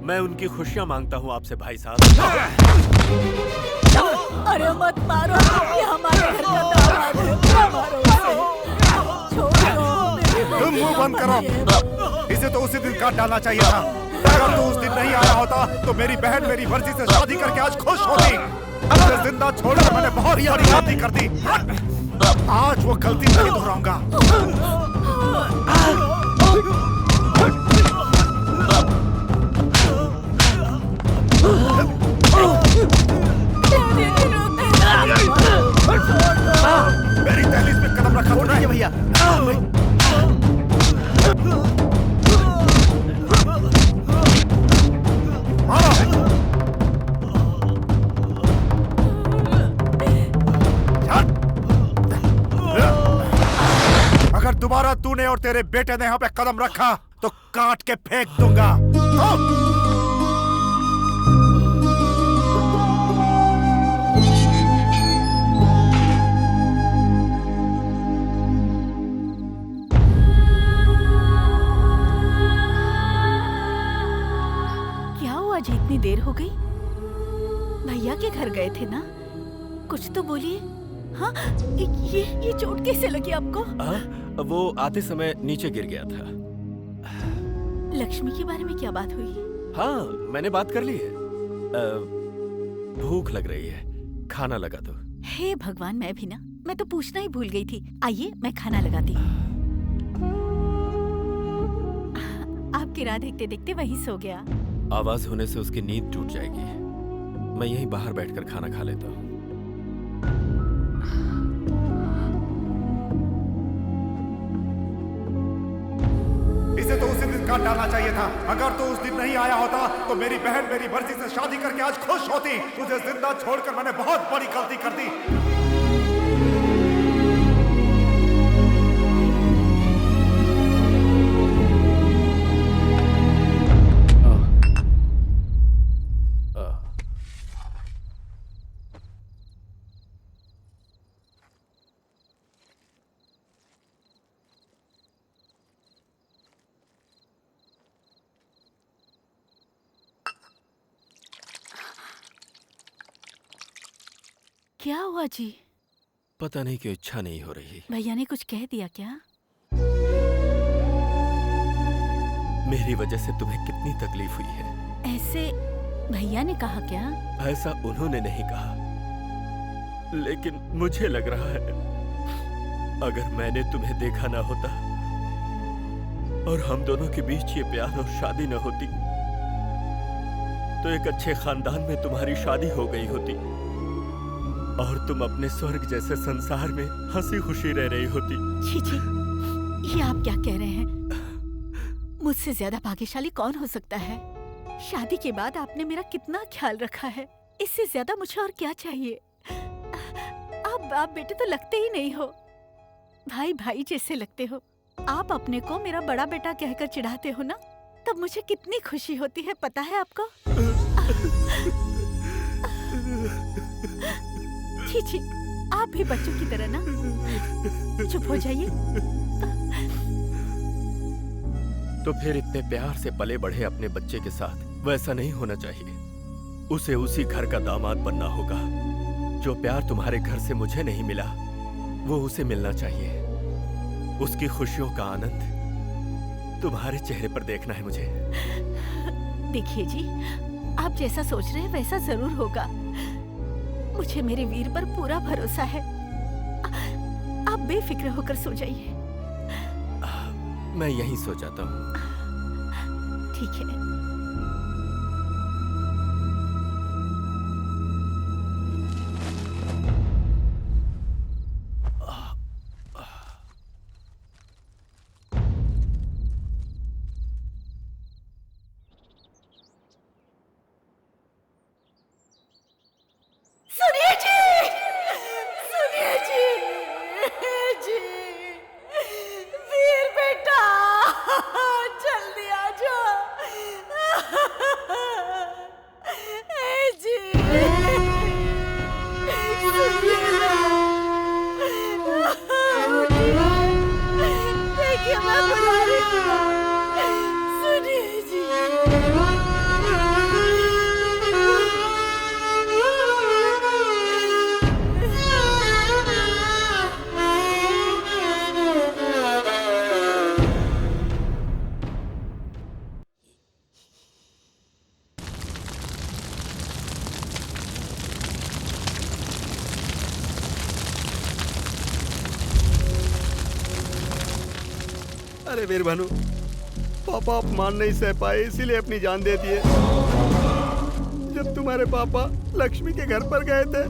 मैं उनकी खुशियां मांगता हूं आपसे भाई साहब। अरे मत मारो, ये हमारे घर का दामाद है, क्या मारो उसे? छोड़ो। तुम मुंह बंद करो, इसे तो उसी दिन काट डालना चाहिए था। अगर तू उस दिन नहीं आया होता तो मेरी बहन मेरी मर्जी से शादी करके आज खुश होती। उसे जिंदा छोड़कर मैंने बहुत बड़ी गलती कर दी। आज वो गलती नहीं दोहराऊंगा। मेरी दहलीज पे कदम रखा तूने भैया। और तेरे बेटे ने यहाँ पे कदम रखा तो काट के फेंक दूंगा। क्या हुआ जी, इतनी देर हो गई? भैया के घर गए थे ना, कुछ तो बोलिए। हाँ, ये चोट कैसे लगी आपको? वो आते समय नीचे गिर गया था। लक्ष्मी के बारे में क्या बात हुई? हाँ, मैंने बात कर ली है। भूख लग रही है, खाना लगा दो। हे भगवान, मैं भी ना, मैं तो पूछना ही भूल गई थी। आइए, मैं खाना लगाती हूँ। आपकी राह देखते देखते वहीं सो गया। आवाज होने से उसकी नींद टूट जाएगी। मैं यहीं बाहर बैठकर खाना खा लेता हूँ। इसे तो उसी दिन काट डालना चाहिए था। अगर तो उस दिन नहीं आया होता तो मेरी बहन मेरी मर्जी से शादी करके आज खुश होती। तुझे जिंदा छोड़कर मैंने बहुत बड़ी गलती कर दी। क्या हुआ जी? पता नहीं क्यों इच्छा नहीं हो रही। भैया ने कुछ कह दिया क्या? मेरी वजह से तुम्हें कितनी तकलीफ हुई है। ऐसे भैया ने कहा क्या? ऐसा उन्होंने नहीं कहा, लेकिन मुझे लग रहा है अगर मैंने तुम्हें देखा ना होता और हम दोनों के बीच ये प्यार और शादी न होती तो एक अच्छे खानदान में तुम्हारी शादी हो गई होती और तुम अपने स्वर्ग जैसे संसार में हंसी खुशी रह रही होती। छी छी, ये आप क्या कह रहे हैं? मुझसे ज्यादा भाग्यशाली कौन हो सकता है? शादी के बाद आपने मेरा कितना ख्याल रखा है, इससे ज्यादा मुझे और क्या चाहिए? आप बाप बेटे तो लगते ही नहीं हो, भाई भाई जैसे लगते हो। आप अपने को मेरा बड़ा बेटा कहकर चिढ़ाते हो ना, तब मुझे कितनी खुशी होती है, पता है आपको? छी छी, आप भी बच्चों की तरह ना, चुप हो जाइए। तो फिर इतने प्यार से पले बढ़े अपने बच्चे के साथ वैसा नहीं होना चाहिए। उसे उसी घर का दामाद बनना होगा। जो प्यार तुम्हारे घर से मुझे नहीं मिला वो उसे मिलना चाहिए। उसकी खुशियों का आनंद तुम्हारे चेहरे पर देखना है मुझे। देखिए जी, आप जैसा सोच रहे हैं वैसा जरूर होगा। मुझे मेरे वीर पर पूरा भरोसा है। आप बेफिक्र होकर सो जाइए। मैं यहीं सो जाता हूँ। ठीक है। सुनिए जी, सुनिए जी, वीर बेटा, जल्दी आ जाओ। जी, देखिए मैं बुला रही हूँ। सुनिए जी। अरे वीर भानु, पापा अपमान नहीं सह पाए इसीलिए अपनी जान दे दिए। जब तुम्हारे पापा लक्ष्मी के घर पर गए थे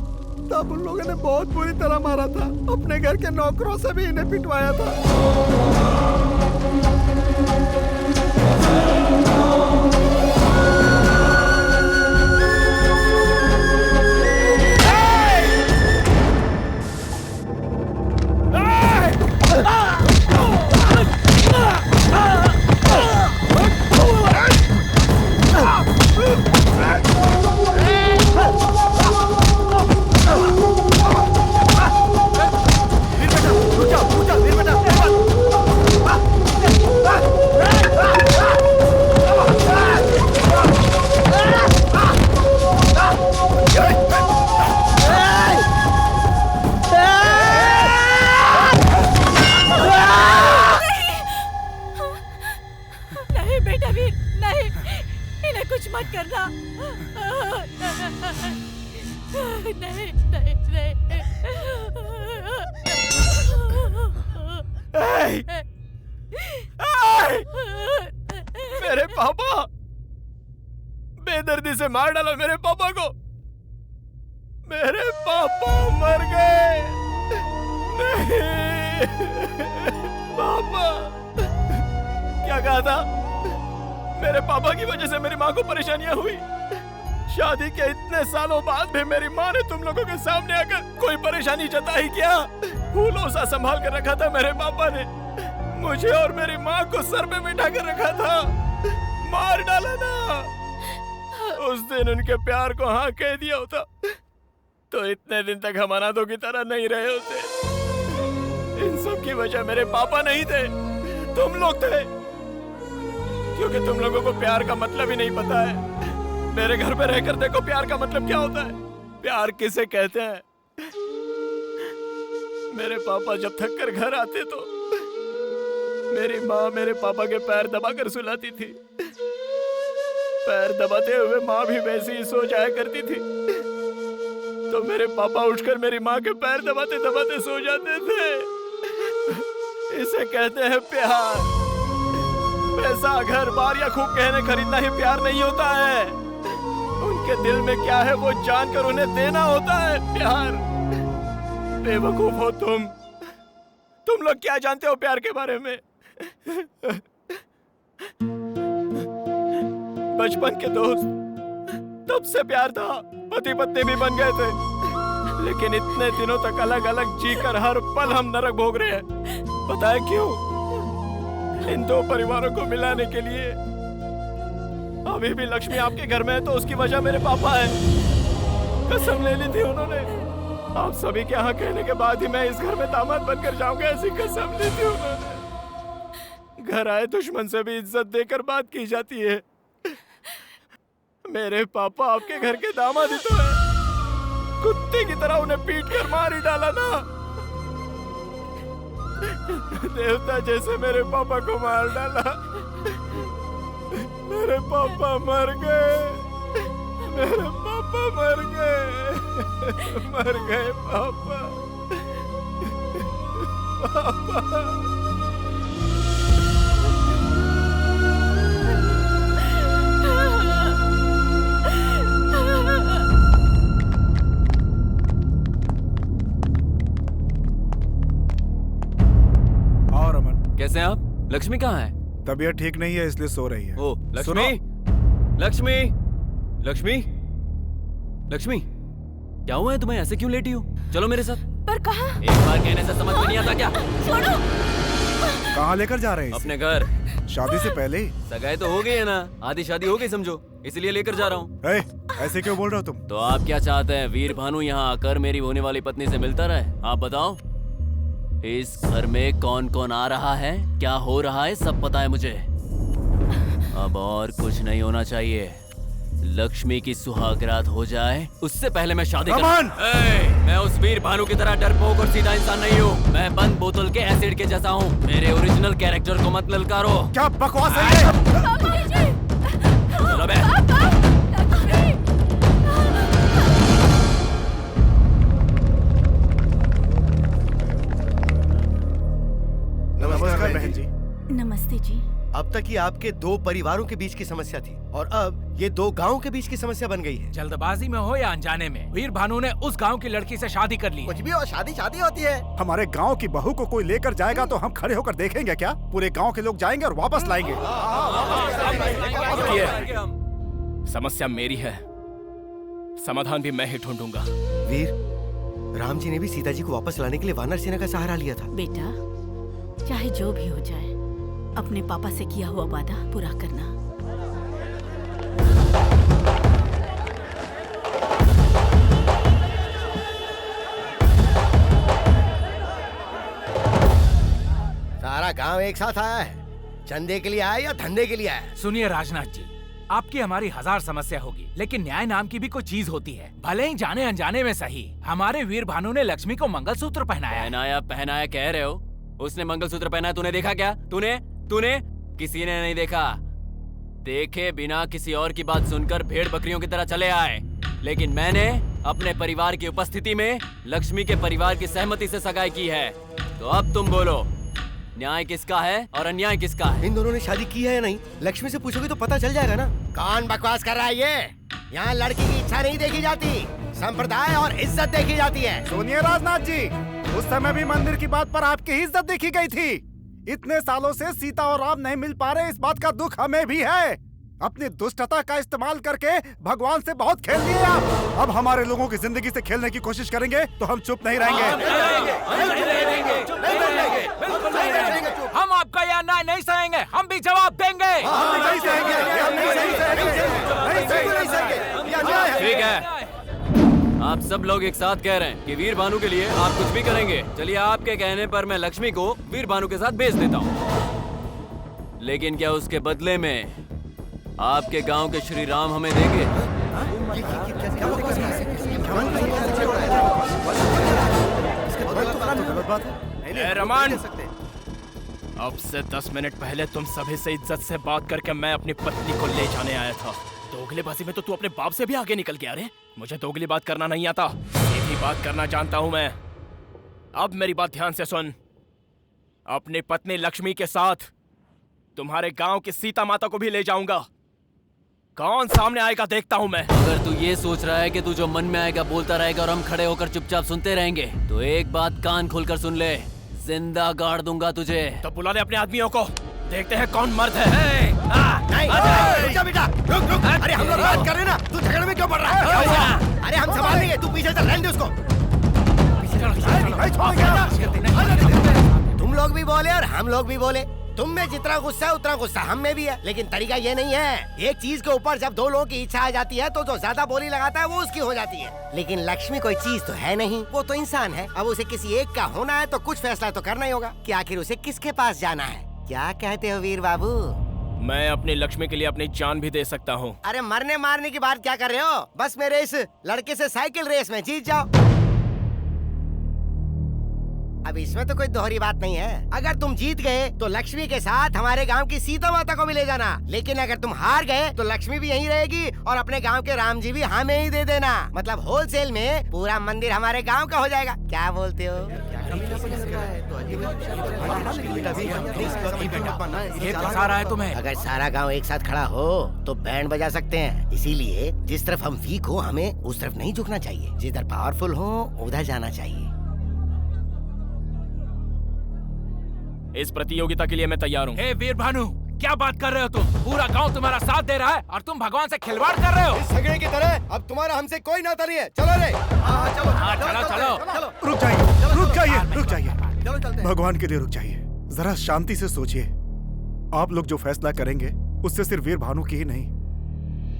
तब उन लोगों ने बहुत बुरी तरह मारा था। अपने घर के नौकरों से भी इन्हें पिटवाया था। नहीं नहीं नहीं मेरे पापा, बेदर्दी से मार डाला मेरे पापा को। मेरे पापा मर गए। नहीं पापा, क्या कहा था? मेरे पापा की वजह से मेरी माँ को परेशानियां हुई। शादी के इतने सालों बाद भी मेरी माँ ने तुम लोगों के सामने आकर कोई परेशानी जताई क्या? फूलों सा संभाल कर रखा था मेरे पापा ने। मुझे और मेरी माँ को सर पे बिठा कर रखा था, मार डाला ना। उस दिन उनके प्यार को हाँ कह दिया होता तो इतने दिन तक हम अनाथों की तरह नहीं रहे होते। इन सब की वजह मेरे पापा नहीं थे, तुम लोग थे। क्योंकि तुम लोगों को प्यार का मतलब ही नहीं पता है। मेरे घर पे रहकर देखो प्यार का मतलब क्या होता है, प्यार किसे कहते हैं। मेरे पापा जब थक कर घर आते तो मेरी माँ मेरे पापा के पैर दबाकर सुलाती थी। पैर दबाते हुए माँ भी वैसे ही सो जाया करती थी, तो मेरे पापा उठकर मेरी माँ के पैर दबाते दबाते सो जाते थे। इसे कहते हैं प्यार। पैसा, घर बार या खूब कहने खरीदना ही प्यार नहीं होता है। उनके दिल में क्या है वो जानकर उन्हें देना होता है प्यार। बेवकूफ हो तुम लोग क्या जानते हो प्यार के बारे में? बचपन के दोस्त, तब से प्यार था, पति पत्नी भी बन गए थे, लेकिन इतने दिनों तक अलग अलग जीकर हर पल हम नरक भोग रहे हैं। पता है क्यों? इन दो परिवारों को मिलाने के लिए। अभी भी लक्ष्मी आपके घर में है तो उसकी वजह मेरे पापा है। कसम ले ली थी उन्होंने, आप सभी के यहाँ कहने के बाद ही मैं इस घर में दामाद बनकर जाऊंगा, ऐसी कसम ली थी उन्होंने। घर आए दुश्मन से भी इज्जत देकर बात की जाती है। मेरे पापा आपके घर के दामाद ही तो है। कुत्ते की तरह उन्हें पीट कर मार ही डाला ना। देवता जैसे मेरे पापा को मार डाला। मेरे पापा मर गए। मेरे पापा मर गए। मर गए पापा। पापा कैसे हैं आप? लक्ष्मी कहाँ है? तबीयत ठीक नहीं है इसलिए सो रही है। ओ लक्ष्मी, लक्ष्मी, लक्ष्मी, लक्ष्मी, क्या हुआ है तुम्हें? ऐसे क्यों लेटी हो? चलो मेरे साथ। पर कहाँ? एक बार कहने से समझ में नहीं आता क्या? छोड़ो। कहाँ लेकर जा रहे हैं? अपने घर। शादी से पहले ही? सगाई तो हो गई है ना, आधी शादी हो गई समझो, इसलिए लेकर जा रहा हूँ। ऐसे क्यों बोल रहे हो तुम? तो आप क्या चाहते हैं? वीर भानु यहाँ आकर मेरी होने वाली पत्नी से मिलता रहे? आप बताओ। इस घर में कौन कौन आ रहा है, क्या हो रहा है, सब पता है मुझे। अब और कुछ नहीं होना चाहिए। लक्ष्मी की सुहागरात हो जाए उससे पहले मैं शादी मैं उस वीर भानु की तरह डरपोक और सीधा इंसान नहीं हूँ। मैं बंद बोतल के एसिड के जैसा हूँ। मेरे ओरिजिनल कैरेक्टर को मत ललकारो। क्या बकवास है ये? चलो बे। नमस्कार बहन जी। नमस्ते जी। अब तक ये आपके दो परिवारों के बीच की समस्या थी और अब ये दो गांव के बीच की समस्या बन गई है। जल्दबाजी में हो या अनजाने में, वीर भानु ने उस गांव की लड़की से शादी कर ली। कुछ भी और शादी शादी होती है। हमारे गांव की बहू को कोई लेकर जाएगा तो हम खड़े होकर देखेंगे क्या? पूरे गांव के लोग जाएंगे और वापस लाएंगे। समस्या मेरी है, समाधान भी मैं ही ढूंढूंगा। वीर, राम जी ने भी सीता जी को वापस लाने के लिए वानर सेना का सहारा लिया था। बेटा, चाहे जो भी हो जाए, अपने पापा से किया हुआ वादा पूरा करना। सारा गांव एक साथ आया है। चंदे के लिए आया या धंधे के लिए आया? सुनिए राजनाथ जी, आपकी हमारी हजार समस्या होगी, लेकिन न्याय नाम की भी कोई चीज होती है। भले ही जाने अनजाने में सही, हमारे वीर भानु ने लक्ष्मी को मंगलसूत्र पहनाया। पहनाया कह रहे हो? उसने मंगलसूत्र पहना, तूने देखा क्या? तूने किसी ने नहीं देखा। देखे बिना किसी और की बात सुनकर भेड़ बकरियों की तरह चले आए, लेकिन मैंने अपने परिवार की उपस्थिति में लक्ष्मी के परिवार की सहमति से सगाई की है। तो अब तुम बोलो, न्याय किसका है और अन्याय किसका है? इन दोनों ने शादी की है या नहीं, लक्ष्मी से पूछोगे तो पता चल जाएगा ना। कौन बकवास कर रहा है ये? यहाँ लड़की की इच्छा नहीं देखी जाती, संप्रदाय और इज्जत देखी जाती है। सुनिए राजनाथ जी, उस समय भी मंदिर की बात पर आपकी ही इज्जत देखी गई थी। इतने सालों से सीता और राम नहीं मिल पा रहे, इस बात का दुख हमें भी है। अपनी दुष्टता का इस्तेमाल करके भगवान से बहुत खेल लिए आप। अब हमारे लोगों की जिंदगी से खेलने की कोशिश करेंगे तो हम चुप नहीं रहेंगे। हम आपका यह अन्याय नहीं सहेंगे, हम भी जवाब देंगे। ठीक है, आप सब लोग एक साथ कह रहे हैं कि वीर भानु के लिए आप कुछ भी करेंगे। चलिए, आपके कहने पर मैं लक्ष्मी को वीर भानु के साथ भेज देता हूँ। लेकिन क्या उसके बदले में आपके गांव के श्री राम हमें देंगे? रमन, अब से 10 मिनट पहले तुम सभी से इज्जत से बात करके मैं अपनी पत्नी को ले जाने आया था। दोगलेबाजी में तो तू अपने बाप से भी आगे निकल गया रे। मुझे दोगली बात करना नहीं आता, सीधी बात करना जानता हूं मैं। अब मेरी बात ध्यान से सुन। अपनी पत्नी लक्ष्मी के साथ तुम्हारे गांव की सीता माता को भी ले जाऊंगा। कौन सामने आएगा देखता हूं मैं। अगर तू ये सोच रहा है कि तू जो मन में आएगा बोलता रहेगा और हम खड़े होकर चुपचाप सुनते रहेंगे, तो एक बात कान खोलकर सुन ले, जिंदा गाड़ दूंगा तुझे। तो बुला ले अपने आदमियों को, देखते हैं कौन मर्द है। नहीं, रुक जा बेटा, रुक। अरे हम लोग बात कर रहे हैं ना, तू झगड़े में क्यों पड़ रहा है? अरे हम संभाल लेंगे, तू पीछे चल, रहने दे उसको। तुम लोग भी बोले और हम लोग भी बोले। तुम में जितना गुस्सा है उतना गुस्सा हम में भी है, लेकिन तरीका ये नहीं है। एक चीज के ऊपर जब दो लोगों की इच्छा आ जाती है तो जो ज्यादा बोली लगाता है वो उसकी हो जाती है। लेकिन लक्ष्मी कोई चीज तो है नहीं, वो तो इंसान है। अब उसे किसी एक का होना है तो कुछ फैसला तो करना ही होगा कि आखिर उसे किसके पास जाना है। क्या कहते हो वीर बाबू? मैं अपनी लक्ष्मी के लिए अपनी जान भी दे सकता हूँ। अरे मरने मारने की बात क्या कर रहे हो? बस मेरे इस लड़के से साइकिल रेस में जीत जाओ। अब इसमें तो कोई दोहरी बात नहीं है। अगर तुम जीत गए तो लक्ष्मी के साथ हमारे गांव की सीता माता को भी ले जाना, लेकिन अगर तुम हार गए तो लक्ष्मी भी यहीं रहेगी और अपने गांव के राम जी भी हमें ही दे देना। मतलब होलसेल में पूरा मंदिर हमारे गांव का हो जाएगा। क्या बोलते हो? सारा है तुम्हें। अगर सारा गांव एक साथ खड़ा हो तो बैंड बजा सकते हैं। इसीलिए जिस तरफ हम वीक हो हमें उस तरफ नहीं झुकना चाहिए, जिधर पावरफुल हो उधर जाना चाहिए। इस प्रतियोगिता के लिए मैं तैयार हूँ। हे वीर भानु, क्या बात कर रहे हो तुम? पूरा गांव तुम्हारा साथ दे रहा है और तुम भगवान से खिलवाड़ कर रहे हो। इस झगड़े की तरह अब तुम्हारा हमसे कोई नाता नहीं है। चलो रे। चलो। रुक जाइए। भगवान के लिए रुक जाइए, जरा शांति से सोचिए। आप लोग जो फैसला करेंगे उससे सिर्फ वीर भानु की ही नहीं,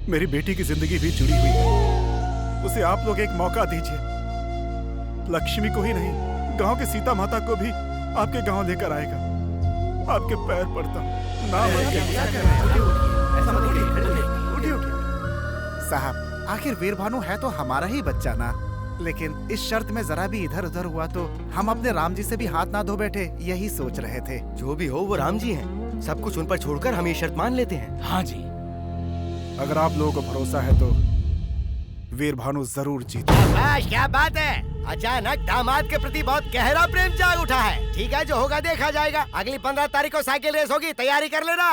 मेरी बेटी की जिंदगी भी जुड़ी हुई है। उसे आप लोग एक मौका दीजिए। लक्ष्मी को ही नहीं, गांव के सीता माता को भी आपके गांव लेकर आएगा। आपके पैर पड़ता हूं, ना उठिए। साहब, आखिर वीर भानु है तो हमारा ही बच्चा ना। लेकिन इस शर्त में जरा भी इधर उधर हुआ तो हम अपने राम जी से भी हाथ ना धो बैठे, यही सोच रहे थे। जो भी हो वो राम जी हैं। सब कुछ उन पर छोड़कर हम ये शर्त मान लेते हैं। हाँ जी। अगर आप लोगों को भरोसा है तो वीर भानु जरूर जीते। क्या बात है, अचानक दामाद के प्रति बहुत गहरा प्रेम जाग उठा है। ठीक है, जो होगा देखा जाएगा। अगली 15 तारीख को साइकिल रेस होगी, तैयारी कर लेना।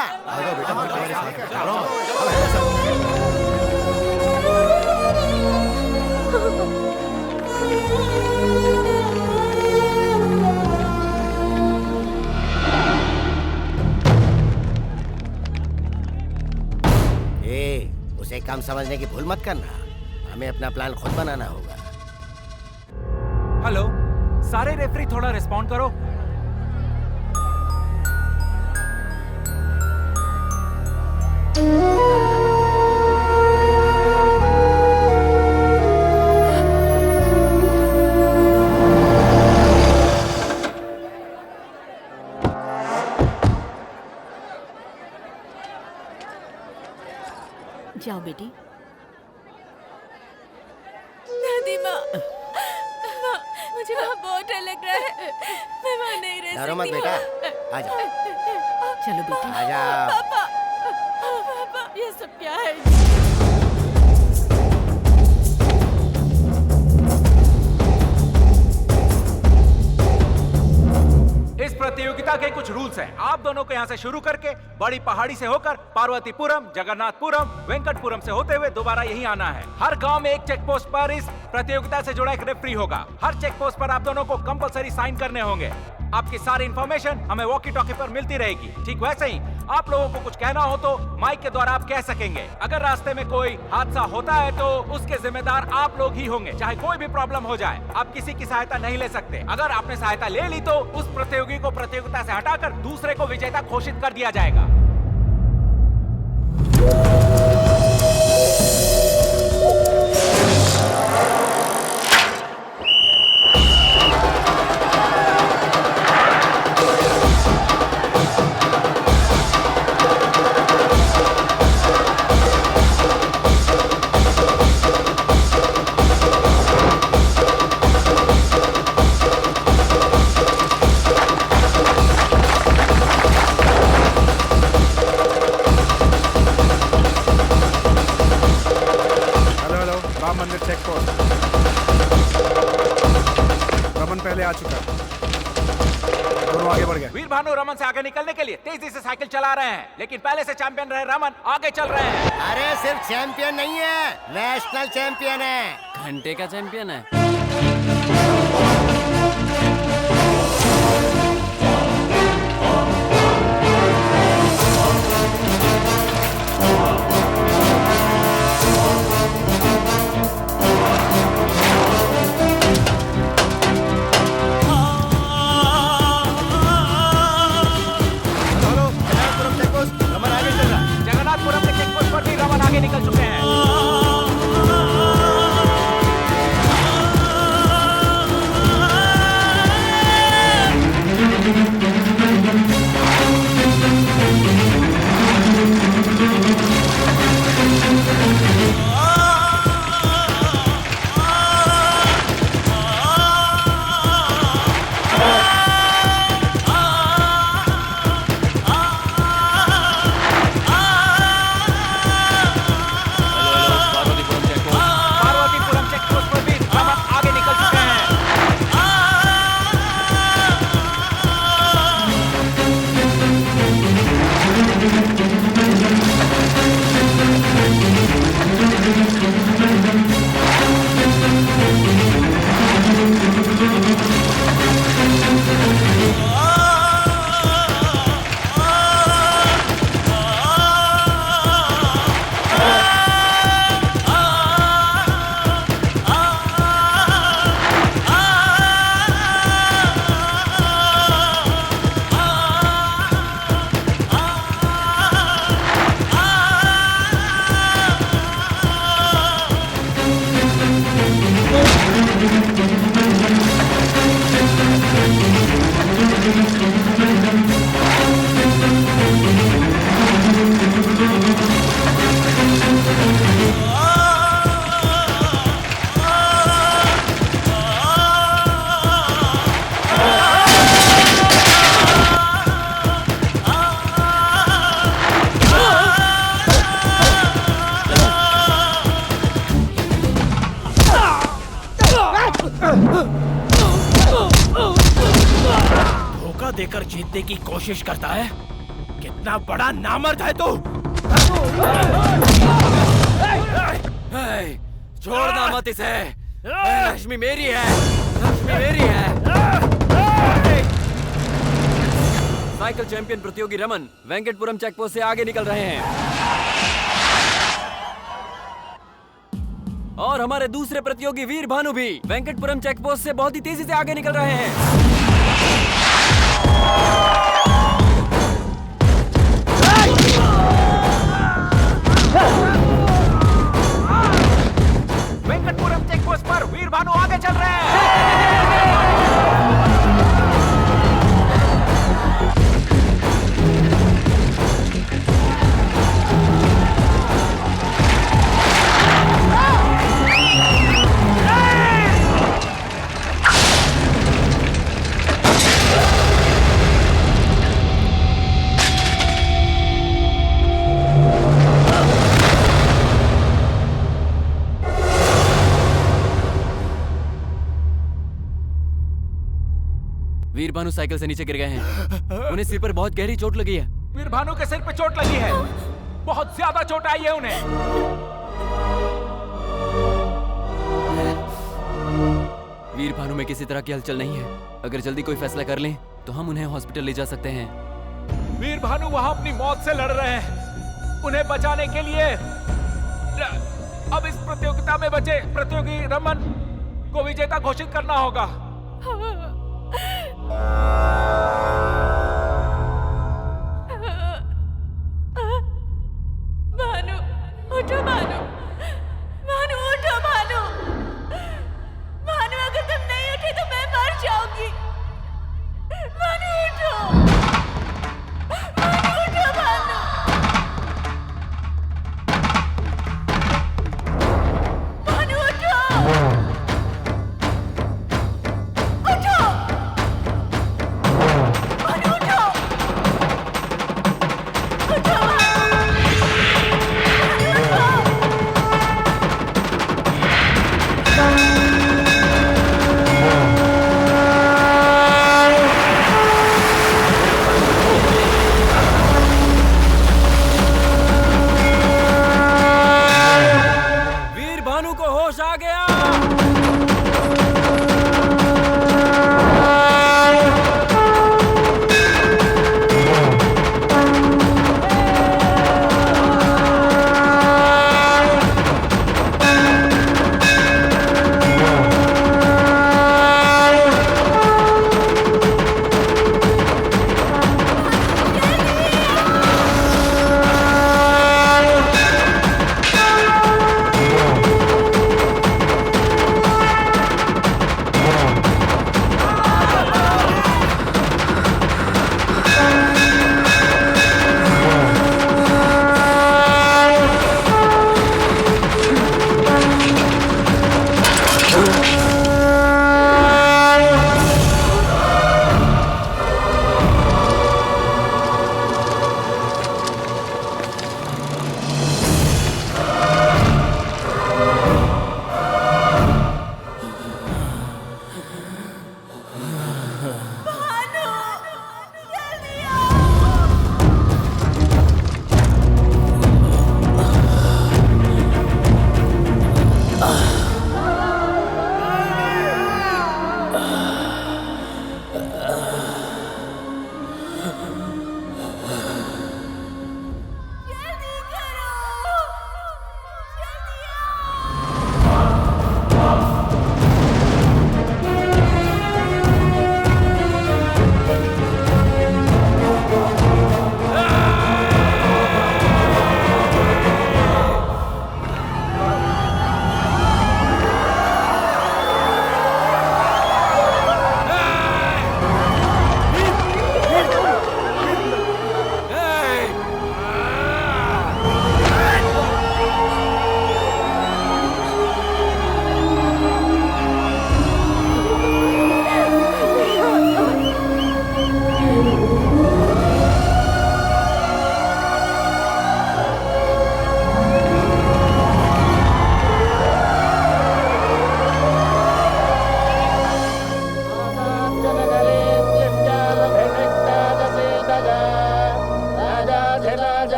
उसे कम समझने की भूल मत करना। हमें अपना प्लान खुद बनाना होगा। हेलो, सारे रेफरी थोड़ा रिस्पॉन्ड करो। जाओ बेटी। दादी माँ, मुझे वहाँ बहुत डर लग रहा है। मैं वहाँ नहीं रह सकती। डरो मत बेटा, आजा। चलो बेटी। आजा। पापा, सब क्या है? इस प्रतियोगिता के कुछ रूल्स हैं। आप दोनों को यहाँ से शुरू करके बड़ी पहाड़ी से होकर पार्वतीपुरम, जगन्नाथपुरम, वेंकटपुरम से होते हुए दोबारा यहीं आना है। हर गांव में एक चेक पोस्ट पर इस प्रतियोगिता से जुड़ा एक रेफरी होगा। हर चेक पोस्ट पर आप दोनों को कंपलसरी साइन करने होंगे। आपकी सारी इंफॉर्मेशन हमें वॉकी टॉकी पर मिलती रहेगी। ठीक वैसे ही आप लोगों को कुछ कहना हो तो माइक के द्वारा आप कह सकेंगे। अगर रास्ते में कोई हादसा होता है तो उसके जिम्मेदार आप लोग ही होंगे, चाहे कोई भी प्रॉब्लम हो जाए। आप किसी की सहायता नहीं ले सकते। अगर आपने सहायता ले ली तो उस प्रतियोगी को प्रतियोगिता से हटाकर दूसरे को विजेता घोषित कर दिया जाएगा। चेक पोस्ट रमन पहले आ चुका है, दोनों आगे बढ़ गए। वीर भानु रमन से आगे निकलने के लिए तेजी से साइकिल चला रहे हैं, लेकिन पहले से चैंपियन रहे रमन आगे चल रहे हैं। अरे सिर्फ चैंपियन नहीं है, नेशनल चैंपियन है। घंटे का चैंपियन है। जगन्नाथपुरम के चेक पोस्ट पर भी रमन आगे निकल चुके हैं। धोखा देकर जीतने की कोशिश करता है। कितना बड़ा नामर्द है तू। छोड़ना मत इसे। लक्ष्मी मेरी है, लक्ष्मी मेरी है। साइकिल चैंपियन प्रतियोगी रमन वेंकटपुरम चेकपोस्ट से आगे निकल रहे हैं और हमारे दूसरे प्रतियोगी वीर भानु भी वेंकटपुरम चेकपोस्ट से बहुत ही तेजी से आगे निकल रहे हैं। वेंकटपुरम चेकपोस्ट पर वीर भानु आगे चल रहे हैं। भानु साइकिल से नीचे गिर गए हैं। उन्हें सिर पर बहुत गहरी चोट लगी है। वीर भानु के सिर पे चोट लगी है, बहुत ज्यादा चोट आई है उन्हें। वीर भानु में किसी तरह की हलचल नहीं है। अगर जल्दी कोई फैसला कर लें तो हम उन्हें हॉस्पिटल ले जा सकते हैं। वीर भानु वहां अपनी मौत से लड़ रहे हैं। उन्हें बचाने के लिए अब इस प्रतियोगिता में बचे प्रतियोगी रमन को विजेता घोषित करना होगा। भानु उठो, भानु भानु उठो, भानु भानु अगर तुम नहीं उठे तो मैं मर जाऊंगी। भानु उठो, भानु उठो, भानु भानु उठो, उठो भानु उठो, उठो वीर भानु को होश आ गया।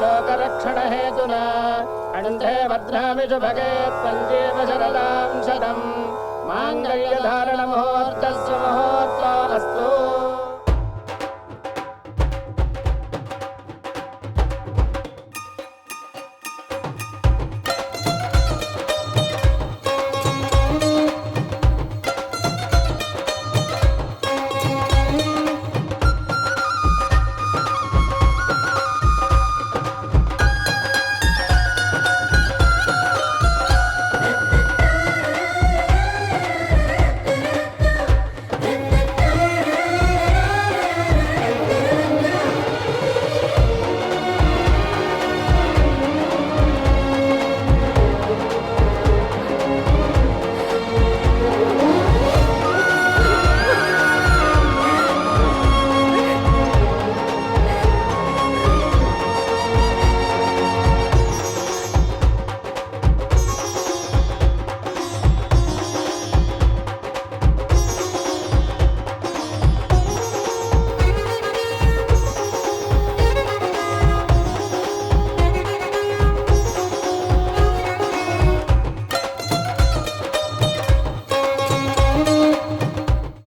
लोकरक्षणहेतुना अण्डे भद्रामि शुभगे त्वञ्जीव शरदां शतम् माङ्गल्यधारणमहो